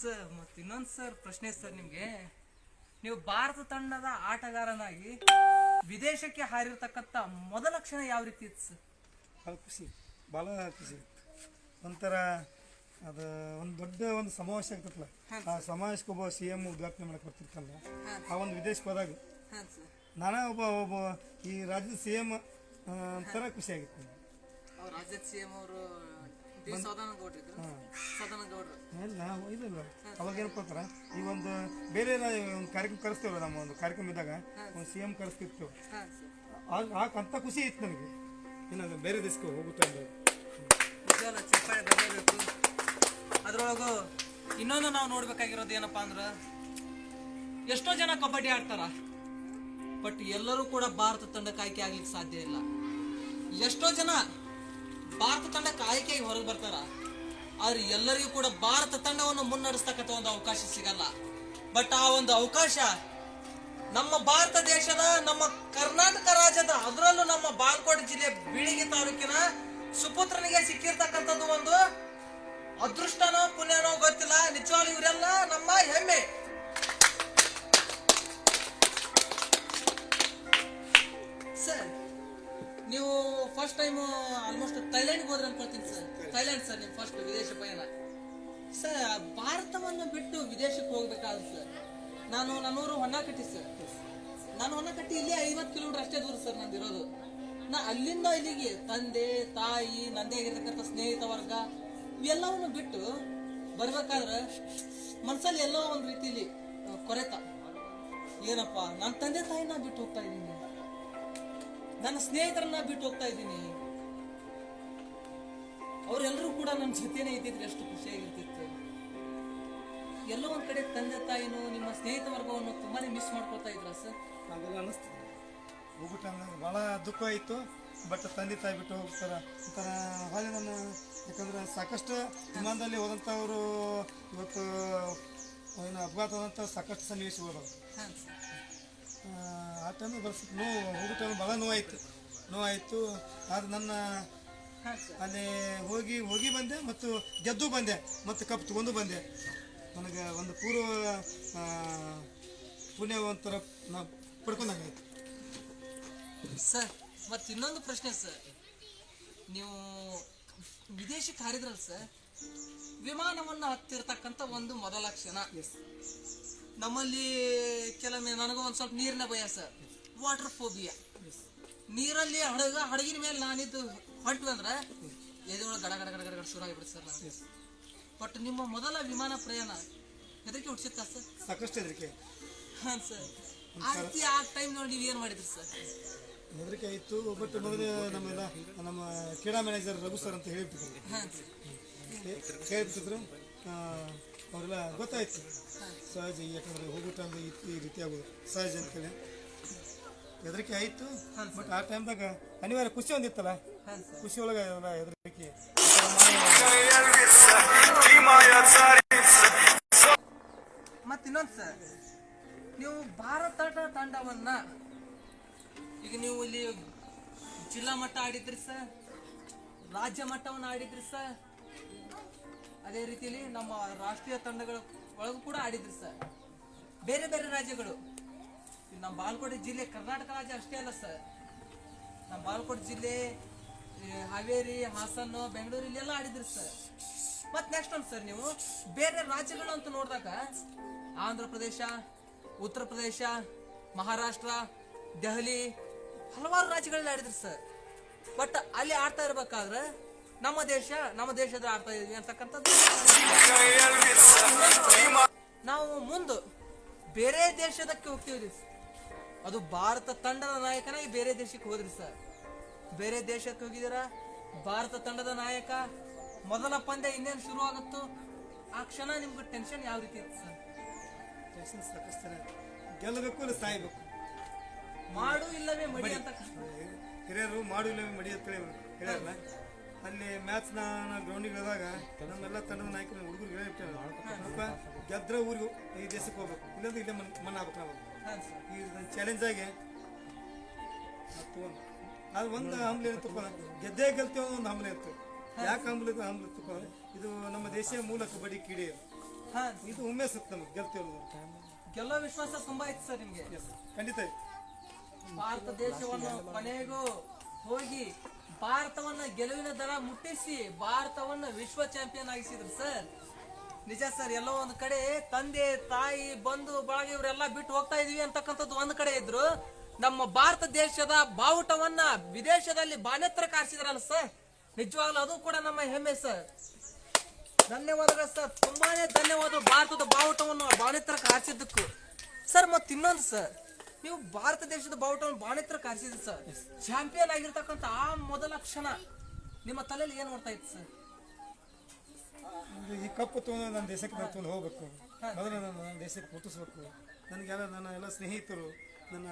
ಸರ್. ಮತ್ತು ಇನ್ನೊಂದು ಸರ್ ಪ್ರಶ್ನೆ ಸರ್ ನಿಮಗೆ, ನೀವು ಭಾರತ ತಂಡದ ಆಟಗಾರನಾಗಿ ವಿದೇಶಕ್ಕೆ ಹಾರಿರ್ತಕ್ಕಂಥ ಮೊದಲ ಕ್ಷಣ ಯಾವ ರೀತಿ ಇತ್ತು ಸರ್? ಭಾಳ ಖುಷಿ, ಭಾಳ ಖುಷಿ ಇತ್ತು. ಒಂಥರ ಅದು ಒಂದು ದೊಡ್ಡ ಒಂದು ಸಮಾವೇಶ ಆಗ್ತೈತಲ್ಲ, ಆ ಸಮಾವೇಶಕ್ಕೆ ಒಬ್ಬ CM ಉದ್ಘಾಟನೆ ಮಾಡಕ್ಕೆ ಬರ್ತಿರ್ತಲ್ಲ, ಆ ಒಂದು ವಿದೇಶಕ್ಕೆ ಹೋದಾಗ ನಾನೇ ಒಬ್ಬ ಈ ರಾಜ್ಯದ CM ಒಂಥರ ಖುಷಿ ಆಗಿತ್ತು. ರಾಜ್ಯದ CM ಅವರು ಟಿ ಸದಾನಂದ ಗೌಡ್ರು ಇದ್ರು. ಸದಾನಂದ ಗೌಡ್ರು ಎಲ್ಲ ಇದಲ್ಲ ಅವಾಗ ಏನಪ್ಪ ಅಂತಾರ ಈ ಒಂದು ಬೇರೆ ಒಂದು ಕಾರ್ಯಕ್ರಮ ಕರೆಸ್ತೇವಲ್ಲ, ನಮ್ಮ ಒಂದು ಕಾರ್ಯಕ್ರಮ ಇದ್ದಾಗ ಒಂದು CM ಕರೆಸ್ತಿತ್ತು. ಅಂತ ಖುಷಿ ಇತ್ತು ನನಗೆ, ಏನಾದ್ರು ಬೇರೆ ದೇಶಕ್ಕೆ ಹೋಗುತ್ತೆ ಅಂದ್ರೆ ನಿಜವಲ್ಲ ಚಪ್ಪಾಳೆ ಬರಲೇಬೇಕು. ಅದ್ರೊಳಗು ಇನ್ನೊಂದು ನಾವು ನೋಡ್ಬೇಕಾಗಿರೋದು ಏನಪ್ಪಾ ಅಂದ್ರ, ಎಷ್ಟೋ ಜನ ಕಬಡ್ಡಿ ಆಡ್ತಾರ, ಬಟ್ ಎಲ್ಲರೂ ಕೂಡ ಭಾರತ ತಂಡಕ್ಕೆ ಆಯ್ಕೆ ಆಗ್ಲಿಕ್ಕೆ ಸಾಧ್ಯ ಇಲ್ಲ. ಎಷ್ಟೋ ಜನ ಭಾರತ ತಂಡಕ್ಕೆ ಆಯ್ಕೆಯಾಗಿ ಹೊರಗೆ ಬರ್ತಾರ, ಆದ್ರೆ ಎಲ್ಲರಿಗೂ ಕೂಡ ಭಾರತ ತಂಡವನ್ನು ಮುನ್ನಡೆಸ್ತಕ್ಕಂಥ ಒಂದು ಅವಕಾಶ ಸಿಗಲ್ಲ. ಬಟ್ ಆ ಒಂದು ಅವಕಾಶ ನಮ್ಮ ಭಾರತ ದೇಶದ, ನಮ್ಮ ಕರ್ನಾಟಕ ರಾಜ್ಯದ, ಅದರಲ್ಲೂ ನಮ್ಮ ಬಾಗಲಕೋಟೆ ಜಿಲ್ಲೆ ಬೀಳಿಗಿ ತಾಲೂಕಿನ ಸುಪುತ್ರನಿಗೆ ಸಿಕ್ಕಿರ್ತಕ್ಕಂಥದ್ದು ಒಂದು ಅದೃಷ್ಟನೋ ಪುಣ್ಯನೋ ಗೊತ್ತಿಲ್ಲ. ನಿಜವಾಗ್ಲೂ ಇವರೆಲ್ಲ ನಮ್ಮ ಹೆಮ್ಮೆ. ಸರ್, ನೀವು ಫಸ್ಟ್ ಟೈಮ್ ಆಲ್ಮೋಸ್ಟ್ ಥೈಲ್ಯಾಂಡ್ಗೆ ಹೋದ್ರೆ ಅನ್ಕೊಳ್ತೀನಿ ಸರ್. ಥೈಲ್ಯಾಂಡ್ ಸರ್ ನಿಮ್ ಫಸ್ಟ್ ವಿದೇಶ ಪಯಣ. ಸರ್, ಭಾರತವನ್ನು ಬಿಟ್ಟು ವಿದೇಶಕ್ಕೆ ಹೋಗ್ಬೇಕಾದ್ರೆ ಸರ್, ನನ್ನೂರು ಹೊನ್ನಕಟ್ಟಿ ಸರ್. ನಾನು ಹೊನ್ನಕಟ್ಟಿ ಇಲ್ಲಿ 50 ಕಿಲೋಮೀಟರ್ ಅಷ್ಟೇ ದೂರ ಸರ್ ನಂದಿರೋದು. ನಾ ಅಲ್ಲಿಂದ ಇಲ್ಲಿಗೆ ತಂದೆ ತಾಯಿ, ನಂದೇ ಆಗಿರ್ತಕ್ಕಂಥ ಸ್ನೇಹಿತ ವರ್ಗ ಇವೆಲ್ಲವನ್ನು ಬಿಟ್ಟು ಬರ್ಬೇಕಾದ್ರೆ ಮನ್ಸಲ್ಲಿ ಎಲ್ಲೋ ಒಂದ್ ರೀತಿಲಿ ಕೊರೆತ. ಏನಪ್ಪಾ, ನನ್ನ ತಂದೆ ತಾಯಿನ ಬಿಟ್ಟು ಹೋಗ್ತಾ ಇದ್ದೀನಿ, ನನ್ನ ಸ್ನೇಹಿತರನ್ನ ಬಿಟ್ಟು ಹೋಗ್ತಾ ಇದ್ದೀನಿ. ಅವರೆಲ್ಲರೂ ಕೂಡ ನನ್ನ ಜೊತೆನೇ ಇದ್ದಿದ್ರೆ ಎಷ್ಟು ಖುಷಿಯಾಗಿರ್ತಿತ್ತು. ಎಲ್ಲೋ ಒಂದ್ ಕಡೆ ತಂದೆ ತಾಯಿನೂ ನಿಮ್ಮ ಸ್ನೇಹಿತ ವರ್ಗವನ್ನು ತುಂಬಾನೇ ಮಿಸ್ ಮಾಡ್ಕೊಳ್ತಾ ಇದ್ರ ಸರ್? ಹಾಗೆಲ್ಲ ಅನ್ನಿಸ್ತು. ಹೋಗೋ ಟೈಮ್ನಾಗ ಭಾಳ ದುಃಖ ಆಯಿತು. ಬಟ್ ತಂದೆ ತಾಯಿ ಬಿಟ್ಟು ಹೋಗ್ತಾರೆ ಒಂಥರ ಹಾಗೆ ನಾನು, ಯಾಕಂದ್ರೆ ಸಾಕಷ್ಟು ವಿಮಾನದಲ್ಲಿ ಹೋದಂಥವರು ಇವತ್ತು ಏನು ಅಪಘಾತ ಆದಂಥ ಸಾಕಷ್ಟು ಸನ್ನಿವೇಶಗಳು. ಆ ಟೈಮಿಗೆ ಬರ್ಸಕ್ಕೆ ಹೋಗೋ ಟೈಮ್ ಭಾಳ ನೋವಾಯಿತು. ಆದ್ರೆ ನನ್ನ ಅಲ್ಲಿ ಹೋಗಿ ಬಂದೆ ಮತ್ತು ಗೆದ್ದು ಬಂದೆ ಮತ್ತು ಕಪ್ ತಗೊಂಡು ಬಂದೆ. ನನಗೆ ಒಂದು ಪೂರ್ವ ಪುಣ್ಯ ಒಂಥರ ನಾವು ಪಡ್ಕೊಂಡಂಗಾಯ್ತು ಸರ್. ಮತ್ತೆ ಇನ್ನೊಂದು ಪ್ರಶ್ನೆ ಸರ್, ನೀವು ವಿದೇಶಕ್ಕೆ ಹಾರಿದ್ರಲ್ಲ ಸರ್, ವಿಮಾನವನ್ನು ಹತ್ತಿರ್ತಕ್ಕಂಥ ಒಂದು ಮೊದಲ ಕ್ಷಣ. ನಮ್ಮಲ್ಲಿ ಕೆಲವೊಮ್ಮೆ ನನಗೂ ಒಂದು ಸ್ವಲ್ಪ ನೀರಿನ ಭಯ ಸರ್, ವಾಟರ್ ಫೋಬಿಯಾ. ನೀರಲ್ಲಿ ಹಡಗಿನ ಮೇಲೆ ನಾನಿದ್ದು ಹೊಂಟ್ವಿ ಅಂದ್ರೆ ಎದೊಳಗೆ ಗಡ ಗಡ ಗಡ ಗಡ ಶುರು ಆಗಿಬಿಡುತ್ತೆ ಸರ್ ನನಗೆ. ಬಟ್ ನಿಮ್ಮ ಮೊದಲ ವಿಮಾನ ಪ್ರಯಾಣ ಹೆದರಿಕೆ ಹುಡ್ಸಿತ್ತ ಸರ್? ಸಾಕಷ್ಟು ಹೆದರಿಕೆ. ಹಾಂ ಸರ್. ಆ ಟೈಮ್ ನೋಡಿ ನೀವು ಏನು ಮಾಡಿದ್ರಿ ಸರ್? ಹೆದರಿಕೆ ಆಯಿತು. ಬಟ್ ಮೊದಲು ನಮ್ಮ ಕ್ರೀಡಾ ಮ್ಯಾನೇಜರ್ ರಘು ಸರ್ ಅಂತ ಹೇಳ್ತಿದ್ರು, ಅವರೆಲ್ಲ ಗೊತ್ತಾಯ್ತು ಸಹಜ, ಯಾಕಂದ್ರೆ ಹೋಗೋ ಟೈಮ್ ಈ ರೀತಿ ಆಗೋದು ಸಹಜ ಅಂತೇಳಿ ಹೆದರಿಕೆ ಆಯಿತು. ಬಟ್ ಆ ಟೈಮ್ದಾಗ ಅನಿವಾರ್ಯ ಖುಷಿ ಒಂದಿತ್ತಲ್ಲ, ಖುಷಿ ಒಳಗೆ ಹೆದರಿಕೆ. ಮತ್ತೆ ಇನ್ನೊಂದು ಸರ್, ನೀವು ಭಾರತ ತಂಡವನ್ನ ಈಗ ನೀವು ಇಲ್ಲಿ ಜಿಲ್ಲಾ ಮಟ್ಟ ಆಡಿದ್ರಿ ಸರ್, ರಾಜ್ಯ ಮಟ್ಟವನ್ನು ಆಡಿದ್ರಿ ಸರ್, ಅದೇ ರೀತಿಯಲ್ಲಿ ನಮ್ಮ ರಾಷ್ಟ್ರೀಯ ತಂಡಗಳ ಒಳಗೂ ಕೂಡ ಆಡಿದ್ರಿ ಸರ್. ಬೇರೆ ಬೇರೆ ರಾಜ್ಯಗಳು, ನಮ್ಮ ಬಾಗಲಕೋಟೆ ಜಿಲ್ಲೆ ಕರ್ನಾಟಕ ರಾಜ್ಯ ಅಷ್ಟೇ ಅಲ್ಲ ಸರ್, ನಮ್ಮ ಬಾಗಲಕೋಟೆ ಜಿಲ್ಲೆ, ಹಾವೇರಿ, ಹಾಸನ, ಬೆಂಗಳೂರು ಇಲ್ಲೆಲ್ಲ ಆಡಿದ್ರಿ ಸರ್. ಮತ್ತೆ ನೆಕ್ಸ್ಟ್ ಒಂದು ಸರ್, ನೀವು ಬೇರೆ ರಾಜ್ಯಗಳು ಅಂತ ನೋಡಿದಾಗ ಆಂಧ್ರ ಪ್ರದೇಶ, ಉತ್ತರ ಪ್ರದೇಶ, ಮಹಾರಾಷ್ಟ್ರ, ದೆಹಲಿ, ಹಲವಾರು ರಾಜ್ಯಗಳಲ್ಲಿ ಆಡಿದ್ರಿ ಸರ್. ಬಟ್ ಅಲ್ಲಿ ಆಡ್ತಾ ಇರ್ಬೇಕಾದ್ರೆ ನಮ್ಮ ದೇಶದ ಆಡ್ತಾ ಇದೀವಿ ಅಂತಕ್ಕಂಥದ್ದು. ನಾವು ಮುಂದೆ ಬೇರೆ ದೇಶದಕ್ಕೆ ಹೋಗ್ತೀವಿ, ಅದು ಭಾರತ ತಂಡದ ನಾಯಕನಾಗಿ ಬೇರೆ ದೇಶಕ್ಕೆ ಹೋದ್ರಿ ಸರ್. ಬೇರೆ ದೇಶಕ್ಕೆ ಹೋಗಿದ್ದೀರಾ, ಭಾರತ ತಂಡದ ನಾಯಕ, ಮೊದಲ ಪಂದ್ಯ ಇನ್ನೇನು ಶುರು ಆಗುತ್ತೋ ಆ ಕ್ಷಣ ನಿಮ್ಗೆ ಟೆನ್ಷನ್ ಯಾವ ರೀತಿ ಇತ್ತು ಸರ್? ಟೆನ್ಷನ್ ಸಾಕಷ್ಟು. ಗೆಲ್ಲಬೇಕು ಇಲ್ಲ ಸಾಯ್ಬೇಕು, ಮಾಡು ಇಲ್ಲವೇ ಮಡಿ ಅಂತ ಹಿರಿಯರು ಮಾಡು ಇಲ್ಲವೇ ಮಡಿ ಅಂತ ಹೇಳ್ಯಾರಲ್ಲ. ಅಲ್ಲಿ ಮ್ಯಾಚ್ನ ಗ್ರೌಂಡಿಗೆ ಇಳಿದಾಗ ನಮ್ಮೆಲ್ಲ ತಂಡದ ನಾಯಕರು ಹುಡುಗರು ಹೇಳ್ಬಿಟ್ಟಾರಪ್ಪ, ಗೆದ್ರೆ ಊರಿಗೆ ಈ ದೇಶಕ್ಕೆ ಹೋಗ್ಬೇಕು, ಇಲ್ಲಂದ್ರೆ ಇಲ್ಲೇ ಮಣ್ಣಾಗ್ಬೇಕು ನಾವು. ಈ ಚಾಲೆಂಜ್ ಆಗಿ ಅದು ಒಂದು ಹಂಬಲ ಇರ್ತಪ್ಪ, ಗೆದ್ದೇ ಗೆಲ್ತೇವೆ ಒಂದು ಹಂಬಲ ಇರ್ತದೆ. ಯಾಕೆ ಹಂಬಲ ಇರ್ತಪ್ಪ, ಇದು ನಮ್ಮ ದೇಶೀಯ ಮೂಲ ಕಬಡ್ಡಿ ಕ್ರೀಡೆ, ಇದು ಹುಮ್ಮೆಸುತ್ತೆ ನಮಗೆ ಗೆಲ್ತೇವೆ, ಗೆಲ್ಲೋ ವಿಶ್ವಾಸ ತುಂಬಾ ಇತ್ತು ಸರ್ ನಿಮ್ಗೆ. ಖಂಡಿತ. ಭಾರತ ದೇಶವನ್ನು ಕೊನೆಗೂ ಹೋಗಿ ಭಾರತವನ್ನ ಗೆಲುವಿನ ದರ ಮುಟ್ಟಿಸಿ ಭಾರತವನ್ನ ವಿಶ್ವ ಚಾಂಪಿಯನ್ ಆಗಿಸಿದ್ರು ಸರ್. ನಿಜ ಸರ್, ಎಲ್ಲೋ ಒಂದ್ ಕಡೆ ತಂದೆ ತಾಯಿ ಬಂಧು ಬಳಗ ಇವರೆಲ್ಲ ಬಿಟ್ಟು ಹೋಗ್ತಾ ಇದೀವಿ ಅಂತಕ್ಕಂಥದ್ದು ಒಂದ್ ಕಡೆ ಇದ್ರು, ನಮ್ಮ ಭಾರತ ದೇಶದ ಬಾವುಟವನ್ನ ವಿದೇಶದಲ್ಲಿ ಬಾನೆತ್ರ ಕಾರಿಸಿದ್ರಲ್ಲ ಸರ್, ನಿಜವಾಗ್ಲೂ ಅದು ಕೂಡ ನಮ್ಮ ಹೆಮ್ಮೆ ಸರ್. ಧನ್ಯವಾದಗಳು ಸರ್, ತುಂಬಾನೇ ಧನ್ಯವಾದ ಭಾರತದ ಬಾವುಟವನ್ನು ಬಾಣೆತ್ತರಕ್ಕೆ ಹಾರಿಸಿದ್ದಕ್ಕೂ ಸರ್. ಮತ್ತೆ ಇನ್ನೊಂದು ಸರ್, ನೀವು ಭಾರತ ದೇಶದ ಬಾವುಟವನ್ನು ಬಾಣೆತ್ತರಕ್ಕೆ ಹಾರಿಸಿದ್ರಿ ಸರ್. ಚಾಂಪಿಯನ್ ಆಗಿರ್ತಕ್ಕಂಥ ಆ ಮೊದಲ ಕ್ಷಣ ನಿಮ್ಮ ತಲೆಯಲ್ಲಿ ಏನ್ ಓಡ್ತಾ ಇತ್ತು ಸರ್? ಈ ಕಪ್ಪು ತೊಗೊಂಡು ನನ್ನ ದೇಶಕ್ಕೆ ನಾನು ತೊಗೊಂಡು ಹೋಗ್ಬೇಕು, ಮೊದಲು ನನ್ನ ದೇಶಕ್ಕೆ ಮುಟ್ಟಿಸ್ಬೇಕು. ನನಗೆಲ್ಲ ನನ್ನ ಎಲ್ಲ ಸ್ನೇಹಿತರು, ನನ್ನ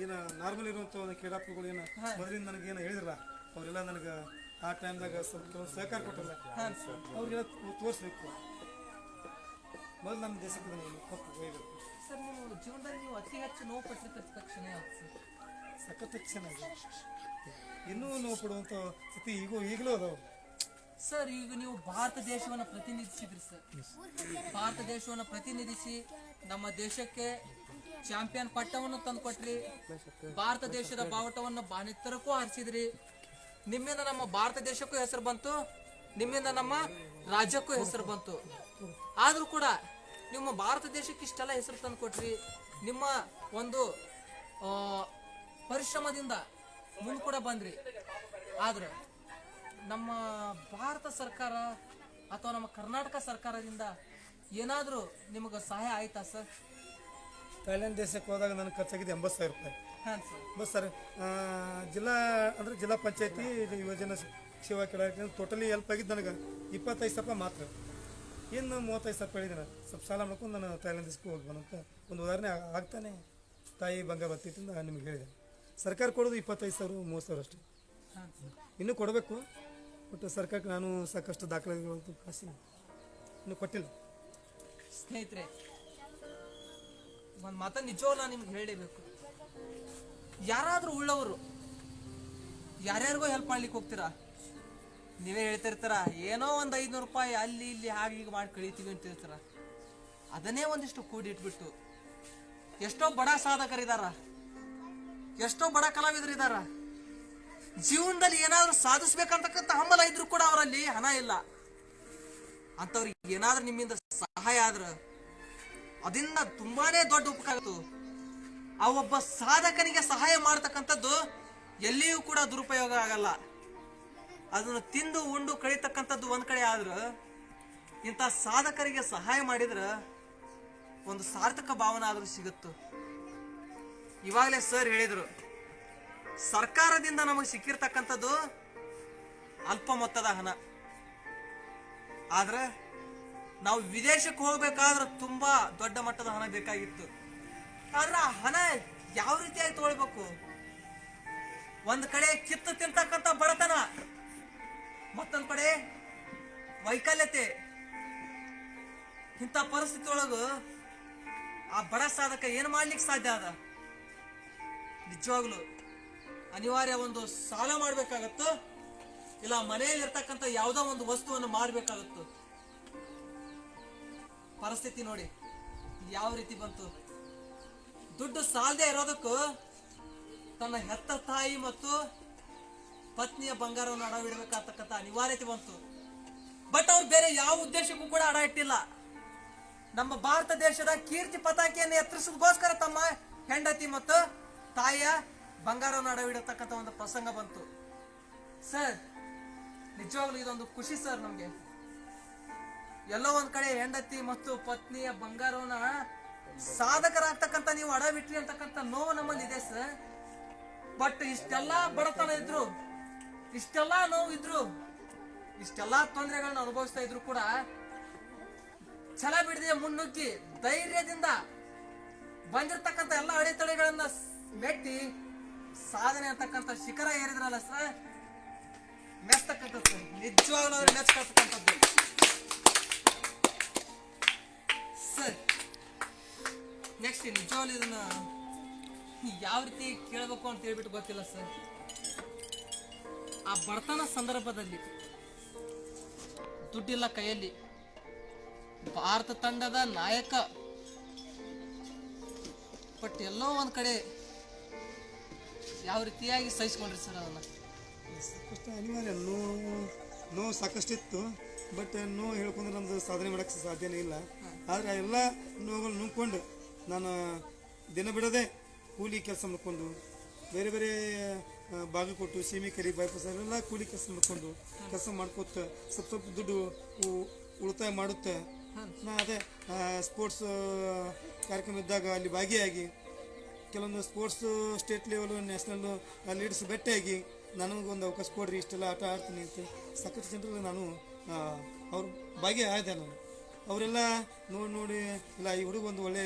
ಏನು ನಾರ್ಮಲ್ ಇರುವಂಥ ಒಂದು ಕ್ರೀಡಾಪಟುಗಳು ಏನು ಮೊದಲಿಂದ ನನಗೇನು ಹೇಳಿದ್ರಲ್ಲ, ಅವರೆಲ್ಲ ನನಗೆ ಆ ಟೈಮ್ದಾಗ ಸ್ವಲ್ಪ ಸಹಕಾರ ಕೊಟ್ಟಲ್ಲ, ಅವ್ರಿಗೆಲ್ಲ ತೋರಿಸ್ಬೇಕು. ಮೊದಲು ನಮ್ಮ ದೇಶಕ್ಕೆ ನನಗೆ ಕಪ್ಪು ಒಯ್ಯಬೇಕು ಸರ್. ನೀವು ಜೀವನದಲ್ಲಿ ನೀವು ಅತಿ ಹೆಚ್ಚು ನೋವು ಪಟ್ಟಿರ್ತಕ್ಕ ತಕ್ಷಣ ಯಾವ್ದು ಸರ್? ಸಖತ್ ಚೆನ್ನಾಗಿ ಇನ್ನೂ ನೋವು ಪಡುವಂಥ ಸ್ಥಿತಿ ಈಗಲೂ ಅದಾವ ಸರ್. ಈಗ ನೀವು ಭಾರತ ದೇಶವನ್ನು ಪ್ರತಿನಿಧಿಸಿದ್ರಿ ಸರ್. ಭಾರತ ದೇಶವನ್ನು ಪ್ರತಿನಿಧಿಸಿ ನಮ್ಮ ದೇಶಕ್ಕೆ ಚಾಂಪಿಯನ್ ಪಟ್ಟವನ್ನು ತಂದುಕೊಟ್ರಿ. ಭಾರತ ದೇಶದ ಬಾವುಟವನ್ನು ಬಾಣೆತ್ತರಕ್ಕೂ ಹಾರಿಸಿದ್ರಿ. ನಿಮ್ಮಿಂದ ನಮ್ಮ ಭಾರತ ದೇಶಕ್ಕೂ ಹೆಸರು ಬಂತು, ನಿಮ್ಮಿಂದ ನಮ್ಮ ರಾಜ್ಯಕ್ಕೂ ಹೆಸರು ಬಂತು. ಆದ್ರೂ ಕೂಡ ನಿಮ್ಮ ಭಾರತ ದೇಶಕ್ಕೆ ಇಷ್ಟೆಲ್ಲ ಹೆಸರು ತಂದುಕೊಟ್ರಿ. ನಿಮ್ಮ ಒಂದು ಪರಿಶ್ರಮದಿಂದ ಮುಂದೆ ಕೂಡ ಬಂದ್ರಿ. ಆದ್ರೆ ನಮ್ಮ ಭಾರತ ಸರ್ಕಾರ ಅಥವಾ ನಮ್ಮ ಕರ್ನಾಟಕ ಸರ್ಕಾರದಿಂದ ಏನಾದರೂ ನಿಮಗೆ ಸಹಾಯ ಆಯ್ತಾ ಸರ್? ಥೈಲ್ಯಾಂಡ್ ದೇಶಕ್ಕೆ ಹೋದಾಗ ನನಗೆ ಖರ್ಚಾಗಿದ್ದು 80,000 ರೂಪಾಯಿ. ಹಾಂ ಸರ್. ಬಸ್ ಸರ್, ಜಿಲ್ಲಾ ಪಂಚಾಯತಿ ಯುವಜನ ಸೇವಾ ಕೇಳಕ್ಕೆ ಟೋಟಲಿ ಹೆಲ್ಪ್ ಆಗಿದ್ದು ನನಗೆ 25,000 ರೂಪಾಯಿ ಮಾತ್ರ. ಇನ್ನು 35,000 ರೂಪಾಯಿ ಹೇಳಿದ್ದೀನಿ. ಸ್ವಲ್ಪ ಸಾಲ ಮಾಡ್ಕೊಂಡು ನಾನು ಥೈಲ್ಯಾಂಡ್ ದೇಶಕ್ಕೆ ಹೋಗಿ ಬಂದಂತ ಒಂದು ಉದಾಹರಣೆ ಆಗ್ತಾನೆ. ತಾಯಿ ಬಂಗಾರ ಬರ್ತಿತ್ತು ನಿಮಗೆ ಹೇಳಿದೆ. ಸರ್ಕಾರ ಕೊಡೋದು 25,000 30,000 ಅಷ್ಟೇ. ಇನ್ನೂ ಕೊಡಬೇಕು, ಬಟ್ ಸರ್ಕಾರಕ್ಕೆ ನಾನು ಸಾಕಷ್ಟು ದಾಖಲೆಗಳು ಕಾಸಿ ಇನ್ನೂ ಕೊಟ್ಟಿಲ್ಲ. ಸ್ನೇಹಿತರೆ, ಒಂದು ಮಾತ ನಿಜವೂ ನಾನು ನಿಮ್ಗೆ ಹೇಳಲೇಬೇಕು. ಯಾರಾದರೂ ಉಳ್ಳವರು ಯಾರ್ಯಾರಿಗೋ ಹೆಲ್ಪ್ ಮಾಡ್ಲಿಕ್ಕೆ ಹೋಗ್ತೀರಾ, ನೀವೇ ಹೇಳ್ತಿರ್ತಾರ ಏನೋ ಒಂದು 500 ರೂಪಾಯಿ ಅಲ್ಲಿ ಇಲ್ಲಿ ಹಾಗೆ ಹೀಗೆ ಮಾಡಿ ಕಳೀತೀವಿ ಅಂತ ಹೇಳ್ತಾರ. ಅದನ್ನೇ ಒಂದಿಷ್ಟು ಕೂಡಿಟ್ಬಿಟ್ಟು ಎಷ್ಟೋ ಬಡ ಸಾಧಕರಿದಾರ, ಎಷ್ಟೋ ಬಡ ಕಲಾವಿದರು ಇದಾರ. ಜೀವನದಲ್ಲಿ ಏನಾದ್ರೂ ಸಾಧಿಸ್ಬೇಕಂತಕ್ಕಂಥ ಹಂಬಲ ಇದ್ರು ಕೂಡ ಅವರಲ್ಲಿ ಹಣ ಇಲ್ಲ. ಅಂತವ್ರಿಗೆ ಏನಾದ್ರೂ ನಿಮ್ಮಿಂದ ಸಹಾಯ ಆದ್ರ ಅದರಿಂದ ತುಂಬಾನೇ ದೊಡ್ಡ ಉಪಕಾರ ಆಗುತ್ತೆ. ಆ ಒಬ್ಬ ಸಾಧಕನಿಗೆ ಸಹಾಯ ಮಾಡ್ತಕ್ಕಂಥದ್ದು ಎಲ್ಲಿಯೂ ಕೂಡ ದುರುಪಯೋಗ ಆಗಲ್ಲ. ಅದನ್ನು ತಿಂದು ಉಂಡು ಕಳೀತಕ್ಕಂಥದ್ದು ಒಂದ್ ಕಡೆ ಆದ್ರ ಇಂಥ ಸಾಧಕರಿಗೆ ಸಹಾಯ ಮಾಡಿದ್ರ ಒಂದು ಸಾರ್ಥಕ ಭಾವನೆ ಆದ್ರೂ ಸಿಗುತ್ತು. ಇವಾಗಲೇ ಸರ್ ಹೇಳಿದ್ರು, ಸರ್ಕಾರದಿಂದ ನಮಗೆ ಸಿಕ್ಕಿರ್ತಕ್ಕಂಥದ್ದು ಅಲ್ಪ ಮೊತ್ತದ ಹಣ. ಆದ್ರೆ ನಾವು ವಿದೇಶಕ್ಕೆ ಹೋಗ್ಬೇಕಾದ್ರೆ ತುಂಬಾ ದೊಡ್ಡ ಮಟ್ಟದ ಹಣ ಬೇಕಾಗಿತ್ತು. ಆದ್ರೆ ಆ ಹಣ ಯಾವ ರೀತಿಯಾಗಿ ತಗೊಳ್ಬೇಕು? ಒಂದ್ ಕಡೆ ಕಿತ್ತು ತಿಂತಕ್ಕಂಥ ಬಡತನ, ಮತ್ತೊಂದ್ ಕಡೆ ವೈಕಲ್ಯತೆ. ಇಂಥ ಪರಿಸ್ಥಿತಿ ಒಳಗು ಆ ಬಡ ಸಾಧಕ ಏನ್ ಮಾಡ್ಲಿಕ್ಕೆ ಸಾಧ್ಯ ಅದ? ನಿಜವಾಗ್ಲು ಅನಿವಾರ್ಯ ಒಂದು ಸಾಲ ಮಾಡ್ಬೇಕಾಗತ್ತು, ಇಲ್ಲ ಮನೆಯಲ್ಲಿ ಇರ್ತಕ್ಕಂಥ ಯಾವುದೋ ಒಂದು ವಸ್ತುವನ್ನು ಮಾರ್ಬೇಕಾಗತ್ತು. ಪರಿಸ್ಥಿತಿ ನೋಡಿ ಯಾವ ರೀತಿ ಬಂತು. ದುಡ್ಡು ಸಾಲದೆ ಇರೋದಕ್ಕೂ ತನ್ನ ಹೆತ್ತ ತಾಯಿ ಮತ್ತು ಪತ್ನಿಯ ಬಂಗಾರವನ್ನು ಅಡವಿಡಬೇಕಾಗ್ತಕ್ಕಂಥ ಅನಿವಾರ್ಯತೆ ಬಂತು. ಬಟ್ ಅವ್ರು ಬೇರೆ ಯಾವ ಉದ್ದೇಶಕ್ಕೂ ಕೂಡ ಅಡ ಇಟ್ಟಿಲ್ಲ. ನಮ್ಮ ಭಾರತ ದೇಶದ ಕೀರ್ತಿ ಪತಾಕೆಯನ್ನು ಎತ್ತರಿಸೋದಕ್ಕೋಸ್ಕರ ತಮ್ಮ ಹೆಂಡತಿ ಮತ್ತು ತಾಯಿಯ ಬಂಗಾರವನ್ನು ಅಡವಿಡತಕ್ಕಂಥ ಒಂದು ಪ್ರಸಂಗ ಬಂತು. ಸರ್, ನಿಜವಾಗ್ಲೂ ಇದೊಂದು ಖುಷಿ ಸರ್ ನಮ್ಗೆ. ಎಲ್ಲೋ ಒಂದ್ ಕಡೆ ಹೆಂಡತಿ ಮತ್ತು ಪತ್ನಿಯ ಬಂಗಾರವನ್ನ ಸಾಧಕರಾಗ್ತಕ್ಕಂಥ ನೀವು ಅಡವಿಟ್ರಿ ಅಂತಕ್ಕಂಥ ನೋವು ನಮ್ಮಲ್ಲಿ ಇದೆ ಸರ್. ಬಟ್ ಇಷ್ಟೆಲ್ಲಾ ಬಡತನ ಇದ್ರು, ಇಷ್ಟೆಲ್ಲಾ ನೋವು ಇದ್ರು, ಇಷ್ಟೆಲ್ಲಾ ತೊಂದರೆಗಳನ್ನ ಅನುಭವಿಸ್ತಾ ಇದ್ರು ಕೂಡ ಛಲ ಬಿಡದೆ ಮುನ್ನುಗ್ಗಿ ಧೈರ್ಯದಿಂದ ಬಂದಿರತಕ್ಕಂಥ ಎಲ್ಲ ಅಡೆತಡೆಗಳನ್ನ ಮೆಟ್ಟಿ ಸಾಧನೆ ಅಂತಕ್ಕಂಥ ಶಿಖರ ಏರಿದ್ರಲ್ಲ ಸರ್, ಮೆಚ್ಚತಕ್ಕಂಥದ್ದು. ನಿಜವಾಗ್ಲೂ ಅವ್ರು ಮೆಚ್ಚತಕ್ಕಂಥದ್ದು ಸರ್. ನೆಕ್ಸ್ಟ್ ನಿಜವಾಗ್ಲೂ ಇದನ್ನ ಯಾವ ರೀತಿ ಕೇಳಬೇಕು ಅಂತ ಹೇಳ್ಬಿಟ್ಟು ಗೊತ್ತಿಲ್ಲ ಸರ್. ಆ ಬಡತನ ಸಂದರ್ಭದಲ್ಲಿ ದುಡ್ಡಿಲ್ಲ ಕೈಯಲ್ಲಿ, ಭಾರತ ತಂಡದ ನಾಯಕ, ಬಟ್ ಎಲ್ಲೋ ಒಂದ್ ಕಡೆ ಯಾವ ರೀತಿಯಾಗಿ ಸಹಿಸ್ಕೊಂಡ್ರಿ ಸರ್ ಅದನ್ನ? ಸಾಕಷ್ಟು ಅನಿವಾರ್ಯ, ನೋವು ಸಾಕಷ್ಟಿತ್ತು. ಬಟ್ ನೋವು ಹೇಳ್ಕೊಂಡ್ರೆ ನಮ್ದು ಸಾಧನೆ ಮಾಡೋಕ್ಕೆ ಸಾಧ್ಯನೇ ಇಲ್ಲ. ಆದರೆ ಆ ಎಲ್ಲ ನೋವುಗಳು ನುಂಗ್ಕೊಂಡು ನಾನು ದಿನ ಬಿಡದೆ ಕೂಲಿ ಕೆಲಸ ಮಾಡ್ಕೊಂಡು ಬೇರೆ ಬೇರೆ ಬಾಗಲಕೋಟು ಸೀಮಿಕರಿ ಬೈಪಾಸ್ ಎಲ್ಲ ಕೂಲಿ ಕೆಲಸ ಮಾಡ್ಕೋತ ಸ್ವಲ್ಪ ದುಡ್ಡು ಉಳಿತಾಯ ಮಾಡುತ್ತೆ. ನಾ ಅದೇ ಸ್ಪೋರ್ಟ್ಸ್ ಕಾರ್ಯಕ್ರಮ ಇದ್ದಾಗ ಅಲ್ಲಿ ಭಾಗಿಯಾಗಿ ಕೆಲವೊಂದು sports state level national leaders ಭೇಟಿಯಾಗಿ ನನಗೊಂದು ಅವಕಾಶ ಕೊಡ್ರಿ, ಇಷ್ಟೆಲ್ಲ ಆಟ ಆಡ್ತೀನಿ ಅಂತ ಸಾಕಷ್ಟು ಜನರಲ್ಲಿ ನಾನು ಅವ್ರ ಭಾಗಿಯಾದೆ. ನಾನು ಅವರೆಲ್ಲ ನೋಡಿ ಇಲ್ಲ ಈ ಹುಡುಗ ಒಂದು ಒಳ್ಳೆ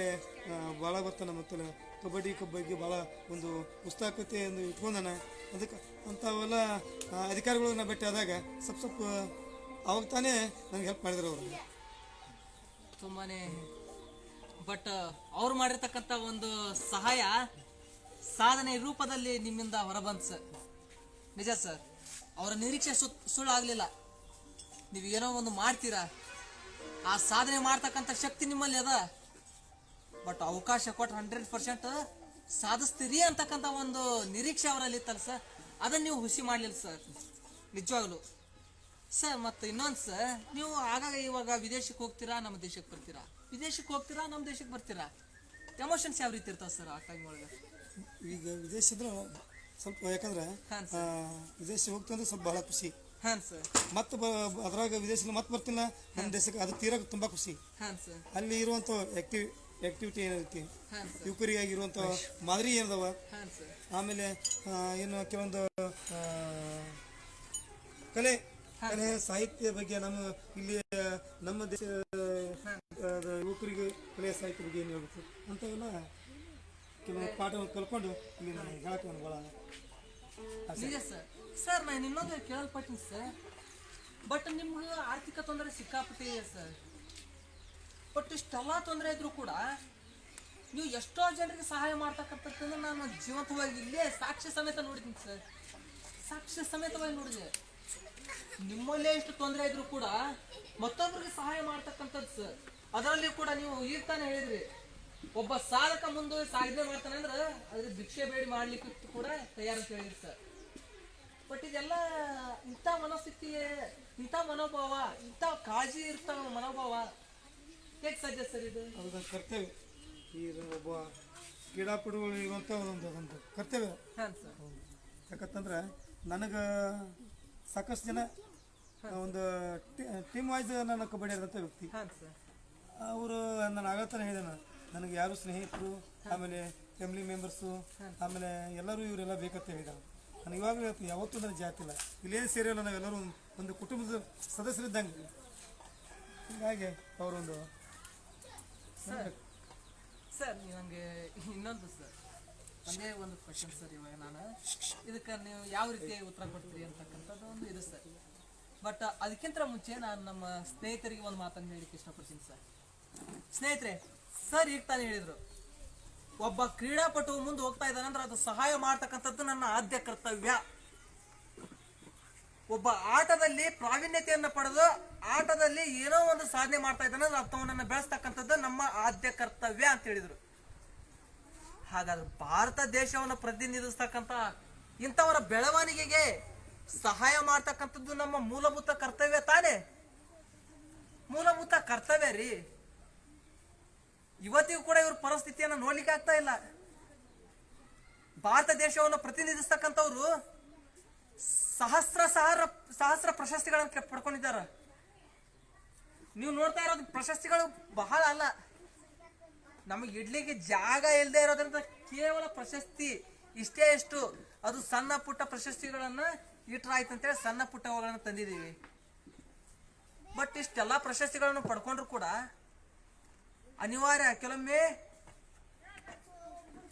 ಭಾಳ ಬರ್ತಾನೆ ಮತ್ತು ಕಬಡ್ಡಿ ಬಗ್ಗೆ ಭಾಳ ಒಂದು ಉತ್ಸಾಹಕತೆ ಒಂದು ಇಟ್ಕೊಂಡಾನ. ಅದಕ್ಕೆ ಅಂಥವೆಲ್ಲ ಅಧಿಕಾರಿಗಳನ್ನ ಭೇಟಿ ಆದಾಗ ಸ್ವಲ್ಪ ಅವಾಗ ತಾನೇ ನನಗೆ ಹೆಲ್ಪ್ ಮಾಡಿದ್ರು ಅವರು. ತುಂಬಾನೇ ಬಟ್ ಅವ್ರು ಮಾಡಿರ್ತಕ್ಕಂಥ ಒಂದು ಸಹಾಯ ಸಾಧನೆ ರೂಪದಲ್ಲಿ ನಿಮ್ಮಿಂದ ಹೊರಬಂತು ಸರ್. ನಿಜ ಸರ್, ಅವರ ನಿರೀಕ್ಷೆ ಸುಳ್ಳು ಆಗಲಿಲ್ಲ. ನೀವು ಏನೋ ಒಂದು ಮಾಡ್ತೀರಾ, ಆ ಸಾಧನೆ ಮಾಡ್ತಕ್ಕಂಥ ಶಕ್ತಿ ನಿಮ್ಮಲ್ಲಿ ಅದ. ಬಟ್ ಅವಕಾಶ ಕೊಟ್ಟು 100% ಸಾಧಿಸ್ತೀರಿ ಅಂತಕ್ಕಂಥ ಒಂದು ನಿರೀಕ್ಷೆ ಅವರಲ್ಲಿ ಇತ್ತಲ್ಲ ಸರ್, ಅದನ್ನು ನೀವು ಹುಸಿ ಮಾಡಲಿಲ್ಲ ಸರ್, ನಿಜವಾಗ್ಲು ಸರ್. ಮತ್ತು ಇನ್ನೊಂದು ಸರ್, ನೀವು ಆಗಾಗ ಇವಾಗ ವಿದೇಶಕ್ಕೆ ಹೋಗ್ತೀರಾ, ನಮ್ಮ ದೇಶಕ್ಕೆ ಬರ್ತೀರಾ, ವಿದೇಶಕ್ಕೆ ಹೋಗ್ತೀರಾ, ನಮ್ಮ ದೇಶಕ್ಕೆ ಬರ್ತೀರಾ, ಎಮೋಷನ್ಸ್ ಯಾವ ರೀತಿ ಇರ್ತಾವೆ ಸರ್ ಆ ಟೈಮ್ ಒಳಗೆ? ಈಗ ವಿದೇಶದ್ರೆ ಸ್ವಲ್ಪ ಯಾಕಂದ್ರೆ ವಿದೇಶ ಹೋಗ್ತಂದ್ರೆ ಸ್ವಲ್ಪ ಭಾಳ ಖುಷಿ. ಹಾಂ ಸರ್. ಮತ್ತೆ ಅದ್ರಾಗ ವಿದೇಶದಲ್ಲಿ ಮತ್ತೆ ಬರ್ತಿಲ್ಲ ನಮ್ಮ ದೇಶಕ್ಕೆ, ಅದು ತೀರಾಗ ತುಂಬ ಖುಷಿ. ಹಾಂ ಸರ್. ಅಲ್ಲಿ ಇರುವಂಥ ಆಕ್ಟಿವಿಟಿ ಏನೈತಿ, ಹಾಂ ಸರ್. ಯುವಕರಿಗಾಗಿರುವಂಥ ಮಾದರಿ ಏನದವ, ಹಾಂ ಸರ್. ಆಮೇಲೆ ಏನು ಕೆಲವೊಂದು ಕಲೆ ಸಾಹಿತ್ಯ ಬಗ್ಗೆ ಇಲ್ಲಿ ನಮ್ಮ ದೇಶ ಯುವಕರಿಗೆ ಕಲೆ ಸಾಹಿತ್ಯ ಬಗ್ಗೆ ಏನು ಹೇಳ್ಬೇಕು ಅಂಥವೆಲ್ಲ ಕೆಲವೊಂದು ಪಾಠವನ್ನು ಕಲ್ಕೊಂಡು ಇಲ್ಲಿ ನನಗೆ ಹೇಳಕ್ಕೆ ಒಂದು ಭಾಳ ನಿಜ ಸರ್. ಸರ್ ನಾನು ಇನ್ನೊಂದು ಕೇಳಲ್ಪಟ್ಟಿನಿ ಸರ್, ಬಟ್ ನಿಮ್ಗೆ ಆರ್ಥಿಕ ತೊಂದರೆ ಸಿಕ್ಕಾಪಟ್ಟೆ ಇದೆ ಸರ್. ಬಟ್ ಇಷ್ಟೆಲ್ಲ ತೊಂದರೆ ಇದ್ರೂ ಕೂಡ ನೀವು ಎಷ್ಟೋ ಜನರಿಗೆ ಸಹಾಯ ಮಾಡ್ತಕ್ಕಂಥದ್ದನ್ನು ನಾನು ಜೀವಂತವಾಗಿ ಇಲ್ಲೇ ಸಾಕ್ಷ್ಯ ಸಮೇತ ನೋಡಿದ್ದೀನಿ ಸರ್, ಸಾಕ್ಷ್ಯ ಸಮೇತವಾಗಿ ನೋಡಿದೆ. ನಿಮ್ಮಲ್ಲೇ ಇಷ್ಟು ತೊಂದರೆ ಇದ್ರೂ ಕೂಡ ಮತ್ತೊಬ್ಬರಿಗೆ ಸಹಾಯ ಮಾಡ್ತಕ್ಕಂಥದ್ದು ಸರ್. ಅದರಲ್ಲಿ ಕೂಡ ನೀವು ಈಗ ತಾನೇ ಹೇಳಿದ್ರಿ, ಒಬ್ಬ ಸಾಧಕ ಮುಂದೆ ಸಾಧನೆ ಮಾಡ್ತಾನೆ ಅಂದ್ರೆ ಅದ್ರ ಭಿಕ್ಷೆ ಬೇಡಿ ಮಾಡ್ಲಿಕ್ಕೆ ಕೂಡ ತಯಾರಂತ ಹೇಳಿದ್ರಿ ಸರ್. ಬಟ್ ಇದೆಲ್ಲ ಇಂಥ ಮನಸ್ಥಿತಿ, ಇಂಥ ಮನೋಭಾವ, ಇಂಥ ಕಾಳಜಿ ಇರ್ತ ಮನೋಭಾವ ಹೇಗೆ ಸಾಧ್ಯ ಸರ್? ಇದು ಅವ್ರ ಕರ್ತವ್ಯ. ಈಗ ಒಬ್ಬ ಕ್ರೀಡಾಪಟುಗಳು ಇರುವಂಥ ಒಂದು ಕರ್ತವ್ಯ. ಹಾಂ ಸರ್. ಯಾಕಂತಂದ್ರೆ ನನಗೆ ಸಾಕಷ್ಟು ಜನ ಒಂದು ಟೀಮ್ ವೈಸ್ ನಾನು ಕಬಡ್ಡಿ ಆದಂಥ ವ್ಯಕ್ತಿ. ಹಾಂ ಸರ್. ಅವರು ನಾನು ಆಗತ್ತಾನೆ ಹೇಳಿದೆ, ನನಗೆ ಯಾರು ಸ್ನೇಹಿತರು, ಆಮೇಲೆ ಫ್ಯಾಮಿಲಿ ಮೆಂಬರ್ಸು, ಆಮೇಲೆ ಎಲ್ಲರೂ ಇವರೆಲ್ಲ ಬೇಕಂತ ಹೇಳಿದ. ನನಗೆ ಇವಾಗಲೂ ಹೇಳ್ತೀನಿ, ಯಾವತ್ತೂ ನನಗೆ ಜಾತಿ ಇಲ್ಲ, ಇಲ್ಲೇನು ಸೇರಿಲ್ಲ, ನಾವೆಲ್ಲರೂ ಒಂದು ಕುಟುಂಬದ ಸದಸ್ಯರಿದ್ದಂಗೆ. ಹೀಗಾಗಿ ಅವರೊಂದು ಸರ್ ನನಗೆ ಇನ್ನೊಂದು ಸರ್, ಒಂದೇ ಒಂದು ಕ್ವಶನ್ ಸರ್. ಇವಾಗ ನಾನು ಇದಕ್ಕೆ ನೀವು ಯಾವ ರೀತಿ ಉತ್ತರ ಕೊಡ್ತೀರಿ ಅಂತಕ್ಕಂಥದ್ದು ಒಂದು ಇದು ಸರ್. ಬಟ್ ಅದಕ್ಕಿಂತ ಮುಂಚೆ ನಾನು ನಮ್ಮ ಸ್ನೇಹಿತರಿಗೆ ಒಂದು ಮಾತನ್ನು ಹೇಳಲಿಕ್ಕೆ ಇಷ್ಟಪಡ್ತೀನಿ ಸರ್. ಸ್ನೇಹಿತರೆ, ಸರ್ ಈಗ ತಾನೇ ಹೇಳಿದರು, ಒಬ್ಬ ಕ್ರೀಡಾಪಟು ಮುಂದೆ ಹೋಗ್ತಾ ಇದ್ದಾನೆ ಅಂದ್ರೆ ಅದು ಸಹಾಯ ಮಾಡ್ತಕ್ಕಂಥದ್ದು ನನ್ನ ಆದ್ಯ ಕರ್ತವ್ಯ. ಒಬ್ಬ ಆಟದಲ್ಲಿ ಪ್ರಾವೀಣ್ಯತೆಯನ್ನು ಪಡೆದು ಆಟದಲ್ಲಿ ಏನೋ ಒಂದು ಸಾಧನೆ ಮಾಡ್ತಾ ಇದ್ದಾನೆ ಅಂದ್ರೆ ಅರ್ಥವನ್ನ ಬೆಳೆಸ್ತಕ್ಕಂಥದ್ದು ನಮ್ಮ ಆದ್ಯ ಕರ್ತವ್ಯ ಅಂತ ಹೇಳಿದ್ರು. ಹಾಗಾದ್ರೆ ಭಾರತ ದೇಶವನ್ನು ಪ್ರತಿನಿಧಿಸ್ತಕ್ಕಂಥ ಇಂಥವರ ಬೆಳವಣಿಗೆಗೆ ಸಹಾಯ ಮಾಡ್ತಕ್ಕಂಥದ್ದು ನಮ್ಮ ಮೂಲಭೂತ ಕರ್ತವ್ಯ ತಾನೇ? ಮೂಲಭೂತ ಕರ್ತವ್ಯ ರೀ. ಇವತ್ತಿಗೂ ಕೂಡ ಇವ್ರ ಪರಿಸ್ಥಿತಿಯನ್ನು ನೋಡ್ಲಿಕ್ಕೆ ಆಗ್ತಾ ಇಲ್ಲ. ಭಾರತ ದೇಶವನ್ನು ಪ್ರತಿನಿಧಿಸ್ತಕ್ಕಂಥವ್ರು ಸಹಸ್ರ ಪ್ರಶಸ್ತಿಗಳನ್ನು ಪಡ್ಕೊಂಡಿದ್ದಾರೆ. ನೀವು ನೋಡ್ತಾ ಇರೋದು ಪ್ರಶಸ್ತಿಗಳು ಬಹಳ ಅಲ್ಲ, ನಮಗೆ ಇಡ್ಲಿಕ್ಕೆ ಜಾಗ ಇಲ್ಲದೆ ಇರೋದ್ರಿಂದ ಕೇವಲ ಪ್ರಶಸ್ತಿ ಇಷ್ಟೇ ಎಷ್ಟು, ಅದು ಸಣ್ಣ ಪುಟ್ಟ ಪ್ರಶಸ್ತಿಗಳನ್ನ ಇಟ್ರಾಯ್ತು ಅಂತೇಳಿ ಸಣ್ಣ ಪುಟ್ಟವುಗಳನ್ನು ತಂದಿದ್ದೀವಿ. ಬಟ್ ಇಷ್ಟೆಲ್ಲ ಪ್ರಶಸ್ತಿಗಳನ್ನು ಪಡ್ಕೊಂಡ್ರು ಕೂಡ ಅನಿವಾರ್ಯ ಕೆಲವೊಮ್ಮೆ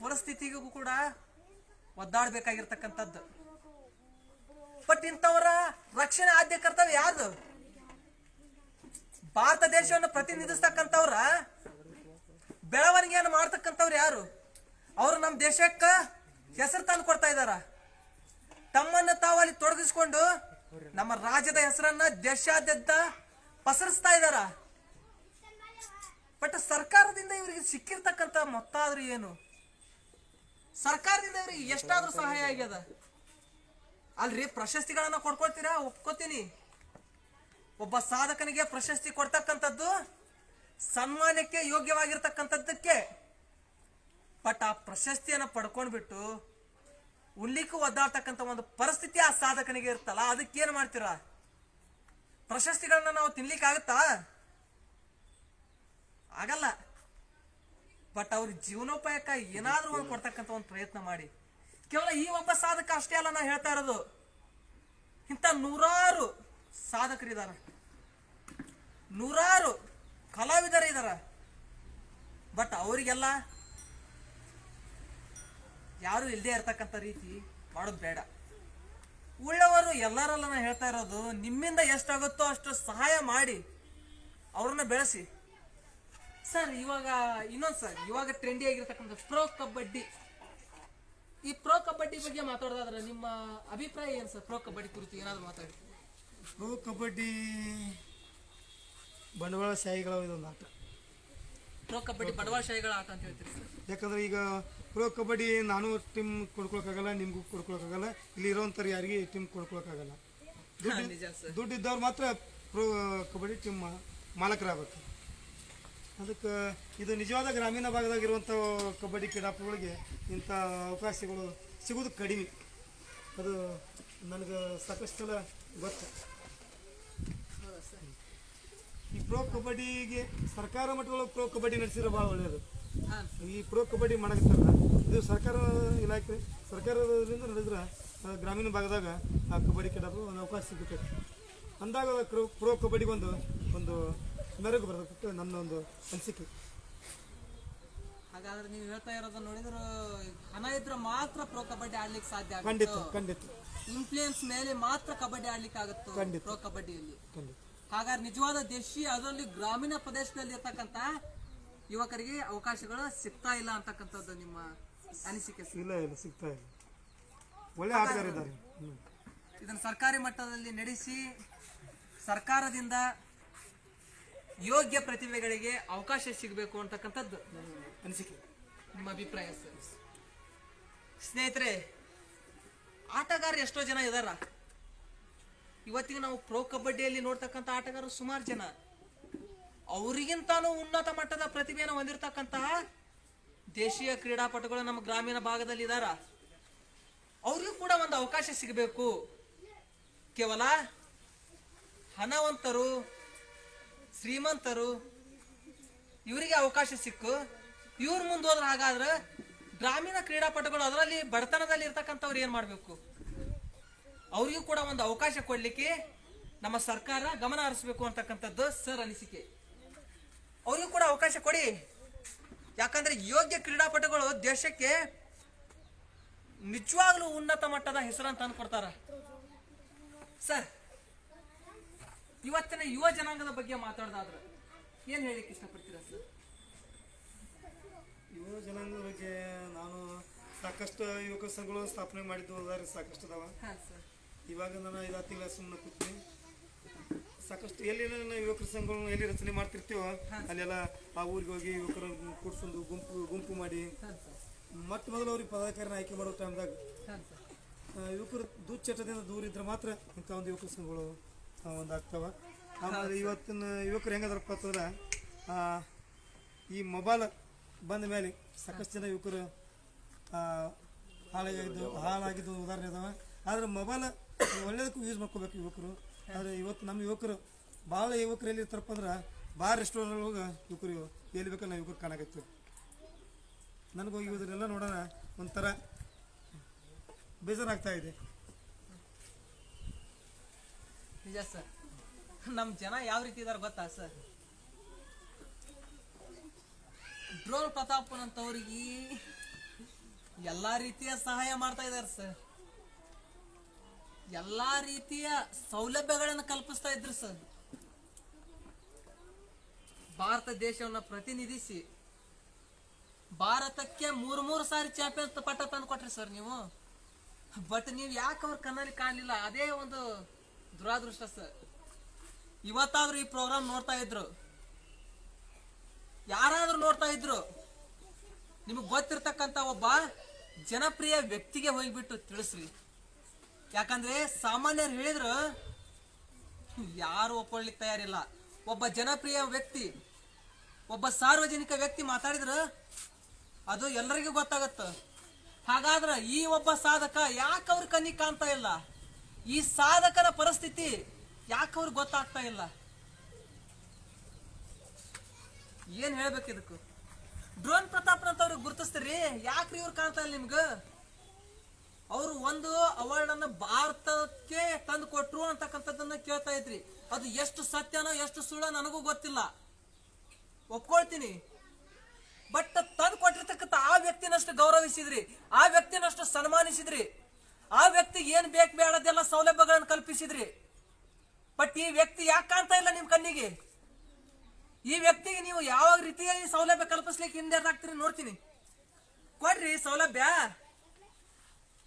ಪರಿಸ್ಥಿತಿಗೂ ಕೂಡ ಒದ್ದಾಡಬೇಕಾಗಿರ್ತಕ್ಕಂಥದ್ದು. ಬಟ್ ಇಂಥವರ ರಕ್ಷಣೆ ಆದ್ಯ ಕರ್ತವ್ಯ ಯಾರ್ದು? ಭಾರತ ದೇಶವನ್ನು ಪ್ರತಿನಿಧಿಸ್ತಕ್ಕಂಥವ್ರ ಬೆಳವಣಿಗೆಯನ್ನು ಮಾಡ್ತಕ್ಕಂಥವ್ರು ಯಾರು? ಅವರು ನಮ್ಮ ದೇಶಕ್ಕೆ ಹೆಸರು ತಂದು ಕೊಡ್ತಾ ಇದ್ದಾರ. ತಮ್ಮನ್ನು ತಾವು ಅಲ್ಲಿ ತೊಡಗಿಸ್ಕೊಂಡು ನಮ್ಮ ರಾಜ್ಯದ ಹೆಸರನ್ನ ದೇಶಾದ್ಯಂತ ಪಸರಿಸ್ತಾ ಇದ್ದಾರ. ಬಟ್ ಸರ್ಕಾರದಿಂದ ಇವರಿಗೆ ಸಿಕ್ಕಿರ್ತಕ್ಕಂಥ ಮೊತ್ತ ಆದ್ರೂ ಏನು? ಸರ್ಕಾರದಿಂದ ಇವರಿಗೆ ಎಷ್ಟಾದ್ರೂ ಸಹಾಯ ಆಗ್ಯದ? ಅಲ್ರಿ, ಪ್ರಶಸ್ತಿಗಳನ್ನ ಕೊಡ್ಕೊಳ್ತೀರಾ, ಒಪ್ಕೋತೀನಿ. ಒಬ್ಬ ಸಾಧಕನಿಗೆ ಪ್ರಶಸ್ತಿ ಕೊಡ್ತಕ್ಕಂಥದ್ದು ಸನ್ಮಾನಕ್ಕೆ ಯೋಗ್ಯವಾಗಿರ್ತಕ್ಕಂಥದ್ದಕ್ಕೆ. ಬಟ್ ಆ ಪ್ರಶಸ್ತಿಯನ್ನು ಪಡ್ಕೊಂಡ್ಬಿಟ್ಟು ಉಣ್ಲಿಕ್ಕೂ ಒದ್ದಾಡ್ತಕ್ಕಂಥ ಒಂದು ಪರಿಸ್ಥಿತಿ ಆ ಸಾಧಕನಿಗೆ ಇರ್ತಲ್ಲ, ಅದಕ್ಕೇನು ಮಾಡ್ತೀರಾ? ಪ್ರಶಸ್ತಿಗಳನ್ನ ನಾವು ತಿನ್ಲಿಕ್ಕೆ ಆಗುತ್ತಾ? ಆಗಲ್ಲ. ಬಟ್ ಅವ್ರ ಜೀವನೋಪಾಯಕ್ಕೆ ಏನಾದ್ರೂ ಒಂದು ಕೊಡ್ತಕ್ಕಂಥ ಒಂದು ಪ್ರಯತ್ನ ಮಾಡಿ. ಕೇವಲ ಈ ಒಬ್ಬ ಸಾಧಕ ಅಷ್ಟೇ ಅಲ್ಲ ನಾ ಹೇಳ್ತಾ ಇರೋದು, ಇಂಥ ನೂರಾರು ಸಾಧಕರಿದಾರ, ನೂರಾರು ಕಲಾವಿದರು ಇದಾರ. ಬಟ್ ಅವರಿಗೆಲ್ಲ ಯಾರು ಇಲ್ಲದೆ ಇರ್ತಕ್ಕಂಥ ರೀತಿ ಮಾಡೋದು ಬೇಡ. ಉಳ್ಳವರು ಎಲ್ಲರಲ್ಲ ನಾ ಹೇಳ್ತಾ ಇರೋದು, ನಿಮ್ಮಿಂದ ಎಷ್ಟಾಗುತ್ತೋ ಅಷ್ಟು ಸಹಾಯ ಮಾಡಿ ಅವ್ರನ್ನ ಬೆಳೆಸಿ. ಸರ್ ಇವಾಗ ಇನ್ನೊಂದು ಸರ್, ಇವಾಗ ಟ್ರೆಂಡಿ ಆಗಿರ್ತಕ್ಕಂಥ ಪ್ರೋ ಕಬಡ್ಡಿ, ಈ ಪ್ರೋ ಕಬಡ್ಡಿ ಬಗ್ಗೆ ಮಾತಾಡೋದಾದ್ರೆ ನಿಮ್ಮ ಅಭಿಪ್ರಾಯ ಏನು ಸರ್? ಪ್ರೋ ಕಬಡ್ಡಿ ಕುರಿತು ಏನಾದ್ರು ಮಾತಾಡಿ. ಪ್ರೋ ಕಬಡ್ಡಿ ಬಂಡವಾಳಶಾಹಿಗಳ ಇದೊಂದು ಆಟ. ಪ್ರೋ ಕಬಡ್ಡಿ ಬಂಡವಾಳಶಾಹಿಗಳ ಆಟ ಅಂತ ಹೇಳ್ತೀರಿ ಸರ್? ಯಾಕಂದ್ರೆ ಈಗ ಪ್ರೋ ಕಬಡ್ಡಿ ನಾನು ಟೀಮ್ ಕೊಡ್ಕೊಳಕ್ಕಾಗಲ್ಲ, ನಿಮ್ಗೂ ಕೊಡ್ಕೊಳಕ್ಕಾಗಲ್ಲ, ಇಲ್ಲಿ ಇರೋಂಥವ್ರು ಯಾರಿಗೆ ಟೀಮ್ ಕೊಡ್ಕೊಳಕ್ಕಾಗಲ್ಲ. ನಿಜ ಸರ್. ದುಡ್ಡು ಇದ್ದವ್ರು ಮಾತ್ರ ಪ್ರೋ ಕಬಡ್ಡಿ ಟೀಮ್ ಮಾಲಕರಾಗಬೇಕು. ಅದಕ್ಕೆ ಇದು ನಿಜವಾದ ಗ್ರಾಮೀಣ ಭಾಗದಾಗಿರುವಂಥ ಕಬಡ್ಡಿ ಕ್ರೀಡಾಪಟುಗಳಿಗೆ ಇಂಥ ಅವಕಾಶಗಳು ಸಿಗೋದು ಕಡಿಮೆ. ಅದು ನನಗೆ ಸಾಕಷ್ಟು ಸಲ ಗೊತ್ತು. ಈ ಪ್ರೋ ಕಬಡ್ಡಿಗೆ ಸರ್ಕಾರ ಮಟ್ಟದೊಳಗೆ ಪ್ರೋ ಕಬಡ್ಡಿ ನಡೆಸಿರೋ ಭಾಳ ಒಳ್ಳೆಯದು. ಈ ಪ್ರೋ ಕಬಡ್ಡಿ ಮಾಡಕತ್ತಾರಲ್ಲ, ಇದು ಸರ್ಕಾರ ಇಲಾಖೆ ಸರ್ಕಾರದಿಂದ ನಡೆದ್ರೆ ಗ್ರಾಮೀಣ ಭಾಗದಾಗ ಆ ಕಬಡ್ಡಿ ಕ್ರೀಡಾಪಟು ಒಂದು ಅವಕಾಶ ಸಿಗುತ್ತೆ. ಅಂದಾಗ ಪ್ರೋ ಕಬಡ್ಡಿಗೆ ಒಂದು ಮೆರುಗು ಬರಬೇಕು ನನ್ನ ಒಂದು ಅನಿಸಿಕೆ. ಹಾಗಾದ್ರೆ ನೀವು ಹೇಳ್ತಾ ಇರೋದನ್ನ ನೋಡಿದ್ರೆ ಹಣ ಇದ್ರೆ ಮಾತ್ರ ಪ್ರೋ ಕಬಡ್ಡಿ ಆಡ್ಲಿಕ್ಕೆ ಸಾಧ್ಯ ಖಂಡಿತ ಆಗುತ್ತೆ. ಖಂಡಿತ ಇನ್ಫ್ಲೂಯೆನ್ಸ್ ಮೇಲೆ ಮಾತ್ರ ಕಬಡ್ಡಿ ಆಡ್ಲಿಕ್ಕೆ ಆಗುತ್ತೆ ಖಂಡಿತ. ಪ್ರೋ ಕಬಡ್ಡಿಯಲ್ಲಿ. ಖಂಡಿತ. ಹಾಗಾದ್ರೆ ನಿಜವಾದ ದೇಶೀಯ, ಅದರಲ್ಲಿ ಗ್ರಾಮೀಣ ಪ್ರದೇಶದಲ್ಲಿ ಇರ್ತಕ್ಕಂಥ ಯುವಕರಿಗೆ ಅವಕಾಶಗಳು ಸಿಗ್ತಾ ಇಲ್ಲ ಅಂತಕ್ಕಂಥದ್ದು ನಿಮ್ಮ ಅನಿಸಿಕೆ ಸರ್? ಇಲ್ಲ ಸಿಗ್ತಾ ಇಲ್ಲ. ಒಳ್ಳೆ ಆಟಗಾರಿದ್ದಾರೆ. ಇದನ್ನು ಸರ್ಕಾರಿ ಮಟ್ಟದಲ್ಲಿ ನಡೆಸಿ ಸರ್ಕಾರದಿಂದ ಯೋಗ್ಯ ಪ್ರತಿಭೆಗಳಿಗೆ ಅವಕಾಶ ಸಿಗಬೇಕು ಅಂತಕ್ಕಂಥದ್ದು ಅನಿಸಿಕೆ, ನಿಮ್ಮ ಅಭಿಪ್ರಾಯ ಸರ್? ಸ್ನೇಹಿತರೆ, ಆಟಗಾರರು ಎಷ್ಟೋ ಜನ ಇದಾರ. ಇವತ್ತಿಗೆ ನಾವು ಪ್ರೋ ಕಬಡ್ಡಿಯಲ್ಲಿ ನೋಡ್ತಕ್ಕಂಥ ಆಟಗಾರರು ಸುಮಾರು ಜನ, ಅವರಿಗಿಂತಾನು ಉನ್ನತ ಮಟ್ಟದ ಪ್ರತಿಭೆಯನ್ನು ಹೊಂದಿರತಕ್ಕಂತಹ ದೇಶೀಯ ಕ್ರೀಡಾಪಟುಗಳು ನಮ್ಮ ಗ್ರಾಮೀಣ ಭಾಗದಲ್ಲಿ ಇದಾರ. ಅವ್ರಿಗೂ ಕೂಡ ಒಂದು ಅವಕಾಶ ಸಿಗಬೇಕು. ಕೇವಲ ಹಣವಂತರು, ಶ್ರೀಮಂತರು ಇವರಿಗೆ ಅವಕಾಶ ಸಿಕ್ಕು ಇವ್ರು ಮುಂದೋದ್ರೆ, ಹಾಗಾದ್ರೆ ಗ್ರಾಮೀಣ ಕ್ರೀಡಾಪಟುಗಳು ಅದರಲ್ಲಿ ಬಡತನದಲ್ಲಿ ಇರ್ತಕ್ಕಂಥವ್ರು ಏನ್ ಮಾಡ್ಬೇಕು? ಅವ್ರಿಗೂ ಕೂಡ ಒಂದು ಅವಕಾಶ ಕೊಡ್ಲಿಕ್ಕೆ ನಮ್ಮ ಸರ್ಕಾರ ಗಮನ ಹರಿಸಬೇಕು ಅಂತಕ್ಕಂಥದ್ದು ಸರ್ ಅನಿಸಿಕೆ. ಅವ್ರಿಗೂ ಕೂಡ ಅವಕಾಶ ಕೊಡಿ. ಯಾಕಂದ್ರೆ ಯೋಗ್ಯ ಕ್ರೀಡಾಪಟುಗಳು ದೇಶಕ್ಕೆ ನಿಜವಾಗ್ಲೂ ಉನ್ನತ ಮಟ್ಟದ ಹೆಸರನ್ನು ತಂದು ಕೊಡ್ತಾರ. ಸರ್, ಇವತ್ತಿನ ಯುವ ಜನಾಂಗದ ಬಗ್ಗೆ ಮಾತಾಡೋದಾದ್ರೆ ಏನ್ ಹೇಳಿಕ್ಕೆ ಇಷ್ಟಪಡ್ತೀರಾ ಸರ್? ಯುವ ಜನಾಂಗದ ಬಗ್ಗೆ ನಾನು ಸಾಕಷ್ಟು ಯುವಕ ಸಂಘಗಳು ಸ್ಥಾಪನೆ ಮಾಡಿದ್ದು ಅದಾರೆ, ಸಾಕಷ್ಟು ಅದಾವ. ಇವಾಗ ನಾನು 5 ತಿಂಗಳ ಸುಮ್ಮನೆ ಕೂತೀನಿ. ಸಾಕಷ್ಟು ಎಲ್ಲಿ ಯುವಕರ ಸಂಘಗಳನ್ನ ಎಲ್ಲಿ ರಚನೆ ಮಾಡ್ತಿರ್ತೀವೋ ಅಲ್ಲೆಲ್ಲ ಆ ಊರಿಗೆ ಹೋಗಿ ಯುವಕರನ್ನು ಕೂಡ್ಸೊಂದು ಗುಂಪು ಮಾಡಿ ಮೊಟ್ಟ ಮೊದಲು ಅವ್ರಿಗೆ ಪದಾಧಿಕಾರಿನ ಆಯ್ಕೆ ಮಾಡೋ ಟೈಮ್ದಾಗ ಯುವಕರು ದುಶ್ಚಟದಿಂದ ದೂರ ಇದ್ರೆ ಮಾತ್ರ ಇಂಥ ಒಂದು ಯುವಕರ ಸಂಘಗಳು ಒಂದಾಗ್ತಾವ. ಆಮೇಲೆ ಇವತ್ತಿನ ಯುವಕರು ಹೆಂಗದಾರಪ್ಪ ಅಂತಂದ್ರೆ ಈ ಮೊಬೈಲ್ ಬಂದ ಮೇಲೆ ಸಾಕಷ್ಟು ಜನ ಯುವಕರು ಹಾಳಾಗಿದ್ದು ಉದಾಹರಣೆ ಅದಾವ. ಆದರೆ ಮೊಬೈಲ್ ಒಳ್ಳೇದಕ್ಕೂ ಯೂಸ್ ಮಾಡ್ಕೋಬೇಕು ಯುವಕರು. ಆದರೆ ಇವತ್ತು ನಮ್ಮ ಯುವಕರು ಭಾಳ ಯುವಕರು ಎಲ್ಲಿ ಇರ್ತಾರಪ್ಪ ಅಂದ್ರೆ ಬಾರ್ ರೆಸ್ಟೋರೆಂಟ್ ಹೋಗಿ ಯುವಕರು ಎಲ್ಲಿ ಬೇಕಲ್ಲ ನಾವು ಯುವಕರು ಕಾಣಕತ್ತೀವಿ. ನನಗೋಗಿ ಇವರೆಲ್ಲ ನೋಡೋಣ ಒಂಥರ ಬೇಜಾರಾಗ್ತಾ ಇದೆ. ನಿಜ ಸರ್. ನಮ್ಮ ಜನ ಯಾವ ರೀತಿ ಇದಾರೆ ಗೊತ್ತಾ ಸರ್? ಡ್ರೋನ್ ಪ್ರತಾಪನಂತವ್ರಿಗೆ ಎಲ್ಲಾ ರೀತಿಯ ಸಹಾಯ ಮಾಡ್ತಾ ಇದಾರೆ ಸರ್. ಎಲ್ಲಾ ರೀತಿಯ ಸೌಲಭ್ಯಗಳನ್ನು ಕಲ್ಪಿಸ್ತಾ ಇದ್ರು ಸರ್. ಭಾರತ ದೇಶವನ್ನ ಪ್ರತಿನಿಧಿಸಿ ಭಾರತಕ್ಕೆ 3 ಸಾರಿ ಚಾಂಪಿಯನ್ ಪಟ್ಟ ತಂದು ಕೊಟ್ರಿ ಸರ್ ನೀವು. ಬಟ್ ನೀವು ಯಾಕೆ ಅವ್ರ ಕಣ್ಣಲ್ಲಿ ಕಾಣಲಿಲ್ಲ? ಅದೇ ಒಂದು ದುರಾದೃಷ್ಟ ಸರ್. ಇವತ್ತಾದ್ರೂ ಈ ಪ್ರೋಗ್ರಾಮ್ ನೋಡ್ತಾ ಇದ್ರು, ಯಾರಾದ್ರೂ ನೋಡ್ತಾ ಇದ್ರು, ನಿಮಗೆ ಗೊತ್ತಿರ್ತಕ್ಕಂಥ ಒಬ್ಬ ಜನಪ್ರಿಯ ವ್ಯಕ್ತಿಗೆ ಹೋಗ್ಬಿಟ್ಟು ತಿಳಿಸ್ರಿ. ಯಾಕಂದ್ರೆ ಸಾಮಾನ್ಯರು ಹೇಳಿದ್ರು ಯಾರು ಒಪ್ಕೊಳ್ಳಿಕ್ಕೆ ತಯಾರಿಲ್ಲ. ಒಬ್ಬ ಜನಪ್ರಿಯ ವ್ಯಕ್ತಿ, ಒಬ್ಬ ಸಾರ್ವಜನಿಕ ವ್ಯಕ್ತಿ ಮಾತಾಡಿದ್ರು ಅದು ಎಲ್ಲರಿಗೂ ಗೊತ್ತಾಗತ್ತ. ಹಾಗಾದ್ರ ಈ ಒಬ್ಬ ಸಾಧಕ ಯಾಕೆ ಅವ್ರ ಕಣ್ಣಿಗೆ ಕಾಣ್ತಾ ಇಲ್ಲ? ಈ ಸಾಧಕನ ಪರಿಸ್ಥಿತಿ ಯಾಕೆ ಅವ್ರಿಗೆ ಗೊತ್ತಾಗ್ತಾ ಇಲ್ಲ? ಏನ್ ಹೇಳ್ಬೇಕು ಇದಕ್ಕೂ? ಡ್ರೋನ್ ಪ್ರತಾಪ್ನಂತ ಅವ್ರಿಗೆ ಗುರುತಿಸ್ತೀರಿ, ಯಾಕ್ರಿ ಇವ್ರು ಕಾಣ್ತಾ ಇಲ್ಲ ನಿಮ್ಗ? ಅವ್ರು ಒಂದು ಅವಾರ್ಡ್ ಅನ್ನ ಭಾರತಕ್ಕೆ ತಂದು ಕೊಟ್ರು ಅಂತಕ್ಕಂಥದ್ದನ್ನ ಕೇಳ್ತಾ ಇದ್ರಿ. ಅದು ಎಷ್ಟು ಸತ್ಯನೋ ಎಷ್ಟು ಸುಳ್ಳ ನನಗೂ ಗೊತ್ತಿಲ್ಲ, ಒಪ್ಕೊಳ್ತೀನಿ. ಬಟ್ ತಂದು ಕೊಟ್ಟಿರ್ತಕ್ಕಂಥ ಆ ವ್ಯಕ್ತಿನಷ್ಟು ಗೌರವಿಸಿದ್ರಿ, ಆ ವ್ಯಕ್ತಿನಷ್ಟು ಸನ್ಮಾನಿಸಿದ್ರಿ, ಆ ವ್ಯಕ್ತಿಗೆ ಏನ್ ಬೇಕು ಬೇಡದೆಲ್ಲ ಸೌಲಭ್ಯಗಳನ್ನು ಕಲ್ಪಿಸಿದ್ರಿ. ಬಟ್ ಈ ವ್ಯಕ್ತಿ ಯಾಕೆ ಕಾಣ್ತಾ ಇಲ್ಲ ನಿಮ್ ಕಣ್ಣಿಗೆ? ಈ ವ್ಯಕ್ತಿಗೆ ನೀವು ಯಾವ ರೀತಿಯಾಗಿ ಸೌಲಭ್ಯ ಕಲ್ಪಿಸ್ಲಿಕ್ಕೆ ಹಿಂದೆ ನೋಡ್ತೀನಿ. ಕೊಡ್ರಿ ಸೌಲಭ್ಯ.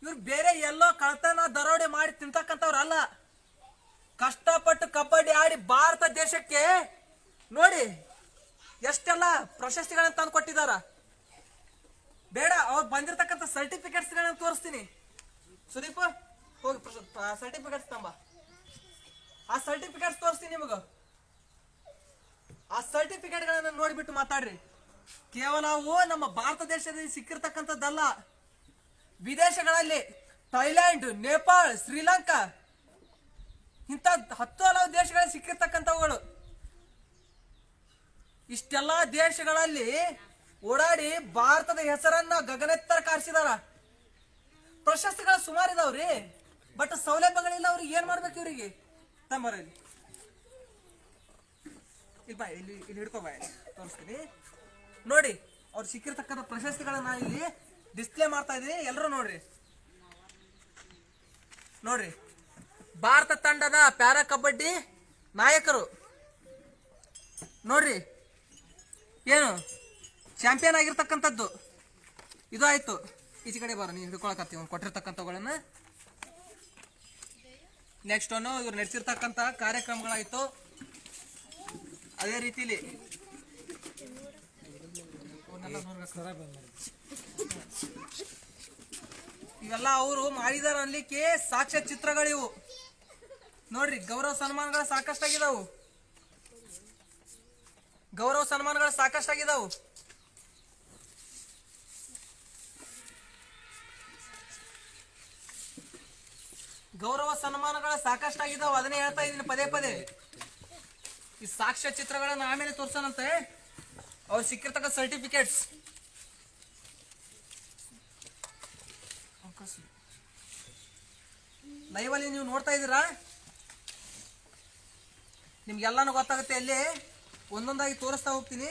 ಇವ್ರು ಬೇರೆ ಎಲ್ಲೋ ಕಳ್ತನ ದರೋಡೆ ಮಾಡಿ ತಿಂತಕ್ಕಂಥವ್ರಲ್ಲ. ಕಷ್ಟಪಟ್ಟು ಕಬಡ್ಡಿ ಆಡಿ ಭಾರತ ದೇಶಕ್ಕೆ ನೋಡಿ ಎಷ್ಟೆಲ್ಲ ಪ್ರಶಸ್ತಿಗಳನ್ನ ತಂದು ಕೊಟ್ಟಿದಾರ. ಬೇಡ, ಅವ್ರು ಬಂದಿರತಕ್ಕಂಥ ಸರ್ಟಿಫಿಕೇಟ್ಸ್ ಗಳನ್ನ ತೋರಿಸ್ತೀನಿ. ಸುದೀಪ್ ಹೋಗಿ ಸರ್ಟಿಫಿಕೇಟ್ಸ್ ತಂಬ. ಆ ಸರ್ಟಿಫಿಕೇಟ್ಸ್ ತೋರಿಸ್ತೀನಿ ನಿಮಗ. ಆ ಸರ್ಟಿಫಿಕೇಟ್ ಗಳನ್ನ ನೋಡ್ಬಿಟ್ಟು ಮಾತಾಡ್ರಿ. ಕೇವಲ ಅವು ನಮ್ಮ ಭಾರತ ದೇಶದಲ್ಲಿ ಸಿಕ್ಕಿರ್ತಕ್ಕಂಥದ್ದಲ್ಲ, ವಿದೇಶಗಳಲ್ಲಿ ಥೈಲ್ಯಾಂಡ್, ನೇಪಾಳ, ಶ್ರೀಲಂಕಾ ಇಂಥ 10 ಹಲವು ದೇಶಗಳಲ್ಲಿ ಸಿಕ್ಕಿರ್ತಕ್ಕಂಥವುಗಳು. ಇಷ್ಟೆಲ್ಲ ದೇಶಗಳಲ್ಲಿ ಓಡಾಡಿ ಭಾರತದ ಹೆಸರನ್ನ ಗಗನೆತ್ತರ ಕಾರಿಸಿದಾರ. ಪ್ರಶಸ್ತಿಗಳು ಸುಮಾರು ಇದಾವ್ರಿ, ಬಟ್ ಸೌಲಭ್ಯಗಳಿಲ್ಲ. ಅವ್ರಿಗೆ ಏನ್ ಮಾಡ್ಬೇಕು ಇವ್ರಿಗೆ? ತಮ್ಮರಲ್ಲಿ ಇಲ್ಲಿ ಬಾ, ಇಲ್ಲಿ ಹಿಡ್ಕೊ ಬಾ, ತೋರಿಸ್ತೀನಿ ನೋಡಿ. ಅವ್ರು ಸಿಕ್ಕಿರ್ತಕ್ಕಂಥ ಪ್ರಶಸ್ತಿಗಳನ್ನ ಇಲ್ಲಿ ಡಿಸ್ಪ್ಲೇ ಮಾಡ್ತಾ ಇದೀನಿ, ಎಲ್ಲರೂ ನೋಡ್ರಿ. ನೋಡ್ರಿ, ಭಾರತ ತಂಡದ ಪ್ಯಾರಾ ಕಬಡ್ಡಿ ನಾಯಕರು ನೋಡ್ರಿ, ಏನು ಚಾಂಪಿಯನ್ ಆಗಿರ್ತಕ್ಕಂಥದ್ದು ಇದು ಆಯ್ತು. ಈಚೆ ಕಡೆ ಬರ, ನೀವು ಹಿಡ್ಕೊಳಕತ್ತೀವಿ ಕೊಟ್ಟಿರ್ತಕ್ಕಂಥವುಗಳನ್ನ. ನೆಕ್ಸ್ಟ್ ಒನ್ ಇವ್ರು ನಡೆಸಿರ್ತಕ್ಕಂಥ ಕಾರ್ಯಕ್ರಮಗಳಾಯ್ತು. ಅದೇ ರೀತಿಲಿ ಇವೆಲ್ಲ ಅವರು ಮಾಡಿದಾರ ಅನ್ಲಿಕ್ಕೆ ಸಾಕ್ಷ್ಯ ಚಿತ್ರಗಳಿವು ನೋಡ್ರಿ. ಗೌರವ ಸನ್ಮಾನಗಳು ಸಾಕಷ್ಟಾಗಿದಾವು, ಗೌರವ ಸನ್ಮಾನಗಳು ಸಾಕಷ್ಟಾಗಿದಾವು. ಗೌರವ ಸನ್ಮಾನಗಳು ಸಾಕಷ್ಟಾಗಿದಾವು, ಅದನ್ನೇ ಹೇಳ್ತಾ ಇದೀನಿ ಪದೇ ಪದೇ. ಈ ಸಾಕ್ಷ್ಯ ಚಿತ್ರಗಳನ್ನ ಆಮೇಲೆ ತೋರ್ಸೋಣಂತೆ. ಅವ್ರು ಸಿಕ್ಕಿರ್ತಕ್ಕ ಸರ್ಟಿಫಿಕೇಟ್ಸ್ ಲೈವ್ ಅಲ್ಲಿ ನೀವು ನೋಡ್ತಾ ಇದ್ದೀರಾ, ನಿಮ್ಗೆಲ್ಲಾನು ಗೊತ್ತಾಗುತ್ತೆ. ಅಲ್ಲಿ ಒಂದೊಂದಾಗಿ ತೋರಿಸ್ತಾ ಹೋಗ್ತೀನಿ.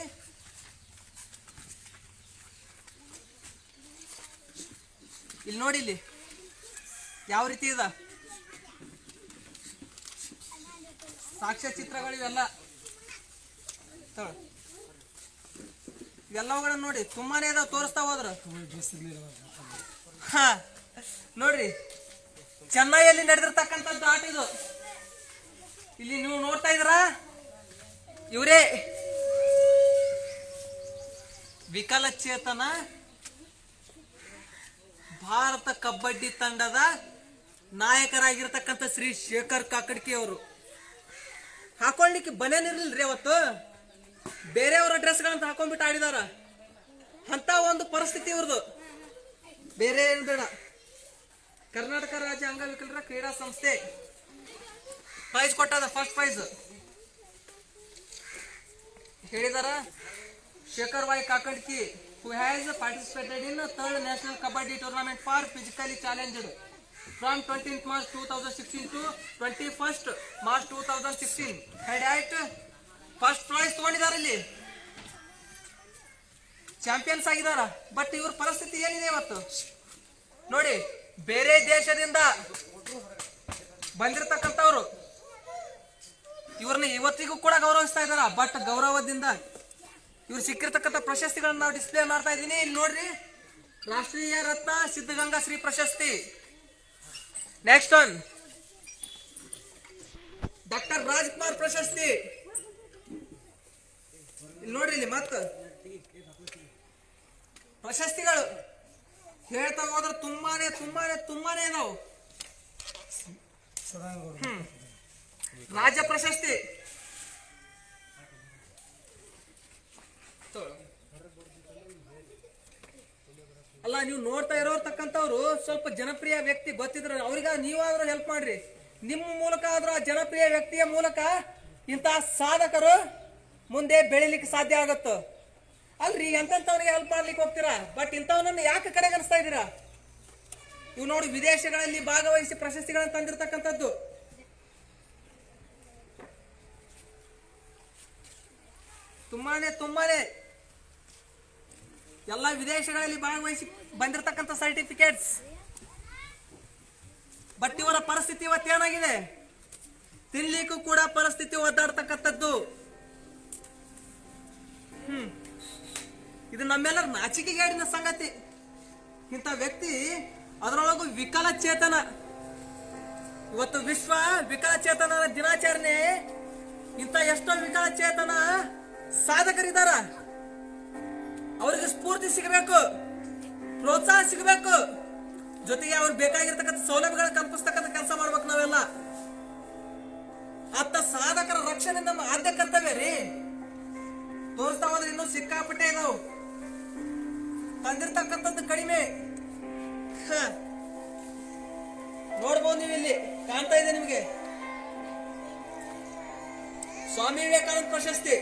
ಇಲ್ಲಿ ನೋಡಿ, ಇಲ್ಲಿ ಯಾವ ರೀತಿ ಇದೆ ಸಾಕ್ಷ್ಯ ಚಿತ್ರಗಳು ಇವೆಲ್ಲ. ಇವೆಲ್ಲವುಗಳನ್ನ ನೋಡಿ, ತುಂಬಾನೇ ಇದಾವ, ತೋರಿಸ್ತಾ ಹೋದ್ರ. ಹಾ ನೋಡ್ರಿ, ಚೆನ್ನೈಯಲ್ಲಿ ನಡೆದಿರ್ತಕ್ಕಂಥದ್ದು ಆಟ ಇದು. ಇಲ್ಲಿ ನೀವು ನೋಡ್ತಾ ಇದ್ದೀರಾ, ಇವರೇ ವಿಕಲಚೇತನ ಭಾರತ ಕಬಡ್ಡಿ ತಂಡದ ನಾಯಕರಾಗಿರ್ತಕ್ಕಂಥ ಶ್ರೀ ಶೇಖರ್ ಕಾಕಡ್ಕಿ ಅವರು. ಹಾಕೊಳ್ಳಿಕ್ಕೆ ಬನೇನ್ ಇರ್ಲಿಲ್ರಿ ಅವತ್ತು, ಬೇರೆಯವರ ಡ್ರೆಸ್ಗಳಂತ ಹಾಕೊಂಡ್ಬಿಟ್ಟು ಆಡಿದಾರ. ಅಂತ ಒಂದು ಪರಿಸ್ಥಿತಿ ಇವ್ರದು. ಬೇರೆ ಏನು ಬೇಡ. ಕರ್ನಾಟಕ ರಾಜ್ಯ ಅಂಗವಿಕಲರ ಕ್ರೀಡಾ ಸಂಸ್ಥೆ ಪ್ರೈಸ್ ಕೊಟ್ಟದ. ಫಸ್ಟ್ ಪ್ರೈಸ್ ಹೇಳಿದಾರ Shekhar Y Kakadki, who has participated in the 3rd National Kabaddi Tournament for physically challenged from 20th March 2016 to 21st March 2016. had at first prize ತಗೊಂಡಿದ್ದಾರೆ, ಇಲ್ಲಿ ಚಾಂಪಿಯನ್ಸ್ ಆಗಿದಾರ. ಬಟ್ ಇವ್ರ ಪರಿಸ್ಥಿತಿ ಏನಿದೆ ಇವತ್ತು ನೋಡಿ. ಬೇರೆ ದೇಶದಿಂದ ಬಂದಿರತಕ್ಕಂಥವ್ರು ಇವ್ರನ್ನ ಇವತ್ತಿಗೂ ಕೂಡ ಗೌರವಿಸ್ತಾ ಇದಾರ. ಬಟ್ ಗೌರವದಿಂದ ಇವ್ರು ಸಿಕ್ಕಿರ್ತಕ್ಕಂಥ ಪ್ರಶಸ್ತಿಗಳನ್ನ ನಾವು ಡಿಸ್ಪ್ಲೇ ಮಾಡ್ತಾ ಇದ್ದೀನಿ. ಇಲ್ಲಿ ನೋಡ್ರಿ, ರಾಷ್ಟ್ರೀಯ ರತ್ನ ಸಿದ್ಧಗಂಗಾ ಶ್ರೀ ಪ್ರಶಸ್ತಿ. ನೆಕ್ಸ್ಟ್ ಒನ್ ಡಾಕ್ಟರ್ ರಾಜ್ಕುಮಾರ್ ಪ್ರಶಸ್ತಿ. ಇಲ್ಲಿ ನೋಡ್ರಿ, ಇಲ್ಲಿ ಮತ್ತ ಪ್ರಶಸ್ತಿಗಳು ಹೇಳ್ತಾ ಹೋದ್ರೆ ತುಂಬಾನೇ ತುಂಬಾನೇ ತುಂಬಾನೇ ಇದಾವು. ರಾಜ್ಯ ಪ್ರಶಸ್ತಿ, ಅಲ್ಲ ನೀವು ನೋಡ್ತಾ ಇರೋರ್ತಕ್ಕಂಥವ್ರು ಸ್ವಲ್ಪ ಜನಪ್ರಿಯ ವ್ಯಕ್ತಿ ಗೊತ್ತಿದ್ರೆ ಅವ್ರಿಗೆ ನೀವಾದ್ರೂ ಹೆಲ್ಪ್ ಮಾಡ್ರಿ. ನಿಮ್ಮ ಮೂಲಕ ಆದ್ರೂ ಆ ಜನಪ್ರಿಯ ವ್ಯಕ್ತಿಯ ಮೂಲಕ ಇಂತಹ ಸಾಧಕರು ಮುಂದೆ ಬೆಳಿಲಿಕ್ಕೆ ಸಾಧ್ಯ ಆಗತ್ತ. ಅಲ್ರಿ ಎಂತವ್ರಿಗೆ ಹೆಲ್ಪ್ ಮಾಡ್ಲಿಕ್ಕೆ ಹೋಗ್ತೀರಾ, ಬಟ್ ಇಂಥವನನ್ನ ಯಾಕೆ ಕಡೆಗಣಿಸ್ತಾ ಇದ್ದೀರಾ? ಇವು ನೋಡಿ ವಿದೇಶಗಳಲ್ಲಿ ಭಾಗವಹಿಸಿ ಪ್ರಶಸ್ತಿಗಳನ್ನು ತಂದಿರತಕ್ಕಂಥದ್ದು. ತುಂಬಾನೇ ಎಲ್ಲ ವಿದೇಶಗಳಲ್ಲಿ ಭಾಗವಹಿಸಿ ಬಂದಿರತಕ್ಕಂಥ ಸರ್ಟಿಫಿಕೇಟ್ಸ್. ಬಟ್ ಇವರ ಪರಿಸ್ಥಿತಿ ಇವತ್ತೇನಾಗಿದೆ? ತಿನ್ಲಿಕ್ಕೂ ಕೂಡ ಪರಿಸ್ಥಿತಿ ಒದ್ದಾಡ್ತಕ್ಕಂಥದ್ದು. ಇದು ನಮ್ಮೆಲ್ಲರ ನಾಚಿಕೆಗೇಡಿನ ಸಂಗತಿ. ಇಂಥ ವ್ಯಕ್ತಿ, ಅದರೊಳಗೂ ವಿಕಲಚೇತನ. ಇವತ್ತು ವಿಶ್ವ ವಿಕಲಚೇತನರ ದಿನಾಚರಣೆ. ಇಂಥ ಎಷ್ಟೋ ವಿಕಲಚೇತನ ಸಾಧಕರಿದ್ದಾರ. ಅವ್ರಿಗೆ ಸ್ಫೂರ್ತಿ ಸಿಗಬೇಕು, ಪ್ರೋತ್ಸಾಹ ಸಿಗಬೇಕು, ಜೊತೆಗೆ ಅವ್ರಿಗೆ ಬೇಕಾಗಿರ್ತಕ್ಕಂಥ ಸೌಲಭ್ಯಗಳನ್ನ ಕಲ್ಪಿಸ್ತಕ್ಕಂಥ ಕೆಲಸ ಮಾಡ್ಬೇಕು ನಾವೆಲ್ಲ. ಅತ್ತ ಸಾಧಕರ ರಕ್ಷಣೆ ನಮ್ಮ ಆದ್ಯ ಕರ್ತವ್ಯ ರೀ. ತೋರಿಸ್ತಾ ಹೋದ್ರೆ ಇನ್ನೂ ಸಿಕ್ಕಾಪಟ್ಟೆ ಇದಾವ್. ತಂದಿರ್ತಕ್ಕಂಥದ್ದು ಕಡಿಮೆ. ನೋಡ್ಬೋದು ನೀವು, ಇಲ್ಲಿ ಕಾಣ್ತಾ ಇದೆ ನಿಮಗೆ ಸ್ವಾಮಿ ವಿವೇಕಾನಂದ ಪ್ರಶಸ್ತಿ.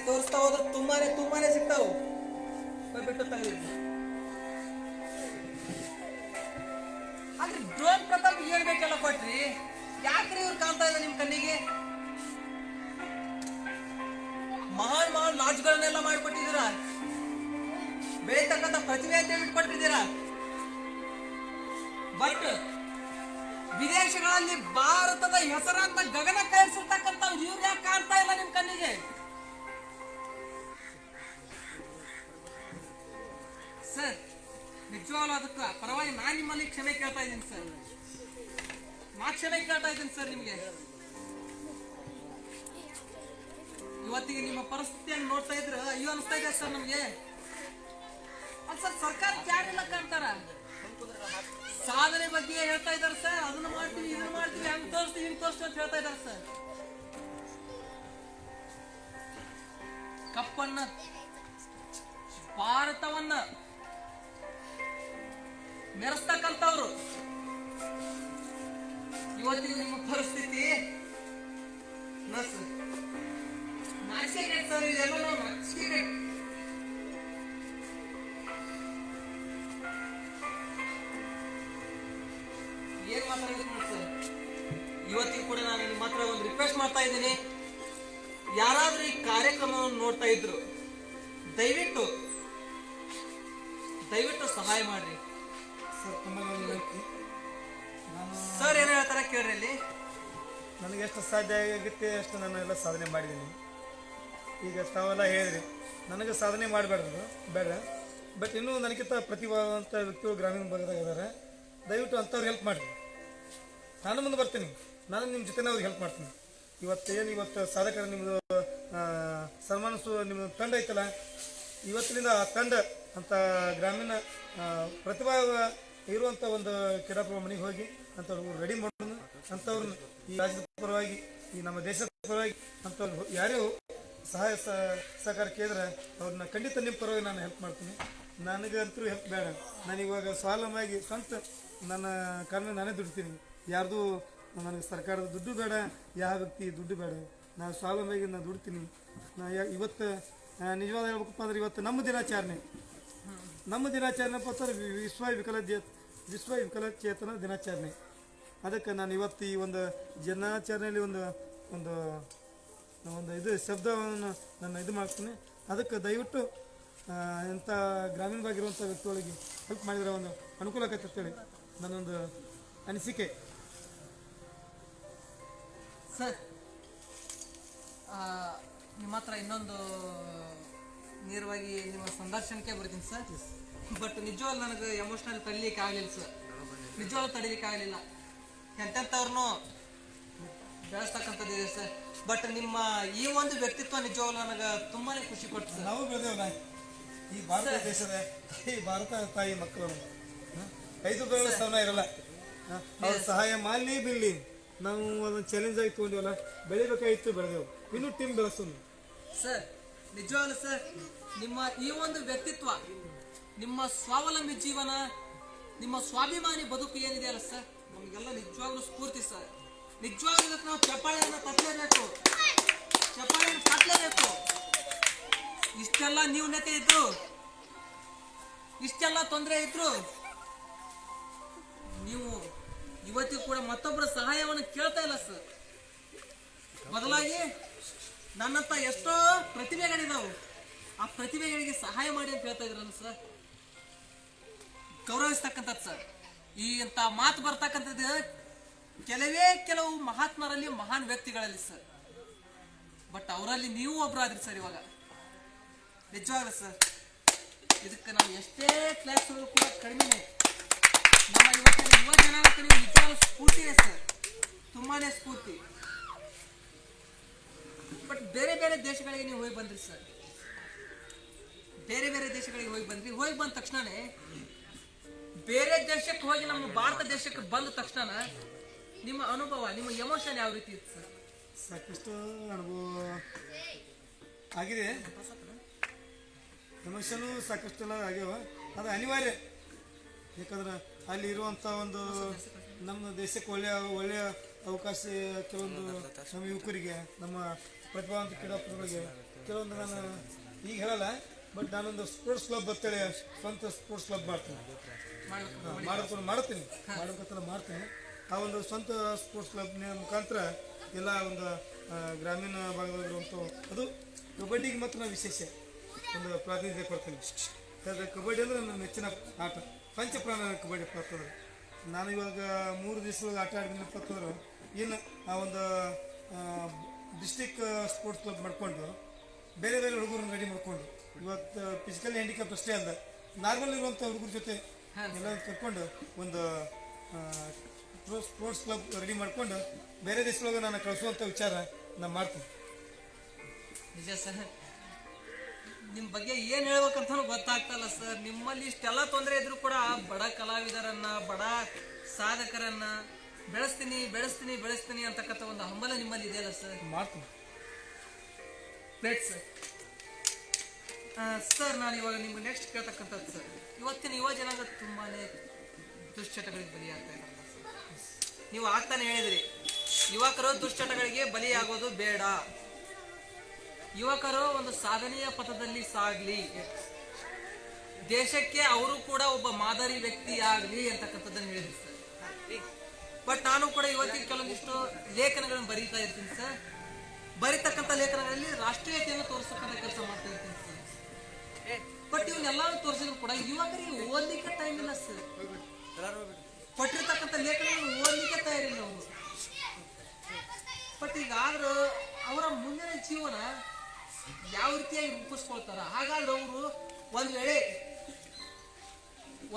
ತೋರಿಸ್ತಾ ಹೋದ್ರೆ ತುಂಬಾನೇ ಸಿಗ್ತಾವ. ಬಿಟ್ಟು ತಗಲಿ. ಅಂದ್ರೆ ಡ್ರೋನ್ ಪ್ರತಾಪ್ ಏನ್ ಬೇಕೆಲ್ಲ ಕೊಟ್ರಿ, ಯಾಕ್ರಿ ಇವ್ರು ಕಾಣ್ತಾ ಇಲ್ಲ ನಿಮ್ ಕಣ್ಣಿಗೆ? ಮಹಾನ್ ಲಾಡ್ಜ್ಗಳನ್ನೆಲ್ಲ ಮಾಡಿಕೊಟ್ಟಿದ್ದೀರಾ, ಬೆಳೀತಕ್ಕಂಥ ಪ್ರತಿಭೆ ಅಂತ ಬಿಟ್ಕೊಟ್ಟಿದ್ದೀರಾ. ಬಟ್ ವಿದೇಶಗಳಲ್ಲಿ ಭಾರತದ ಹೆಸರನ್ನ ಗಗನ ಕೈಸಿರ್ತಕ್ಕಂಥ ಇವ್ರು ಯಾಕೆ ಕಾಣ್ತಾ ಇಲ್ಲ ನಿಮ್ ಕಣ್ಣಿಗೆ? ಸರ್, ನಿಜವಾಗ್ಲೂ ಅದಕ್ಕೆ ಪರವಾಗಿ ನಾನು ನಿಮ್ಮಲ್ಲಿ ಕ್ಷಮೆ ಕೇಳ್ತಾ ಇದ್ದೀನಿ ಸರ್. ಸರ್ ನಿಮಗೆ ಇವತ್ತಿಗೆ ನಿಮ್ಮ ಪರಿಸ್ಥಿತಿಯನ್ನು ನೋಡ್ತಾ ಇದ್ರೆ ಅಯ್ಯೋ ಅನಿಸ್ತಾ ಇದೆ ಸರ್ ನಮ್ಗೆ. ಸರ್, ಸರ್ಕಾರ ಯಾರೆಲ್ಲ ಕಾಣ್ತಾರ, ಸಾಧನೆ ಬಗ್ಗೆ ಹೇಳ್ತಾ ಇದಾರೆ ಸರ್. ಅದನ್ನ ಮಾಡ್ತೀವಿ, ಇದನ್ನ ಮಾಡ್ತೀವಿ, ಹಂಗ್ ತೋರಿಸ್ತೀವಿ, ಹಿಂಗ್ ತೋರಿಸ್ತೀವಿ ಅಂತ ಹೇಳ್ತಾ ಇದಾರೆ ಸರ್. ಕಪ್ಪನ್ನ, ಭಾರತವನ್ನ ಮೆರೆಸ್ತಕ್ಕಂಥವ್ರು. ಇವತ್ತಿನ ನಿಮ್ಮ ಪರಿಸ್ಥಿತಿ ಸರ್, ಇದೆಲ್ಲ ಏನ್ ಮಾತಾಡ್ಬೇಕು ಸರ್? ಇವತ್ತಿಗೂ ಕೂಡ ನಾನು ನಿಮ್ಮ ಹತ್ರ ಒಂದು ರಿಕ್ವೆಸ್ಟ್ ಮಾಡ್ತಾ ಇದ್ದೀನಿ. ಯಾರಾದ್ರೂ ಈ ಕಾರ್ಯಕ್ರಮವನ್ನು ನೋಡ್ತಾ ಇದ್ರು ದಯವಿಟ್ಟು ಸಹಾಯ ಮಾಡ್ರಿ ಸರ್. ಏನ್ ಹೇಳ್ತಾರ ಕೇಳ್ರಿ. ಇಲ್ಲಿ ನನಗೆ ಎಷ್ಟು ಸಾಧ್ಯ ಆಗುತ್ತೆ ಅಷ್ಟು ನಾನು ಎಲ್ಲ ಸಾಧನೆ ಮಾಡಿದ್ದೀನಿ. ಈಗ ತಾವೆಲ್ಲ ಹೇಳಿದ್ರಿ ನನಗೆ ಸಾಧನೆ ಮಾಡಬೇಡ್ದು ಬೇಡ, ಬಟ್ ಇನ್ನೂ ನನಗಿಂತ ಪ್ರತಿಭಾವಂತ ವ್ಯಕ್ತಿಗಳು ಗ್ರಾಮೀಣ ಭಾಗದಾಗ ಇದ್ದಾರೆ. ದಯವಿಟ್ಟು ಅಂಥವ್ರು ಹೆಲ್ಪ್ ಮಾಡಿರಿ. ನಾನು ಮುಂದೆ ಬರ್ತೀನಿ, ನಾನು ನಿಮ್ಮ ಜೊತೆನೇ ಅವ್ರಿಗೆ ಹೆಲ್ಪ್ ಮಾಡ್ತೀನಿ. ಇವತ್ತು ಸಾಧಕರ ನಿಮ್ಮದು ಸನ್ಮಾನಿಸುವ ನಿಮ್ಮ ತಂಡ ಐತಲ್ಲ, ಇವತ್ತಿನಿಂದ ಆ ತಂಡ ಅಂತ ಗ್ರಾಮೀಣ ಪ್ರತಿಭಾ ಇರುವಂಥ ಒಂದು ಕ್ರೀಡಾಪ್ರಭ ಮನೆಗೆ ಹೋಗಿ ಅಂಥವ್ರು ರೆಡಿ ಮಾಡೋದು. ಅಂಥವ್ರನ್ನ ಈ ರಾಜ್ಯದ ಪರವಾಗಿ, ಈ ನಮ್ಮ ದೇಶದ ಪರವಾಗಿ ಅಂಥವ್ರು ಯಾರ್ಯಾರು ಸಹಾಯ ಸಹಕಾರ ಕೇಳಿದ್ರೆ ಅವ್ರನ್ನ ಖಂಡಿತ ನಿಮ್ಮ ಪರವಾಗಿ ನಾನು ಹೆಲ್ಪ್ ಮಾಡ್ತೀನಿ. ನನಗಂತೂ ಹೆಲ್ಪ್ ಬೇಡ. ನಾನು ಇವಾಗ ಸ್ವಾವಲಂಬಿಯಾಗಿ ಸ್ವಂತ ನನ್ನ ಕಾರಣ ನಾನೇ ದುಡ್ತೀನಿ. ಯಾರ್ದು ನನಗೆ ಸರ್ಕಾರದ ದುಡ್ಡು ಬೇಡ, ಯಾವ ವ್ಯಕ್ತಿ ದುಡ್ಡು ಬೇಡ. ನಾನು ಸ್ವಾವಲಂಬಿಯಾಗಿ ನಾನು ದುಡ್ತೀನಿ. ಇವತ್ತು ನಿಜವಾದ ಹೇಳ್ಬೇಕಪ್ಪ ಅಂದ್ರೆ ಇವತ್ತು ನಮ್ಮ ದಿನಾಚರಣೆ ಪತ್ರ ವಿಶ್ವ ವಿಕಲಚೇತನ ದಿನಾಚರಣೆ. ಅದಕ್ಕೆ ನಾನು ಇವತ್ತು ಈ ಒಂದು ದಿನಾಚರಣೆಯಲ್ಲಿ ಒಂದು ಇದು ಶಬ್ದವನ್ನು ನಾನು ಇದು ಮಾಡ್ತೀನಿ. ಅದಕ್ಕೆ ದಯವಿಟ್ಟು ಇಂಥ ಗ್ರಾಮೀಣ ಭಾಗಿರುವಂಥ ವ್ಯಕ್ತಿಗಳಿಗೆ ಹೆಲ್ಪ್ ಮಾಡಿದರೆ ಒಂದು ಅನುಕೂಲ ಆಗತ್ತೆ ಅಂತೇಳಿ ನನ್ನೊಂದು ಅನಿಸಿಕೆ ಸರ್. ನಿಮ್ಮ ಹತ್ರ ಇನ್ನೊಂದು ನೇರವಾಗಿ ನಿಮ್ಮ ಸಂದರ್ಶನಕ್ಕೆ ಬರ್ತೀನಿ ಸರ್. ಬಟ್ ನಿಜವಾಗ್ಲೂ ನನಗೆ ಎಮೋಷ್ನಲ್ ತಡೀಲಿಕ್ಕೆ ಆಗಲಿಲ್ಲ ಸರ್. ನಿಜವಾಗ್ಲೂ ತಡೀಲಿಕ್ಕೆ ಆಗಲಿಲ್ಲ. ಎಂತೆಂಥವ್ರನ್ನೂ ಬೆಳೆಸ್ತಕ್ಕಂಥದ್ದು ಇದೆ ಸರ್. ಬಟ್ ನಿಮ್ಮ ಈ ಒಂದು ವ್ಯಕ್ತಿತ್ವ ನಿಜವಾಗ್ಲೂ ನನಗೆ ತುಂಬಾನೇ ಖುಷಿ ಕೊಡ್ತು ಸರ್. ನಾವು ಬೆಳೆದೇವಲ್ಲ ಈ ಭಾರತ ದೇಶದ ಈ ಭಾರತ ತಾಯಿ ಮಕ್ಕಳು 5 ಬೆರಳ ಸ್ಥಾನ ಇರಲ್ಲ. ಅವ್ರ ಸಹಾಯ ಮಾಡಲಿ ಬಿಡ್ಲಿ, ನಾವು ಅದನ್ನು ಚಾಲೆಂಜ್ ಆಗಿ ತೊಗೊಂಡಿವಲ್ಲ, ಬೆಳಿಬೇಕಾಗಿತ್ತು, ಬೆಳೆದೆವು. ಇನ್ನೂ ಟೀಮ್ ಬೆಳೆಸೋದು ಸರ್. ನಿಜವಾಗ್ಲೂ ಸರ್ ನಿಮ್ಮ ಈ ಒಂದು ವ್ಯಕ್ತಿತ್ವ, ನಿಮ್ಮ ಸ್ವಾವಲಂಬಿ ಜೀವನ, ನಿಮ್ಮ ಸ್ವಾಭಿಮಾನಿ ಬದುಕು ಏನಿದೆ ಅಲ್ಲ ಸರ್, ನಮಗೆಲ್ಲ ನಿಜವಾಗ್ಲೂ ಸ್ಫೂರ್ತಿ ಸರ್. ನಿಜವಾಗ್ಲೂ ಇದಕ್ಕೆ ನಾವು ಚಪ್ಪಾಳೆಯನ್ನು ತಟ್ಟಲೇಬೇಕು, ಚಪ್ಪಾಳೆಯನ್ನು ತಟ್ಟಲೇಬೇಕು. ಇಷ್ಟೆಲ್ಲ ನ್ಯೂನತೆ ಇದ್ರು, ಇಷ್ಟೆಲ್ಲ ತೊಂದರೆ ಇದ್ರು, ನೀವು ಇವತ್ತಿಗೂ ಕೂಡ ಮತ್ತೊಬ್ಬರ ಸಹಾಯವನ್ನು ಕೇಳ್ತಾ ಇಲ್ಲ ಸರ್. ಬದಲಾಗಿ ನನ್ನಂತ ಎಷ್ಟೋ ಪ್ರತಿಭೆಗಳಿದಾವು, ಆ ಪ್ರತಿಭೆಗಳಿಗೆ ಸಹಾಯ ಮಾಡಿ ಅಂತ ಹೇಳ್ತಾ ಇದ್ರಲ್ಲ ಸರ್. ಗೌರವಿಸ್ತಕ್ಕಂಥದ್ದು ಸರ್. ಈ ಇಂಥ ಮಾತು ಬರ್ತಕ್ಕಂಥದ್ದು ಕೆಲವು ಮಹಾತ್ಮರಲ್ಲಿ, ಮಹಾನ್ ವ್ಯಕ್ತಿಗಳಲ್ಲಿ ಸರ್. ಬಟ್ ಅವರಲ್ಲಿ ನೀವು ಒಬ್ಬರಾದ್ರಿ ಸರ್. ಇವಾಗ ನಿಜವಾಗ್ಲೂ ಸರ್ ಇದಕ್ಕೆ ನಾವು ಎಷ್ಟೇ ಕ್ಲಾಸ್ಗಳು ಕೂಡ ಕಡಿಮೆ. ನಮ್ಮ ಇವತ್ತಿನ ಯುವ ಜನಾಂಗಕ್ಕೆ ನೀವು ನಿಜವಾಗ್ಲೂ ಸ್ಫೂರ್ತಿನೇ ಸರ್, ತುಂಬಾನೇ ಸ್ಫೂರ್ತಿ. ಬಟ್ ಬೇರೆ ಬೇರೆ ದೇಶಗಳಿಗೆ ನೀವು ಹೋಗಿ ಬಂದ್ರಿ ಸರ್, ಬೇರೆ ಬೇರೆ ದೇಶಗಳಿಗೆ ಹೋಗಿ ಬಂದ್ರಿ. ಹೋಗಿ ಬಂದ ತಕ್ಷಣನೇ ಬೇರೆ ದೇಶಕ್ಕೆ ಹೋಗಿ ನಮ್ಮ ಭಾರತ ದೇಶಕ್ಕೆ ಬಂದ ತಕ್ಷಣ ನಿಮ್ಮ ಅನುಭವ, ನಿಮ್ಮ ಎಮೋಷನ್ ಯಾವ ರೀತಿ ಇತ್ತು ಸರ್? ಸಾಕಷ್ಟು ಅನುಭವ ಆಗಿದೆ, ಎಮೋಷನು ಸಾಕಷ್ಟೆಲ್ಲ ಆಗ್ಯಾವ. ಅದು ಅನಿವಾರ್ಯ, ಯಾಕಂದ್ರೆ ಅಲ್ಲಿ ಇರುವಂಥ ಒಂದು ನಮ್ಮ ದೇಶಕ್ಕೆ ಒಳ್ಳೆಯ ಅವಕಾಶ ಕೆಲವೊಂದು ನಮ್ಮ ಯುವಕರಿಗೆ, ನಮ್ಮ ಪ್ರತಿಭಾವಂತ ಕ್ರೀಡಾಪಟುಗಳಿಗೆ ಕೆಲವೊಂದು ನಾನು ಈಗ ಹೇಳಲ್ಲ, ಬಟ್ ನಾನೊಂದು ಸ್ಪೋರ್ಟ್ಸ್ ಕ್ಲಬ್ ಅಂತೇಳಿ ಸ್ವಂತ ಸ್ಪೋರ್ಟ್ಸ್ ಕ್ಲಬ್ ಮಾಡ್ತೀನಿ, ಮಾಡ್ತೀನಿ. ಆ ಒಂದು ಸ್ವಂತ ಸ್ಪೋರ್ಟ್ಸ್ ಕ್ಲಬ್ನ ಮುಖಾಂತರ ಎಲ್ಲ ಒಂದು ಗ್ರಾಮೀಣ ಭಾಗದಲ್ಲಿರುವಂಥ ಅದು ಕಬಡ್ಡಿಗೆ ಮಾತ್ರ ನಾನು ವಿಶೇಷ ಒಂದು ಪ್ರಾತಿನಿಧ್ಯ ಕೊಡ್ತೀನಿ. ಯಾಕಂದರೆ ಕಬಡ್ಡಿ ಅಂದರೆ ನನ್ನ ನೆಚ್ಚಿನ ಆಟ, ಪಂಚಪ್ರಾಣ ಕಬಡ್ಡಿ ಅಂತಂದ್ರೆ. ನಾನು ಇವಾಗ 3 ದಿವಸದೊಳಗೆ ಆಟ ಆಡಿದ್ನಪ್ಪ ಅಂತಂದ್ರೆ ಇನ್ನು ಆ ಒಂದು ಡಿಸ್ಟಿಕ್ ಸ್ಪೋರ್ಟ್ಸ್ ಕ್ಲಬ್ ಮಾಡಿಕೊಂಡು ಬೇರೆ ಬೇರೆ ಹುಡುಗರನ್ನ ರೆಡಿ ಮಾಡಿಕೊಂಡು, ಇವತ್ತು ಫಿಸಿಕಲ್ ಹ್ಯಾಂಡಿಕ್ಯಾಪ್ ಅಷ್ಟೇ ಅಲ್ಲ, ನಾರ್ಮಲ್ ಇರುವಂಥ ಹುಡುಗರ ಜೊತೆ ಎಲ್ಲ ಕರ್ಕೊಂಡು ಒಂದು ಸ್ಪೋರ್ಟ್ಸ್ ಕ್ಲಬ್ ರೆಡಿ ಮಾಡಿಕೊಂಡು ಬೇರೆ ದೇಶದೊಳಗೆ ನಾನು ಕಳಿಸುವಂಥ ವಿಚಾರ ನಾನು ಮಾಡ್ತೀನಿ. ನಿಜ ಸರ್, ನಿಮ್ಮ ಬಗ್ಗೆ ಏನು ಹೇಳ್ಬೇಕಂತ ಗೊತ್ತಾಗ್ತಲ್ಲ ಸರ್. ನಿಮ್ಮಲ್ಲಿ ಇಷ್ಟೆಲ್ಲ ತೊಂದರೆ ಇದ್ರು ಕೂಡ ಬಡ ಕಲಾವಿದರನ್ನ, ಬಡ ಸಾಧಕರನ್ನ ಬೆಳೆಸ್ತೀನಿ ಅಂತಕ್ಕಂಥ ಒಂದು ಹಂಬಲ ನಿಮ್ಮಲ್ಲಿ ಇದೆಯಲ್ಲ ಸರ್. ಮಾಡ್ತೀನಿ ಗ್ರೇಟ್ ಸರ್. ಸರ್ ನಾನು ಇವಾಗ ನಿಮ್ಗೆ ನೆಕ್ಸ್ಟ್ ಕೇಳ್ತಕ್ಕಂಥದ್ದು ಸರ್, ಇವತ್ತಿನ ಯುವ ಜನಾಂಗ ತುಂಬಾನೇ ದುಶ್ಚಟಗಳಿಗೆ ಬಲಿಯಾಗ್ತಾ ಇದ್ದಾರೆ ಸರ್. ನೀವು ಆಗ್ತಾನೆ ಹೇಳಿದ್ರಿ, ಯುವಕರು ದುಶ್ಚಟಗಳಿಗೆ ಬಲಿಯಾಗೋದು ಬೇಡ, ಯುವಕರು ಒಂದು ಸಾಧನೆಯ ಪಥದಲ್ಲಿ ಸಾಗ್ಲಿ, ದೇಶಕ್ಕೆ ಅವರು ಕೂಡ ಒಬ್ಬ ಮಾದರಿ ವ್ಯಕ್ತಿ ಆಗಲಿ ಅಂತಕ್ಕಂಥದ್ದನ್ನು ಹೇಳಿದ್ರಿ ಸರ್. ಬಟ್ ನಾನು ಕೂಡ ಇವತ್ತಿಗೆ ಕೆಲವೊಂದಿಷ್ಟು ಲೇಖನಗಳನ್ನು ಬರೀತಾ ಇರ್ತೀನಿ ಸರ್. ಬರೀತಕ್ಕಂಥ ಲೇಖನಗಳಲ್ಲಿ ರಾಷ್ಟ್ರೀಯತೆಯನ್ನು ತೋರಿಸ್ತಕ್ಕಂಥ ಕೆಲಸ ಮಾಡ್ತಾ ಇರ್ತೀನಿ ಸರ್. ಬಟ್ ಇವನ್ನೆಲ್ಲರೂ ತೋರಿಸಿದ್ರು ಕೂಡ ಯುವಕರಿಗೆ ಓದಲಿಕ್ಕೆ ಟೈಮ್ ಇಲ್ಲ ಸರ್. ಕೊಟ್ಟಿರ್ತಕ್ಕಂಥ ಲೇಖನಗಳನ್ನು ಓದಲಿಕ್ಕೆ ತಯಾರಿಲ್ಲ ಅವರು. ಬಟ್ ಈಗಾದ್ರೂ ಅವರ ಮುಂದಿನ ಜೀವನ ಯಾವ ರೀತಿಯಾಗಿ ರೂಪಿಸ್ಕೊಳ್ತಾರ, ಹಾಗಾದ್ರೆ ಅವರು ಒಂದು ವೇಳೆ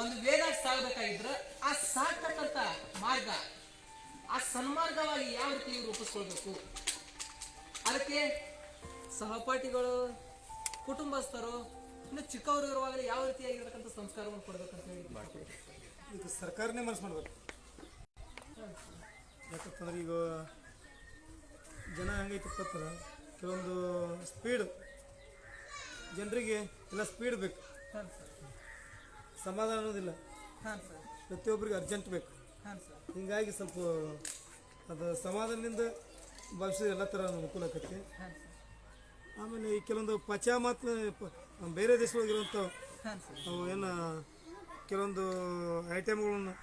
ಒಂದು ವೇದಾಗಿ ಸಾಗಬೇಕಾಗಿದ್ರೆ ಆ ಸಾಗ್ತಕ್ಕಂಥ ಮಾರ್ಗ, ಆ ಸನ್ಮಾರ್ಗವಾಗಿ ಯಾವ ರೀತಿ ರೂಪಿಸ್ಕೊಳ್ಬೇಕು, ಅದಕ್ಕೆ ಸಹಪಾಠಿಗಳು, ಕುಟುಂಬಸ್ಥರು, ಇನ್ನು ಚಿಕ್ಕವರು ಇರುವಾಗಲೇ ಯಾವ ರೀತಿಯಾಗಿರ್ತಕ್ಕಂಥ ಸಂಸ್ಕಾರವನ್ನು ಕೊಡ್ಬೇಕಂತ ಹೇಳಿ ಈಗ ಸರ್ಕಾರನೇ ಮನಸ್ಸು ಮಾಡ್ಬೇಕು. ಯಾಕಂತಂದ್ರೆ ಈಗ ಜನ ಹೆಂಗೈತಪ್ಪ ಅಂದ್ರೆ ಕೆಲವೊಂದು ಸ್ಪೀಡ್, ಜನರಿಗೆ ಎಲ್ಲ ಸ್ಪೀಡ್ ಬೇಕು, ಸಮಾಧಾನ ಅನ್ನೋದಿಲ್ಲ, ಪ್ರತಿಯೊಬ್ಬರಿಗೆ ಅರ್ಜೆಂಟ್ ಬೇಕು. ಹಿಂಗಾಗಿ ಸ್ವಲ್ಪ ಅದು ಸಮಾಧಾನದಿಂದ ಭಾವಿಸಿದ್ರೆ ಎಲ್ಲ ಥರ ಅನುಕೂಲ ಆಕೈತಿ. ಆಮೇಲೆ ಈ ಕೆಲವೊಂದು ಪಾಶ್ಚಿಮಾತ್ಯ ಬೇರೆ ದೇಶದೊಳಗಿರುವಂಥ ಅವು ಏನು ಕೆಲವೊಂದು ಐಟಮ್ಗಳನ್ನು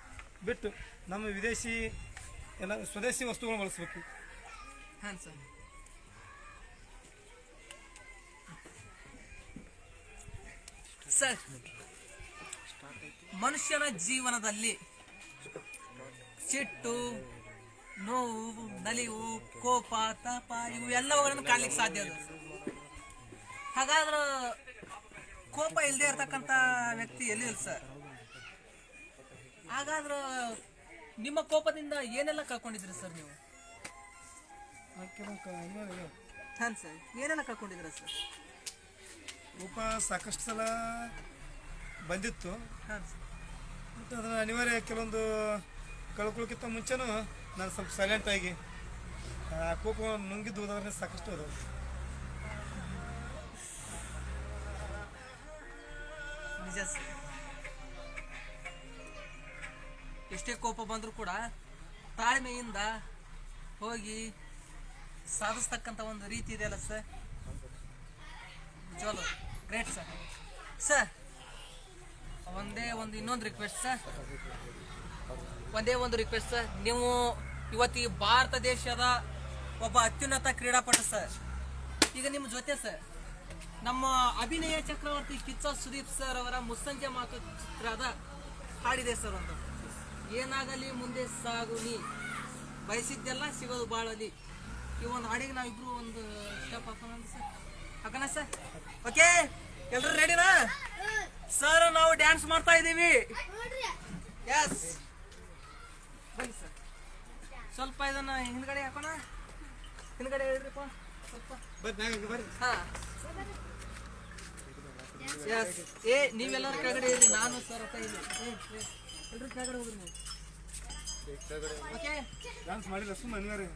ಬಿಟ್ಟು ನಮ್ಮ ವಿದೇಶಿ ಎಲ್ಲ ಸ್ವದೇಶಿ ವಸ್ತುಗಳನ್ನ ಬಳಸಬೇಕು. ಹಾಂ ಸರ್. ಸರ್, ಮನುಷ್ಯನ ಜೀವನದಲ್ಲಿ ಸಿಟ್ಟು, ನೋವು, ನಲಿವು, ಕೋಪ, ತಾಪ ಇವು ಎಲ್ಲವುಗಳನ್ನು ಕಾಣ್ಲಿಕ್ಕೆ ಸಾಧ್ಯ ಅದ. ಹಾಗಾದ್ರೆ ಕೋಪ ಇಲ್ಲದೆ ಇರ್ತಕ್ಕಂಥ ವ್ಯಕ್ತಿ ಎಲ್ಲಿ ಇಲ್ಲ ಸರ್. ಹಾಗಾದ್ರೆ ನಿಮ್ಮ ಕೋಪದಿಂದ ಏನೆಲ್ಲ ಕಳ್ಕೊಂಡಿದ್ರಿ ಸರ್ ನೀವು? ಹಾಂ ಸರ್, ಏನೆಲ್ಲ ಕಳ್ಕೊಂಡಿದ್ದೀರಾ ಸರ್? ಕೋಪ ಸಾಕಷ್ಟು ಸಲ ಬಂದಿತ್ತು. ಹಾಂ ಸರ್. ಮತ್ತು ಅದನ್ನು ಅನಿವಾರ್ಯ ಕೆಲವೊಂದು ಕಳ್ಕೊಳ್ಳೋಕ್ಕಿಂತ ಮುಂಚೆನೂ ನಾನು ಸ್ವಲ್ಪ ಸೈಲೆಂಟಾಗಿ ಕೋಪ ನುಂಗಿದ್ದು ಉದಾಹರಣೆ ಸಾಕಷ್ಟು ಅದಾವೆ. ನಿಜ ಸರ್. ಎಷ್ಟೇ ಕೋಪ ಬಂದರೂ ಕೂಡ ತಾಳ್ಮೆಯಿಂದ ಹೋಗಿ ಸಾಧಿಸ್ತಕ್ಕಂಥ ಒಂದು ರೀತಿ ಇದೆಯಲ್ಲ ಸರ್, ಚಲೋ ಗ್ರೇಟ್ ಸರ್. ಸರ್ ಇನ್ನೊಂದು ರಿಕ್ವೆಸ್ಟ್ ಸರ್, ಒಂದೇ ರಿಕ್ವೆಸ್ಟ್ ಸರ್. ನೀವು ಇವತ್ತು ಈ ಭಾರತ ದೇಶದ ಒಬ್ಬ ಅತ್ಯುನ್ನತ ಕ್ರೀಡಾಪಟು ಸರ್. ಈಗ ನಿಮ್ಮ ಜೊತೆ ಸರ್ ನಮ್ಮ ಅಭಿನಯ ಚಕ್ರವರ್ತಿ ಕಿಚ್ಚ ಸುದೀಪ್ ಸರ್ ಅವರ ಮುಸ್ಸಂಜೆ ಮಾತು ಚಿತ್ರದ ಹಾಡಿದೆ ಸರ್ ಒಂದು. ಏನಾಗಲಿ ಮುಂದೆ ಸಾಗು ನೀ, ಬಯಸಿದ್ದೆಲ್ಲ ಸಿಗೋದು ಬಾಳಲಿ. ಈ ಒಂದು ಹಾಡಿಗೆ ನಾವಿಬ್ರು ಒಂದು ಸ್ಟೆಪ್ ಹಾಕೋಣ ಸರ್. ಹಾಕೋಣ ಸರ್? ಓಕೆ, ಎಲ್ರು ರೆಡಿನಾ ಸರ್? ನಾವು ಡ್ಯಾನ್ಸ್ ಮಾಡ್ತಾ ಇದ್ದೀವಿ. ಎಸ್, ಬನ್ನಿ ಸರ್. ಸ್ವಲ್ಪ ಇದನ್ನ ಹಿಂದ್ಗಡೆ ಹಾಕೋಣ. ಹಿಂದ್ಗಡೆ ಹೇಳ್ರಿಪ್ಪ ಸ್ವಲ್ಪ. ಹಾ ಎಸ್. ನೀವೆಲ್ಲರೂ ಕೆಳಗಡೆ ಇರ್ರಿ, ನಾನು ಸರ್ ಅಂತ ಇಲ್ಲಿ. ಎಲ್ರು ಕೆಳಗಡೆ ಹೋಗ್ರಿ ನೀವು. ಓಕೆ, ಡ್ಯಾನ್ಸ್ ಮಾಡಿಲ್ಲ ಸುಮ್ಮನೆ ಇರ್ರಿ,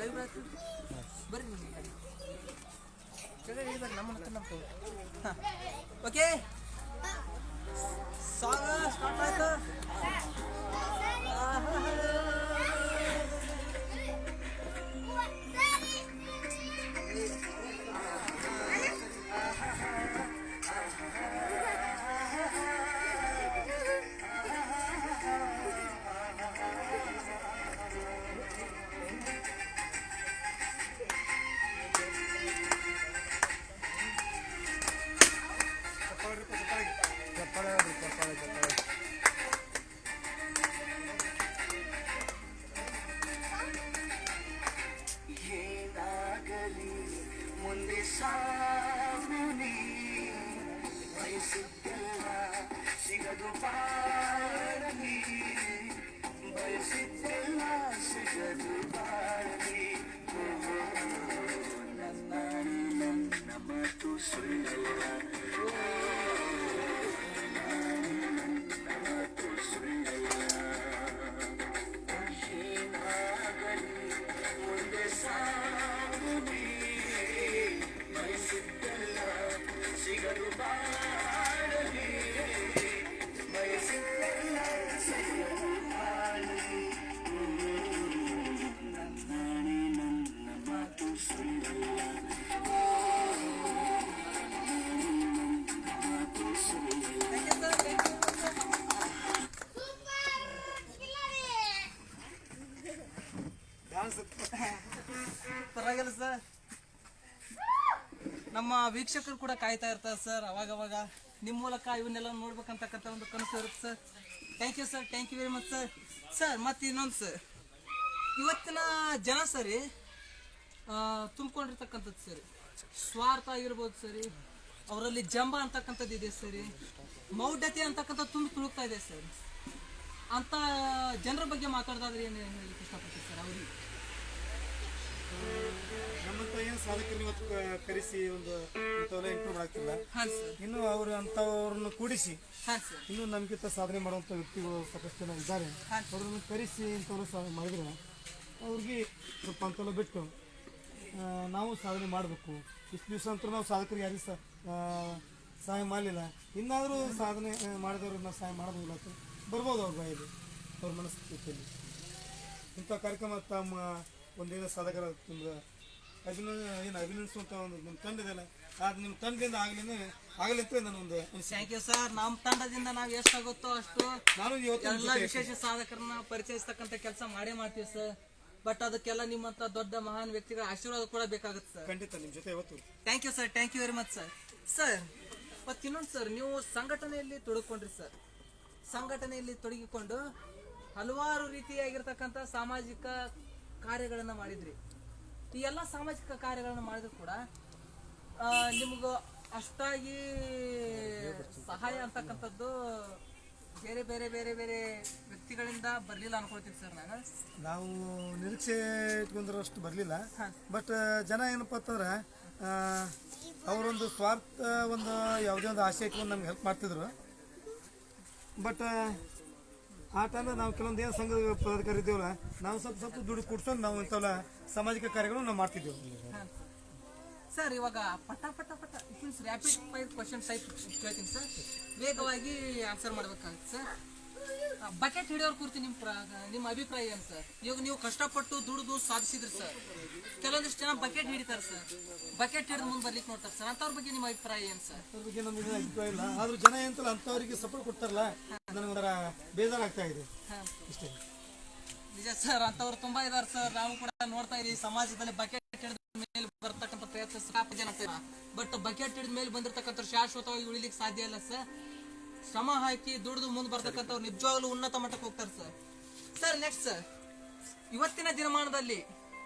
ಲೈವ್ ಆಯ್ತು. ಬರ್ರಿ ನೀವು ಕೆಳಗಡೆ ಇರ್ಬೇಕು, ನಮ್ಮ ಹಾಂ. ಓಕೆ, ಸಾಂಗ್ ಸ್ಟಾರ್ಟ್ ಆಯ್ತು. ಪರವಾಗಿಲ್ಲ ಸರ್, ನಮ್ಮ ವೀಕ್ಷಕರು ಕೂಡ ಕಾಯ್ತಾ ಇರ್ತಾರೆ ಸರ್. ಅವಾಗವಾಗ ನಿಮ್ಮ ಮೂಲಕ ಇವನ್ನೆಲ್ಲ ನೋಡ್ಬೇಕಂತಕ್ಕಂಥ ಒಂದು ಕನಸು ಇರುತ್ತೆ sir. Thank you sir, thank you very much sir. Sir ಮತ್ತೆ ಇನ್ನೊಂದು ಸರ್, ಇವತ್ತಿನ ಜನ ಸರಿ ತುಂಬಿಕೊಂಡಿರ್ತಕ್ಕಂಥದ್ದು ಸರಿ, ಸ್ವಾರ್ಥ ಇರ್ಬೋದು ಸರಿ, ಅವರಲ್ಲಿ ಜಂಬ ಅಂತಕ್ಕಂಥದ್ದು ಇದೆ ಸರಿ, ಮೌಢ್ಯತೆ ಅಂತಕ್ಕಂಥದ್ದು ತುಂಬ ತುಳುಕ್ತಾ ಇದೆ ಸರ್. ಅಂತ ಜನರ ಬಗ್ಗೆ ಮಾತಾಡೋದಾದ್ರೆ ಏನು ಹೇಳಲಿಕ್ಕೆ ಇಷ್ಟಪಡ್ತೀವಿ ಸರ್ ಅವ್ರಿಗೆ? ನಮ್ಮಂತ ಏನು ಸಾಧಕರನ್ನ ಇವತ್ತು ಕರೆಸಿ ಒಂದು ಇಂಥವೆಲ್ಲ ಇಂಪ್ರೂವ್ ಆಗ್ತಿಲ್ಲ. ಹಾಂ ಸರ್. ಇನ್ನು ಅವರು ಅಂಥವ್ರನ್ನ ಕೂಡಿಸಿ ಹಾಂ ಸರ್. ಇನ್ನೂ ನಮಗಿಂತ ಸಾಧನೆ ಮಾಡುವಂಥ ವ್ಯಕ್ತಿಗಳು ಸಾಕಷ್ಟು ಜನ ಇದ್ದಾರೆ. ಅವ್ರನ್ನ ಕರೆಸಿ ಇಂಥವ್ರು ಮಾಡಿದ್ರೆ ಅವ್ರಿಗೆ ಸ್ವಲ್ಪ ಅಂತೆಲ್ಲ ಬಿಟ್ಟು ನಾವು ಸಾಧನೆ ಮಾಡಬೇಕು. ಇಷ್ಟು ದಿವಸ ಅಂತೂ ನಾವು ಸಾಧಕರಿಗೆ ಯಾರಿಗೆ ಸಹಾಯ ಮಾಡಲಿಲ್ಲ, ಇನ್ನಾದರೂ ಸಾಧನೆ ಮಾಡಿದವ್ರನ್ನ ಸಹಾಯ ಮಾಡೋದಿಲ್ಲ ಅಂತ ಬರ್ಬೋದು ಅವ್ರ ಬಾಯಲ್ಲಿ, ಅವ್ರ ಮನಸ್ಥಿತಿಯಲ್ಲಿ. ಇಂಥ ಕಾರ್ಯಕ್ರಮ ತಮ್ಮ ಒಂದೇನೋ ಸಾಧಕರ ತುಂಬ ಅಭಿನಂದಿಸುವಂಥ ಒಂದು ನಿಮ್ಮ ತಂಡ ಇದೆಯಲ್ಲ, ಅದು ನಿಮ್ಮ ತಂಡದಿಂದ ಆಗಲಿ ಅಂತ ನಾನು ಒಂದು ಥ್ಯಾಂಕ್ ಯು ಸರ್. ನಮ್ಮ ತಂಡದಿಂದ ನಾವು ಎಷ್ಟಾಗುತ್ತೋ ಅಷ್ಟು ನಾನು ಇವತ್ತು ಎಲ್ಲ ವಿಶೇಷ ಸಾಧಕರನ್ನ ಪರಿಚಯಿಸ್ತಕ್ಕಂಥ ಕೆಲಸ ಮಾಡೇ ಮಾಡ್ತೀವಿ ಸರ್. ಬಟ್ ಅದಕ್ಕೆಲ್ಲ ನಿಮ್ಮಂತ ದೊಡ್ಡ ಮಹಾನ್ ವ್ಯಕ್ತಿಗಳ ಆಶೀರ್ವಾದ ಕೂಡ ಬೇಕಾಗುತ್ತೆ ಸರ್. ಖಂಡಿತ ನಿಮ್ಮ ಜೊತೆ ಇವತ್ತು. Thank you sir, thank you very much sir. Sir ಮತ್ತು ಇನ್ನೊಂದು ಸರ್, ನೀವು ಸಂಘಟನೆಯಲ್ಲಿ ತೊಡಗಿಕೊಂಡ್ರಿ ಸರ್. ಸಂಘಟನೆಯಲ್ಲಿ ತೊಡಗಿಕೊಂಡು ಹಲವಾರು ರೀತಿಯಾಗಿರ್ತಕ್ಕಂಥ ಸಾಮಾಜಿಕ ಕಾರ್ಯಗಳನ್ನು ಮಾಡಿದ್ರಿ. ಈ ಎಲ್ಲ ಸಾಮಾಜಿಕ ಕಾರ್ಯಗಳನ್ನು ಮಾಡಿದ್ರು ಕೂಡ ನಿಮಗೂ ಅಷ್ಟಾಗಿ ಸಹಾಯ ಅಂತಕ್ಕಂಥದ್ದು ಬೇರೆ ಬೇರೆ ಬೇರೆ ಬೇರೆ ವ್ಯಕ್ತಿಗಳಿಂದ ಬರಲಿಲ್ಲ ಅನ್ಕೊಳ್ತೀನಿ ಸರ್. ನಾವು ನಿರೀಕ್ಷೆ ಇಟ್ಕೊಂಡ್ರಷ್ಟು ಬರಲಿಲ್ಲ. ಬಟ್ ಜನ ಏನಪ್ಪ ಅಂತಂದ್ರೆ ಅವರೊಂದು ಸ್ವಾರ್ಥ ಒಂದು ಯಾವುದೇ ಒಂದು ಆಸೆ ಇಟ್ಕೊಂಡು ನಮ್ಗೆ ಹೆಲ್ಪ್ ಮಾಡ್ತಿದ್ರು. ಬಟ್ ಆ ಟೈಮಲ್ಲಿ ನಾವು ಕೆಲವೊಂದು ಏನು ಸಂಘದ ಪದಾಧಿಕಾರಿ ಇದ್ದೇವಲ್ಲ, ನಾವು ಸ್ವಲ್ಪ ದುಡ್ಡು ಕೊಡ್ಸ್ಕೊಂಡು ನಾವು ಇಂಥವೆಲ್ಲ ಸಾಮಾಜಿಕ ಕಾರ್ಯಗಳನ್ನು ನಾವು ಮಾಡ್ತಿದ್ದೇವೆ. ಸರ್ ಇವಾಗ ಪಟ means rapid fire question type ಕೇಳ್ತೀನಿ ಸರ್, ವೇಗವಾಗಿ ಆನ್ಸರ್ ಮಾಡ್ಬೇಕಾಗುತ್ತೆ ಸರ್. ಬಕೆಟ್ ಹಿಡಿಯೋರ್ ಕುರಿತು ನಿಮ್ಮ ಅಭಿಪ್ರಾಯ ಏನು ಸರ್? ಇವಾಗ ನೀವು ಕಷ್ಟಪಟ್ಟು ದುಡಿದು ಸಾಧಿಸಿದ್ರಿ ಸರ್, ಕೆಲವೊಂದಿಷ್ಟು ಜನ ಬಕೆಟ್ ಹಿಡಿತಾರೆ ಸರ್, ಬಕೆಟ್ ಹಿಡಿದು ಮುಂದೆ ಬರ್ಲಿಕ್ಕೆ ನೋಡ್ತಾರೆ ಸರ್, ಅಂಥವ್ರ ಬಗ್ಗೆ ನಿಮ್ಮ ಅಭಿಪ್ರಾಯ ಏನು ಸರ್? ಅದ್ರ ಬಗ್ಗೆ ನಮಗೆ ಅಭಿಪ್ರಾಯ ಇಲ್ಲ, ಆದ್ರೂ ಜನ ಎಂತಲ್ಲ ಅಂಥವ್ರಿಗೆ ಸಪೋರ್ಟ್ ಕೊಡ್ತಾರಲ್ಲ, ನನಗೊಂಥರ ಬೇಜಾರಾಗ್ತಾ ಇದೆ ಇಷ್ಟೇ. ನಿಜ ಸರ್, ಅಂಥವ್ರು ತುಂಬಾ ಇದಾರೆ ಸರ್, ನಾವು ಕೂಡ ನೋಡ್ತಾ ಇದೀವಿ ಸಮಾಜದಲ್ಲಿ. ಬಕೆಟ್ ಹಿಡಿದ ಮೇಲೆ ಬರ್ತಕ್ಕಂಥ ಪ್ರಯತ್ನ ಸಾಕಷ್ಟು ಜನ ಆಗ್ತದೆ, ಬಟ್ ಬಕೆಟ್ ಹಿಡಿದ ಮೇಲೆ ಬಂದಿರತಕ್ಕಂಥ ಶಾಶ್ವತವಾಗಿ ಉಳಿಲಿಕ್ಕೆ ಸಾಧ್ಯ ಇಲ್ಲ ಸರ್. ಶ್ರಮ ಹಾಕಿ ದುಡಿದು ಮುಂದೆ ಬರ್ತಕ್ಕಂಥವ್ರು ನಿಜವಾಗ್ಲೂ ಉನ್ನತ ಮಟ್ಟಕ್ಕೆ ಹೋಗ್ತಾರೆ ಸರ್. ಸರ್ ನೆಕ್ಸ್ಟ್ ಸರ್, ಇವತ್ತಿನ ದಿನಮಾನದಲ್ಲಿ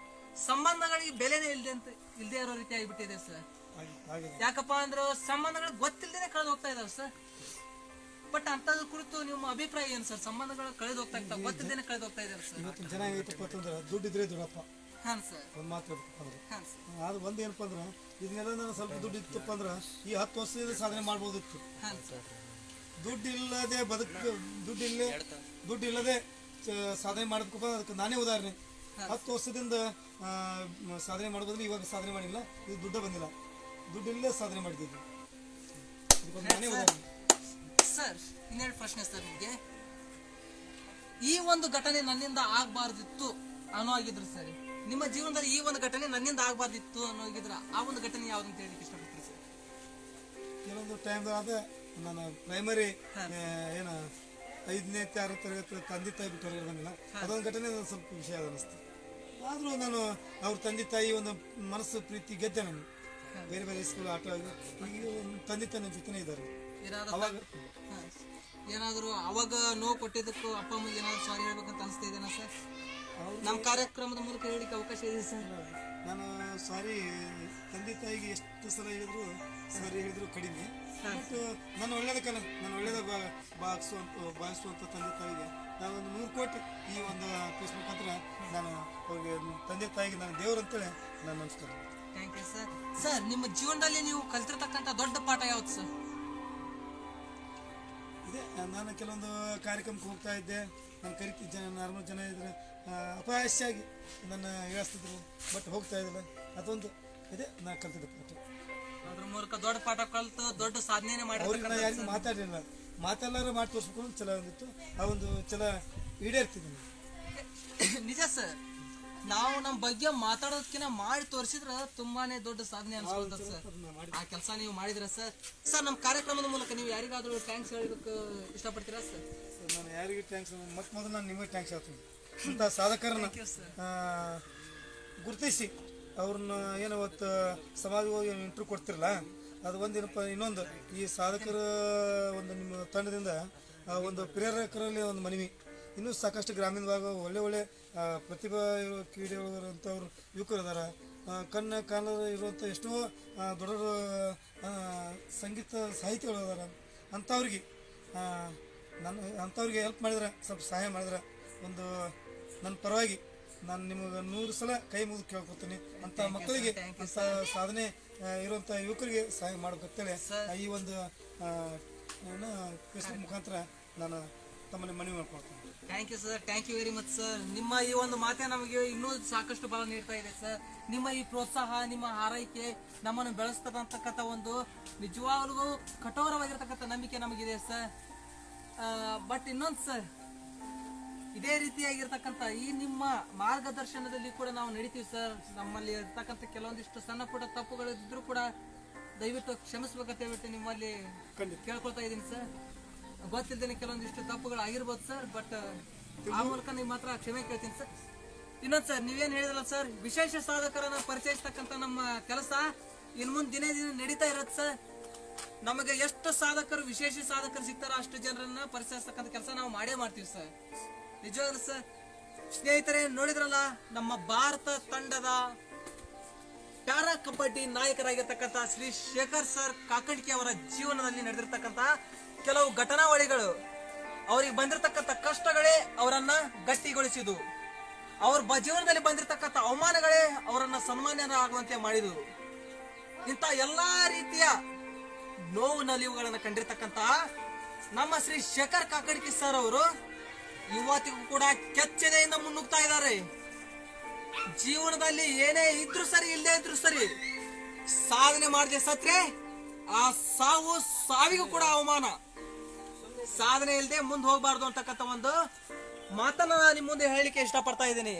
ಸಂಬಂಧಗಳಿಗೆ ಬೆಲೆನೇ ಇಲ್ಲದೆ ಇರೋ ರೀತಿ ಆಗಿಬಿಟ್ಟಿದೆ ಸರ್. ಯಾಕಪ್ಪ ಅಂದ್ರೆ ಸಂಬಂಧಗಳು ಗೊತ್ತಿಲ್ಲದೆ ಕಳೆದು ಹೋಗ್ತಾ ಇದಾವೆ ಸರ್. ಬಟ್ ಅಂತದ್ರ ಕುರಿತು ನಿಮ್ಮ ಅಭಿಪ್ರಾಯ ಏನು ಸರ್? ಸಂಬಂಧಗಳು ಕಳೆದು ಹೋಗ್ತಾ ಇರ್ತಾವೆ, ಗೊತ್ತಿದ್ದೇನೆ ಕಳೆದು ಹೋಗ್ತಾ ಇದಾರೆ ಸರ್. ಇವತ್ತಿನ ಜನ ಏನಪ್ಪ ಅಂತಂದ್ರೆ ದುಡ್ಡಿದ್ರೆ ದುಡಪ್ಪ, ಹಾಂ ಸರ್, ಒಂದು ಮಾತು ಹೇಳ್ಬೇಕಪ್ಪ ಅಂದ್ರೆ. ಹಾಂ ಸರ್, ಅದು ಒಂದು ಏನಪ್ಪ ಅಂದ್ರೆ ಇದನ್ನೆಲ್ಲ ನಾನು ಸ್ವಲ್ಪ ದುಡ್ಡು ಇತ್ತಪ್ಪ ಅಂದ್ರೆ ಈ 10 ವರ್ಷದಿಂದ ಸಾಧನೆ ಮಾಡ್ಬೋದಿತ್ತು. ಹಾಂ ಸರ್, ದುಡ್ಡಿಲ್ಲದೆ ದುಡ್ಡಿಲ್ಲದೆ ಸಾಧನೆ ಮಾಡಬೇಕಪ್ಪ, ಅದಕ್ಕೆ ನಾನೇ ಉದಾಹರಣೆ. 10 ವರ್ಷದಿಂದ ಸಾಧನೆ ಮಾಡೋದ್ರಲ್ಲಿ ಇವಾಗ ಸಾಧನೆ ಮಾಡಿಲ್ಲ, ಇದು ದುಡ್ಡ ಬಂದಿಲ್ಲ, ದುಡ್ಡಿಲ್ಲದೆ ಸಾಧನೆ ಮಾಡಿದ್ದು, ಇದಕ್ಕೊಂದು ನಾನೇ ಉದಾಹರಣೆ. ಸರ್ ಇನ್ನೆರಡು ಪ್ರಶ್ನೆ ಸರ್ ನಿಮಗೆ. ಈ ಒಂದು ಘಟನೆ ನನ್ನಿಂದ ಆಗ್ಬಾರ್ದಿತ್ತು ಅನ್ನೋ ಆಗಿದ್ರು ಸರಿ, ನಿಮ್ಮ ಜೀವನದಲ್ಲಿ ಈ ಒಂದು ಘಟನೆ ನನ್ನಿಂದ ಆಗ್ಬಾರ್ದಿತ್ತು ಅನ್ನೋ ಆಗಿದ್ರ ಆ ಒಂದು ಘಟನೆ ಯಾವ್ದು ಅಂತ ಹೇಳಿಕ್ಕೆ ಇಷ್ಟಪಡ್ತೀರಿ ಸರ್? ಕೆಲವೊಂದು ಟೈಮ್ದಾಗ ನಾನು ಪ್ರೈಮರಿ ಏನು 5ನೇ 6ನೇ ತರಗತಿ ತಂದೆ ತಾಯಿ ಬಿಟ್ಟು ಹೊರಗಡೆ ಬಂದಿಲ್ಲ, ಅದೊಂದು ಘಟನೆ ನನಗೆ ಸ್ವಲ್ಪ ವಿಷಯ ಅನ್ನಿಸ್ತು. ಆದರೂ ನಾನು ಅವ್ರ ತಂದೆ ತಾಯಿ ಒಂದು ಮನಸ್ಸು ಪ್ರೀತಿ ಗೆದ್ದೆ. ನಾನು ಬೇರೆ ಬೇರೆ ಸ್ಕೂಲ್ ಆಟ ಆಗಿ ಈಗ ತಂದೆ ತಾಯಿ ನನ್ನ ಜೊತೆನೇ ಇದ್ದಾರೆ. ಅವಾಗ ಏನಾದ್ರು ಅವಾಗ ನೋವು ಕೊಟ್ಟಿದ್ದಕ್ಕೂ ಅಪ್ಪ ಅಮ್ಮಗೆ ಏನಾದ್ರು ಸಾರಿ ಹೇಳ್ಬೇಕಂತ ಅನಿಸ್ತಾ ಇದೆನಾ ಸರ್? ನಮ್ಮ ಕಾರ್ಯಕ್ರಮದ ಮೂಲಕ ಹೇಳಿಕ್ಕೆ ಅವಕಾಶ ಇದೆ ಸರ್. ನಾನು ಸಾರಿ ತಂದೆ ತಾಯಿಗೆ ಎಷ್ಟು ಸಲ ಹೇಳಿದ್ರು ಸಾರಿ ಹೇಳಿದ್ರು ಕಡಿಮೆ. ಬಟ್ ನನ್ನ ಒಳ್ಳೇದಕ್ಕಲ್ಲ, ನನ್ನ ಒಳ್ಳೇದ ಭಾವಿಸುವಂಥ ತಂದೆ ತಾಯಿಗೆ ನಾನು ಒಂದು 100 ಕೋಟಿ ಈ ಒಂದು ಫೇಸ್ಬುಕ್ ಹತ್ರ ನಾನು ಅವ್ರಿಗೆ ತಂದೆ ತಾಯಿಗೆ ನಾನು ದೇವ್ರು ಅಂತೇಳಿ ನಾನು ನಮಸ್ಕಾರ. Thank you sir. ಸರ್ ನಿಮ್ಮ ಜೀವನದಲ್ಲಿ ನೀವು ಕಲ್ತಿರ್ತಕ್ಕಂಥ ದೊಡ್ಡ ಪಾಠ ಯಾವ್ದು ಸರ್? ಇದೆ, ನಾನು ಕೆಲವೊಂದು ಕಾರ್ಯಕ್ರಮಕ್ಕೆ ಹೋಗ್ತಾ ಇದ್ದೆ, ನಾನು ಕರಿತಿದ್ದ ಜನ 400 ಜನ ಇದ್ರೆ ಅಪಹಾಸ್ಯಾಗಿ ನನ್ನ ಹೇಳಿಸ್ತಿದ್ರು, ಬಟ್ ಹೋಗ್ತಾ ಇದ್ದಿಲ್ಲ. ಅದೊಂದು ಇದೆ ನಾನು ಕಲ್ತಿದ್ದ ಪಾಠ. ಅದ್ರ ಮೂಲಕ ದೊಡ್ಡ ಪಾಠ ಕಲ್ತು ದೊಡ್ಡ ಸಾಧನೆ ಮಾಡಿ ಅವ್ರಿಗೆ ನಾನು ಯಾರಿಗೂ ಮಾತಾಡಲಾರ ಮಾಡಿ ತೋರಿಸ್ಕೊಂಡು ಚಲೋ ಒಂದಿತ್ತು, ಆ ಒಂದು ಚಲ ಈಡೇರ್ತಿದ್ದೀನಿ. ನಿಜ ಸರ್, ನಾವು ನಮ್ಮ ಬಗ್ಗೆ ಮಾತಾಡೋದಕ್ಕಿಂತ ಮಾಡಿ ತೋರಿಸಿದ್ರೆ ತುಂಬಾನೇ ದೊಡ್ಡ ಸಾಧನೆ ಅನ್ಸ್ಕೊಳ್ತದೆ ಸರ್. ಆ ಕೆಲಸ ನೀವು ಮಾಡಿದ್ರೆ ಸರ್. ಸರ್ ನಮ್ಮ ಕಾರ್ಯಕ್ರಮದ ಮೂಲಕ ನೀವು ಯಾರಿಗಾದ್ರೂ ಥ್ಯಾಂಕ್ಸ್ ಹೇಳಬೇಕು ಇಷ್ಟಪಡ್ತೀರಾ ಸರ್? ಸರ್ ನಾನು ಯಾರಿಗೂ ಥ್ಯಾಂಕ್ಸ್, ಮತ್ತೆ ಮೊದಲು ನಾನು ನಿಮಗೆ ಥ್ಯಾಂಕ್ಸ್ ಹೇಳ್ತೀನಿ. ಇಂಥ ಸಾಧಕರನ್ನ ಗುರುತಿಸಿ ಅವ್ರನ್ನ ಏನು ಅವತ್ತು ಸಮಾಜವಾಗಿ ಇಂಟ್ರ್ಯೂ ಕೊಡ್ತಿರಲ್ಲ, ಅದು ಒಂದೇನಪ್ಪ. ಇನ್ನೊಂದು ಈ ಸಾಧಕರ ಒಂದು ನಿಮ್ಮ ತಂಡದಿಂದ ಒಂದು ಪ್ರೇರಕರಲ್ಲಿ ಒಂದು ಮನವಿ, ಇನ್ನೂ ಸಾಕಷ್ಟು ಗ್ರಾಮೀಣ ಭಾಗ ಒಳ್ಳೆ ಪ್ರತಿಭಾ ಕ್ರೀಡೆಗಳಂಥವ್ರು ಯುವಕರು ಅದಾರ, ಕಾಲ ಇರುವಂಥ ಎಷ್ಟೋ ದೊಡ್ಡ ಸಂಗೀತ ಸಾಹಿತಿಗಳು ಅದಾರ. ಅಂಥವ್ರಿಗೆ ಹೆಲ್ಪ್ ಮಾಡಿದ್ರೆ, ಸ್ವಲ್ಪ ಸಹಾಯ ಮಾಡಿದ್ರೆ, ಒಂದು ನನ್ನ ಪರವಾಗಿ ನಾನು ನಿಮಗೆ 100 ಸಲ ಕೈ ಮುಗಿದು ಕೇಳ್ಕೊತೀನಿ. ಅಂಥ ಮಕ್ಕಳಿಗೆ, ಅಂಥ ಸಾಧನೆ ಇರುವಂಥ ಯುವಕರಿಗೆ ಸಹಾಯ ಮಾಡ್ಬೇಕಂತೇಳಿ ಈ ಒಂದು ಫೇಸ್ಬುಕ್ ಮುಖಾಂತರ ನಾನು ತಮ್ಮಲ್ಲಿ ಮನವಿ ಮಾಡ್ಕೊಳ್ತೀನಿ. Thank you sir, thank you very much sir. ನಿಮ್ಮ ಈ ಒಂದು ಮಾತೆ ನಮಗೆ ಇನ್ನೂ ಸಾಕಷ್ಟು ಬಲ ನೀಡ್ತಾ ಇದೆ ಸರ್. ನಿಮ್ಮ ಈ ಪ್ರೋತ್ಸಾಹ, ನಿಮ್ಮ ಹಾರೈಕೆ ನಮ್ಮನ್ನು ಬೆಳೆಸ್ತಕ್ಕಂಥ ಒಂದು ನಿಜವಾಗ್ಲೂ ಕಠೋರವಾಗಿರ್ತಕ್ಕಂಥ ನಂಬಿಕೆ ನಮಗಿದೆ ಸರ್. ಬಟ್ ಇನ್ನೊಂದು ಸರ್, ಇದೇ ರೀತಿಯಾಗಿರ್ತಕ್ಕಂಥ ಈ ನಿಮ್ಮ ಮಾರ್ಗದರ್ಶನದಲ್ಲಿ ಕೂಡ ನಾವು ನಡೀತೀವಿ ಸರ್. ನಮ್ಮಲ್ಲಿ ಇರ್ತಕ್ಕಂಥ ಕೆಲವೊಂದಿಷ್ಟು ಸಣ್ಣ ಪುಟ್ಟ ತಪ್ಪುಗಳಿದ್ರೂ ಕೂಡ ದಯವಿಟ್ಟು ಕ್ಷಮಿಸ್ಬೇಕಂತ ಹೇಳ್ಬಿಟ್ಟು ನಿಮ್ಮಲ್ಲಿ ಕೇಳ್ಕೊಳ್ತಾ ಇದ್ದೀನಿ ಸರ್. ಗೊತ್ತಿದ್ದೇನೆ ಕೆಲವೊಂದಿಷ್ಟು ತಪ್ಪುಗಳು ಆಗಿರ್ಬೋದು ಸರ್, ಬಟ್ ಆ ಮೂಲಕ ನಿಮ್ಮ ಹತ್ರ ಕ್ಷಮೆ ಕೇಳ್ತೀನಿ ಸರ್. ಇನ್ನೊಂದು ಸರ್, ನೀವೇನು ಹೇಳಿದ್ರಲ್ಲ ಸರ್, ವಿಶೇಷ ಸಾಧಕರನ್ನ ಪರಿಚಯಿಸ್ತಕ್ಕಂಥ ನಮ್ಮ ಕೆಲಸ ಇನ್ನು ಮುಂದೆ ದಿನೇ ದಿನ ನಡೀತಾ ಇರತ್ತೆ ಸರ್. ನಮಗೆ ಎಷ್ಟು ಸಾಧಕರು, ವಿಶೇಷ ಸಾಧಕರು ಸಿಗ್ತಾರೋ ಅಷ್ಟು ಜನರನ್ನ ಪರಿಚಯಿಸ್ತಕ್ಕಂಥ ಕೆಲಸ ನಾವು ಮಾಡೇ ಮಾಡ್ತೀವಿ ಸರ್. ನಿಜವಾಗ್ಲೂ ಸರ್. ಸ್ನೇಹಿತರೆ, ನೋಡಿದ್ರಲ್ಲ ನಮ್ಮ ಭಾರತ ತಂಡದ ಪ್ಯಾರಾ ಕಬಡ್ಡಿ ನಾಯಕರಾಗಿರ್ತಕ್ಕಂಥ ಶ್ರೀ ಶೇಖರ್ ಸರ್ ಕಾಕಡ್ಕಿ ಅವರ ಜೀವನದಲ್ಲಿ ನಡೆದಿರ್ತಕ್ಕಂಥ ಕೆಲವು ಘಟನಾವಳಿಗಳು, ಅವ್ರಿಗೆ ಬಂದಿರತಕ್ಕಂಥ ಕಷ್ಟಗಳೇ ಅವರನ್ನ ಗಟ್ಟಿಗೊಳಿಸಿದು, ಅವ್ರ ಜೀವನದಲ್ಲಿ ಬಂದಿರತಕ್ಕಂಥ ಅವಮಾನಗಳೇ ಅವರನ್ನ ಸನ್ಮಾನ್ಯರಾಗುವಂತೆ ಮಾಡಿದವು. ಇಂಥ ಎಲ್ಲಾ ರೀತಿಯ ನೋವು ನಲಿವುಗಳನ್ನು ಕಂಡಿರ್ತಕ್ಕಂಥ ನಮ್ಮ ಶ್ರೀ ಶೇಖರ್ ಕಾಕಡ್ಕಿ ಸರ್ ಅವರು ಇವತ್ತಿಗೂ ಕೂಡ ಕೆಚ್ಚೆದೆಯಿಂದ ಮುನ್ನುಗ್ತಾ ಇದ್ದಾರೆ. ಜೀವನದಲ್ಲಿ ಏನೇ ಇದ್ರು ಸರಿ, ಇಲ್ಲದೆ ಇದ್ರು ಸರಿ, ಸಾಧನೆ ಮಾಡದೆ ಸತ್ರೆ ಆ ಸಾವು ಸಾವಿಗೂ ಕೂಡ ಅವಮಾನ. ಸಾಧನೆ ಇಲ್ಲದೆ ಮುಂದೆ ಹೋಗಬಾರ್ದು ಅಂತಕ್ಕಂಥ ಒಂದು ಮಾತನ್ನ ನಿಮ್ಮ ಮುಂದೆ ಹೇಳಲಿಕ್ಕೆ ಇಷ್ಟಪಡ್ತಾ ಇದ್ದೀನಿ.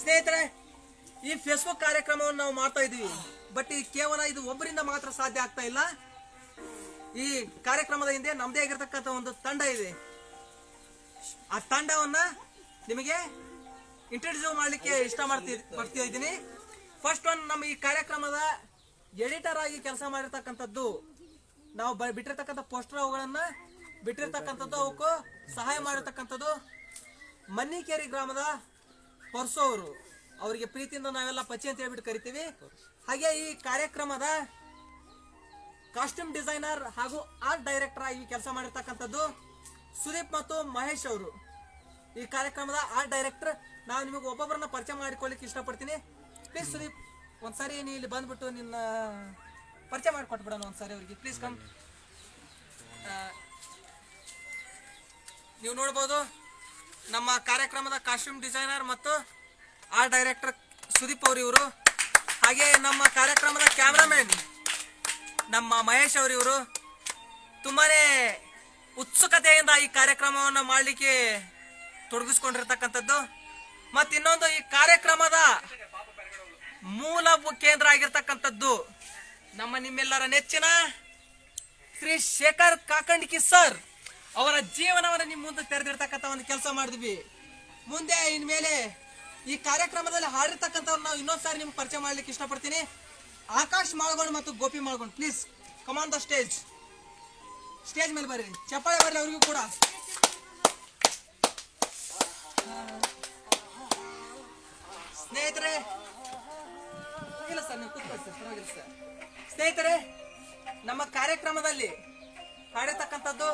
ಸ್ನೇಹಿತರೆ, ಈ ಫೇಸ್ಬುಕ್ ಕಾರ್ಯಕ್ರಮವನ್ನು ನಾವು ಮಾಡ್ತಾ ಇದೀವಿ. ಬಟ್ ಈ ಕೇವಲ ಇದು ಒಬ್ಬರಿಂದ ಮಾತ್ರ ಸಾಧ್ಯ ಆಗ್ತಾ ಇಲ್ಲ. ಈ ಕಾರ್ಯಕ್ರಮದ ಹಿಂದೆ ನಮ್ದೇ ಆಗಿರ್ತಕ್ಕಂಥ ಒಂದು ತಂಡ ಇದೆ. ಆ ತಂಡವನ್ನ ನಿಮಗೆ ಇಂಟ್ರೊಡ್ಯೂಸ್ ಮಾಡ್ಲಿಕ್ಕೆ ಪಡ್ತಾ ಇದ್ದೀನಿ. ಫಸ್ಟ್ ಒನ್, ನಮ್ಮ ಈ ಕಾರ್ಯಕ್ರಮದ ಎಡಿಟರ್ ಆಗಿ ಕೆಲಸ ಮಾಡಿರ್ತಕ್ಕಂಥದ್ದು, ನಾವು ಬಿಟ್ಟಿರ್ತಕ್ಕಂಥ ಪೋಸ್ಟರ್ ಅವುಗಳನ್ನ ಬಿಟ್ಟಿರ್ತಕ್ಕಂಥದ್ದು, ಅವಕ್ಕೂ ಸಹಾಯ ಮಾಡಿರ್ತಕ್ಕಂಥದ್ದು ಮನ್ನಿಕೇರಿ ಗ್ರಾಮದ ಪರ್ಸು ಅವರು. ಅವರಿಗೆ ಪ್ರೀತಿಯಿಂದ ನಾವೆಲ್ಲ ಪಚ್ಚಿ ಅಂತ ಹೇಳ್ಬಿಟ್ಟು ಕರಿತೀವಿ. ಹಾಗೆ ಈ ಕಾರ್ಯಕ್ರಮದ ಕಾಸ್ಟ್ಯೂಮ್ ಡಿಸೈನರ್ ಹಾಗೂ ಆರ್ಟ್ ಡೈರೆಕ್ಟರ್ ಆಗಿ ಕೆಲಸ ಮಾಡಿರ್ತಕ್ಕಂಥದ್ದು ಸುದೀಪ್ ಮತ್ತು ಮಹೇಶ್ ಅವರು. ಈ ಕಾರ್ಯಕ್ರಮದ ಆರ್ಟ್ ಡೈರೆಕ್ಟರ್. ನಾವು ನಿಮಗೆ ಒಬ್ಬೊಬ್ಬರನ್ನ ಪರಿಚಯ ಮಾಡಿಕೊಳ್ಳಿಕ್ಕೆ ಇಷ್ಟಪಡ್ತೀನಿ. ಪ್ಲೀಸ್ ಸುದೀಪ್, ಒಂದ್ಸಾರಿ ನೀ ಇಲ್ಲಿ ಬಂದ್ಬಿಟ್ಟು ನಿನ್ನ ಪರಿಚಯ ಮಾಡಿಕೊಟ್ಬಿಡೋಣ ಒಂದ್ಸಾರಿ ಅವ್ರಿಗೆ. Please come. ನೀವು ನೋಡ್ಬೋದು, ನಮ್ಮ ಕಾರ್ಯಕ್ರಮದ ಕಾಸ್ಟ್ಯೂಮ್ ಡಿಸೈನರ್ ಮತ್ತು ಆರ್ಟ್ ಡೈರೆಕ್ಟರ್ ಸುದೀಪ್ ಅವರು ಇವರು. ಹಾಗೆ ನಮ್ಮ ಕಾರ್ಯಕ್ರಮದ ಕ್ಯಾಮ್ರಾಮನ್ ನಮ್ಮ ಮಹೇಶ್ ಅವರು ಇವರು. ತುಂಬಾನೇ ಉತ್ಸುಕತೆಯಿಂದ ಈ ಕಾರ್ಯಕ್ರಮವನ್ನು ಮಾಡಲಿಕ್ಕೆ ತೊಡಗಿಸ್ಕೊಂಡಿರ್ತಕ್ಕಂಥದ್ದು. ಮತ್ತು ಇನ್ನೊಂದು, ಈ ಕಾರ್ಯಕ್ರಮದ ಮೂಲ ಕೇಂದ್ರ ಆಗಿರ್ತಕ್ಕಂಥದ್ದು ನಮ್ಮ ನಿಮ್ಮೆಲ್ಲರ ನೆಚ್ಚಿನ ಶ್ರೀ ಶೇಖರ್ ಕಾಕಂಡ್ಕಿ ಸರ್ ಅವರ ಜೀವನವನ್ನು ನಿಮ್ಮ ಮುಂದೆ ತೆರೆದಿರ್ತಕ್ಕಂಥ ಒಂದು ಕೆಲಸ ಮಾಡಿದ್ವಿ. ಮುಂದೆ ಇನ್ಮೇಲೆ ಈ ಕಾರ್ಯಕ್ರಮದಲ್ಲಿ ಹಾಡಿರ್ತಕ್ಕಂಥವ್ರು ನಾವು ಇನ್ನೊಂದ್ಸಾರಿ ನಿಮ್ಗೆ ಪರಿಚಯ ಮಾಡ್ಲಿಕ್ಕೆ ಇಷ್ಟಪಡ್ತೀನಿ. ಆಕಾಶ್ ಮಾಳ್ಗೊಂಡ್ ಮತ್ತು Gopi Malgond, please come on the stage. Stage ಮೇಲೆ ಬರ್ರಿ, ಚಪ್ಪಾಳೆ ಬರ್ರಿ ಅವ್ರಿಗೂ ಕೂಡ. ಸ್ನೇಹಿತರೆ, ಇಲ್ಲ ಸರ್, ನೀವು ಕೂತ್ಕೊಳ್ಳಿ ಸರ್, ಪರವಾಗಿಲ್ಲ ಸರ್. ಸ್ನೇಹಿತರೆ, ನಮ್ಮ ಕಾರ್ಯಕ್ರಮದಲ್ಲಿ ಹಾಡಿರ್ತಕ್ಕಂಥದ್ದು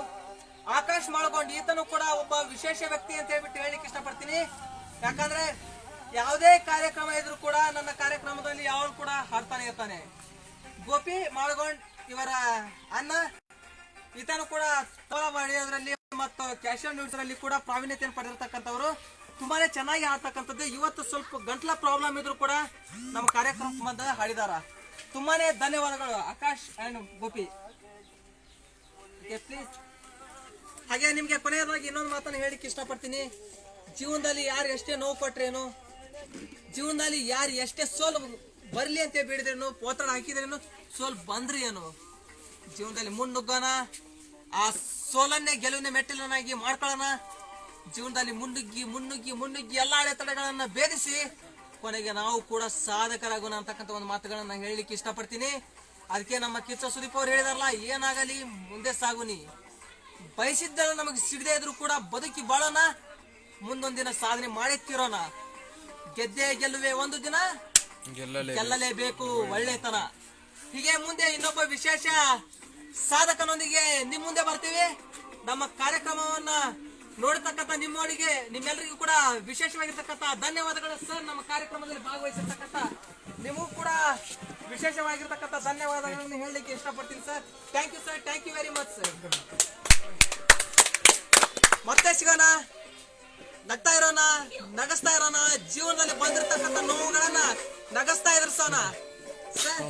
ಆಕಾಶ್ ಮಾಳ್ಗೊಂಡ್. ಈತನು ಕೂಡ ಒಬ್ಬ ವಿಶೇಷ ವ್ಯಕ್ತಿ ಅಂತ ಹೇಳ್ಬಿಟ್ಟು ಹೇಳಲಿಕ್ಕೆ ಇಷ್ಟಪಡ್ತೀನಿ. ಯಾಕಂದ್ರೆ ಯಾವುದೇ ಕಾರ್ಯಕ್ರಮ ಇದ್ರೂ ಕೂಡ ನನ್ನ ಕಾರ್ಯಕ್ರಮದಲ್ಲಿ ಯಾವಾಗ ಕೂಡ ಹಾಡ್ತಾನೆ ಇರ್ತಾನೆ. ಗೋಪಿ ಮಾಳ್ಗೊಂಡ್ ಇವರ ಅಣ್ಣ, ಈತನು ಕೂಡ ತೋಳ ಹೊಡೆಯೋದ್ರಲ್ಲಿ ಮತ್ತು ಕ್ಯಾಶಿಯರ್ ನ್ಯೂಸ್ರಲ್ಲಿ ಕೂಡ ಪ್ರಾವೀಣ್ಯತೆಯನ್ನು ಪಡೆದಿರ್ತಕ್ಕಂಥವ್ರು. ತುಂಬಾನೇ ಚೆನ್ನಾಗಿ ಹಾಡ್ತಕ್ಕಂಥದ್ದು. ಇವತ್ತು ಸ್ವಲ್ಪ ಗಂಟ್ಲ ಪ್ರಾಬ್ಲಮ್ ಇದ್ರು ಕೂಡ ನಮ್ಮ ಕಾರ್ಯಕ್ರಮ ಹಾಡಿದಾರ. ತುಂಬಾನೇ ಧನ್ಯವಾದಗಳು ಆಕಾಶ್ ಅಂಡ್ ಗೋಪಿ. ಪ್ಲೀಸ್. ಹಾಗೆ ನಿಮ್ಗೆ ಕೊನೆಯದಾಗಿ ಇನ್ನೊಂದು ಮಾತನ್ನು ಹೇಳಿಕ್ಕೆ ಇಷ್ಟಪಡ್ತೀನಿ. ಜೀವನದಲ್ಲಿ ಯಾರು ಎಷ್ಟೇ ನೋವು ಕೊಟ್ರೇನು, ಜೀವನದಲ್ಲಿ ಯಾರು ಎಷ್ಟೇ ಸೋಲು ಬರ್ಲಿ ಅಂತ ಬೇಡಿದ್ರೇನು, ಒತ್ತಡ ಹಾಕಿದ್ರೇನು, ಸೋಲ್ ಬಂದ್ರಿ ಏನು, ಜೀವನದಲ್ಲಿ ಮುನ್ನುಗ್ಗೋಣ. ಆ ಸೋಲನ್ನೇ ಗೆಲುವಿನ ಮೆಟ್ಟಿಲನ್ನಾಗಿ ಮಾಡ್ಕೊಳ್ಳೋಣ. ಜೀವನದಲ್ಲಿ ಮುನ್ನುಗ್ಗಿ ಎಲ್ಲ ಅಡೆತಡೆಗಳನ್ನ ಭೇದಿಸಿ ಕೊನೆಗೆ ನಾವು ಕೂಡ ಸಾಧಕರಾಗೋಣ ಅಂತಕ್ಕಂಥ ಒಂದು ಮಾತುಗಳನ್ನ ಹೇಳಲಿಕ್ಕೆ ಇಷ್ಟಪಡ್ತೀನಿ. ಅದಕ್ಕೆ ನಮ್ಮ ಕಿಚ್ಚ ಸುದೀಪ್ ಅವ್ರು ಹೇಳಿದಾರಲ್ಲ, ಏನಾಗಲಿ ಮುಂದೆ ಸಾಗುನಿ, ಬಯಸಿದ್ದೆಲ್ಲ ನಮಗೆ ಸಿಗದೆ ಇದ್ರು ಕೂಡ ಬದುಕಿ ಬಾಳೋಣ, ಮುಂದೊಂದಿನ ಸಾಧನೆ ಮಾಡಿತ್ತಿರೋಣ. ಗೆದ್ದೆ ಗೆಲ್ಲುವೆ ಒಂದು ದಿನ, ಗೆಲ್ಲಲೇಬೇಕು ಒಳ್ಳೆತನ. ಹೀಗೆ ಮುಂದೆ ಇನ್ನೊಬ್ಬ ವಿಶೇಷ ಸಾಧಕನೊಂದಿಗೆ ನಿಮ್ ಮುಂದೆ ಬರ್ತೀವಿ. ನಮ್ಮ ಕಾರ್ಯಕ್ರಮವನ್ನ ನೋಡತಕ್ಕಂಥ ನಿಮ್ಮೆಲ್ಲರಿಗೂ ಕೂಡ ವಿಶೇಷವಾಗಿರ್ತಕ್ಕಂಥ ಧನ್ಯವಾದಗಳು ಸರ್. ನಮ್ಮ ಕಾರ್ಯಕ್ರಮದಲ್ಲಿ ಭಾಗವಹಿಸಿರ್ತಕ್ಕಂಥ ನಿಮಗೂ ಕೂಡ ವಿಶೇಷವಾಗಿರ್ತಕ್ಕಂಥ ಧನ್ಯವಾದಗಳನ್ನು ಹೇಳಲಿಕ್ಕೆ ಇಷ್ಟಪಡ್ತೀನಿ sir. Thank you sir, thank you very much sir. ಮತ್ತೆ ಸಿಗೋಣ, ನಗ್ತಾ ಇರೋಣ, ನಗಸ್ತಾ ಇರೋಣ. ಜೀವನದಲ್ಲಿ ಬಂದಿರತಕ್ಕಂಥ ನೋವುಗಳನ್ನ ನಗಸ್ತಾ ಎದುರಿಸೋಣ ಸರ್.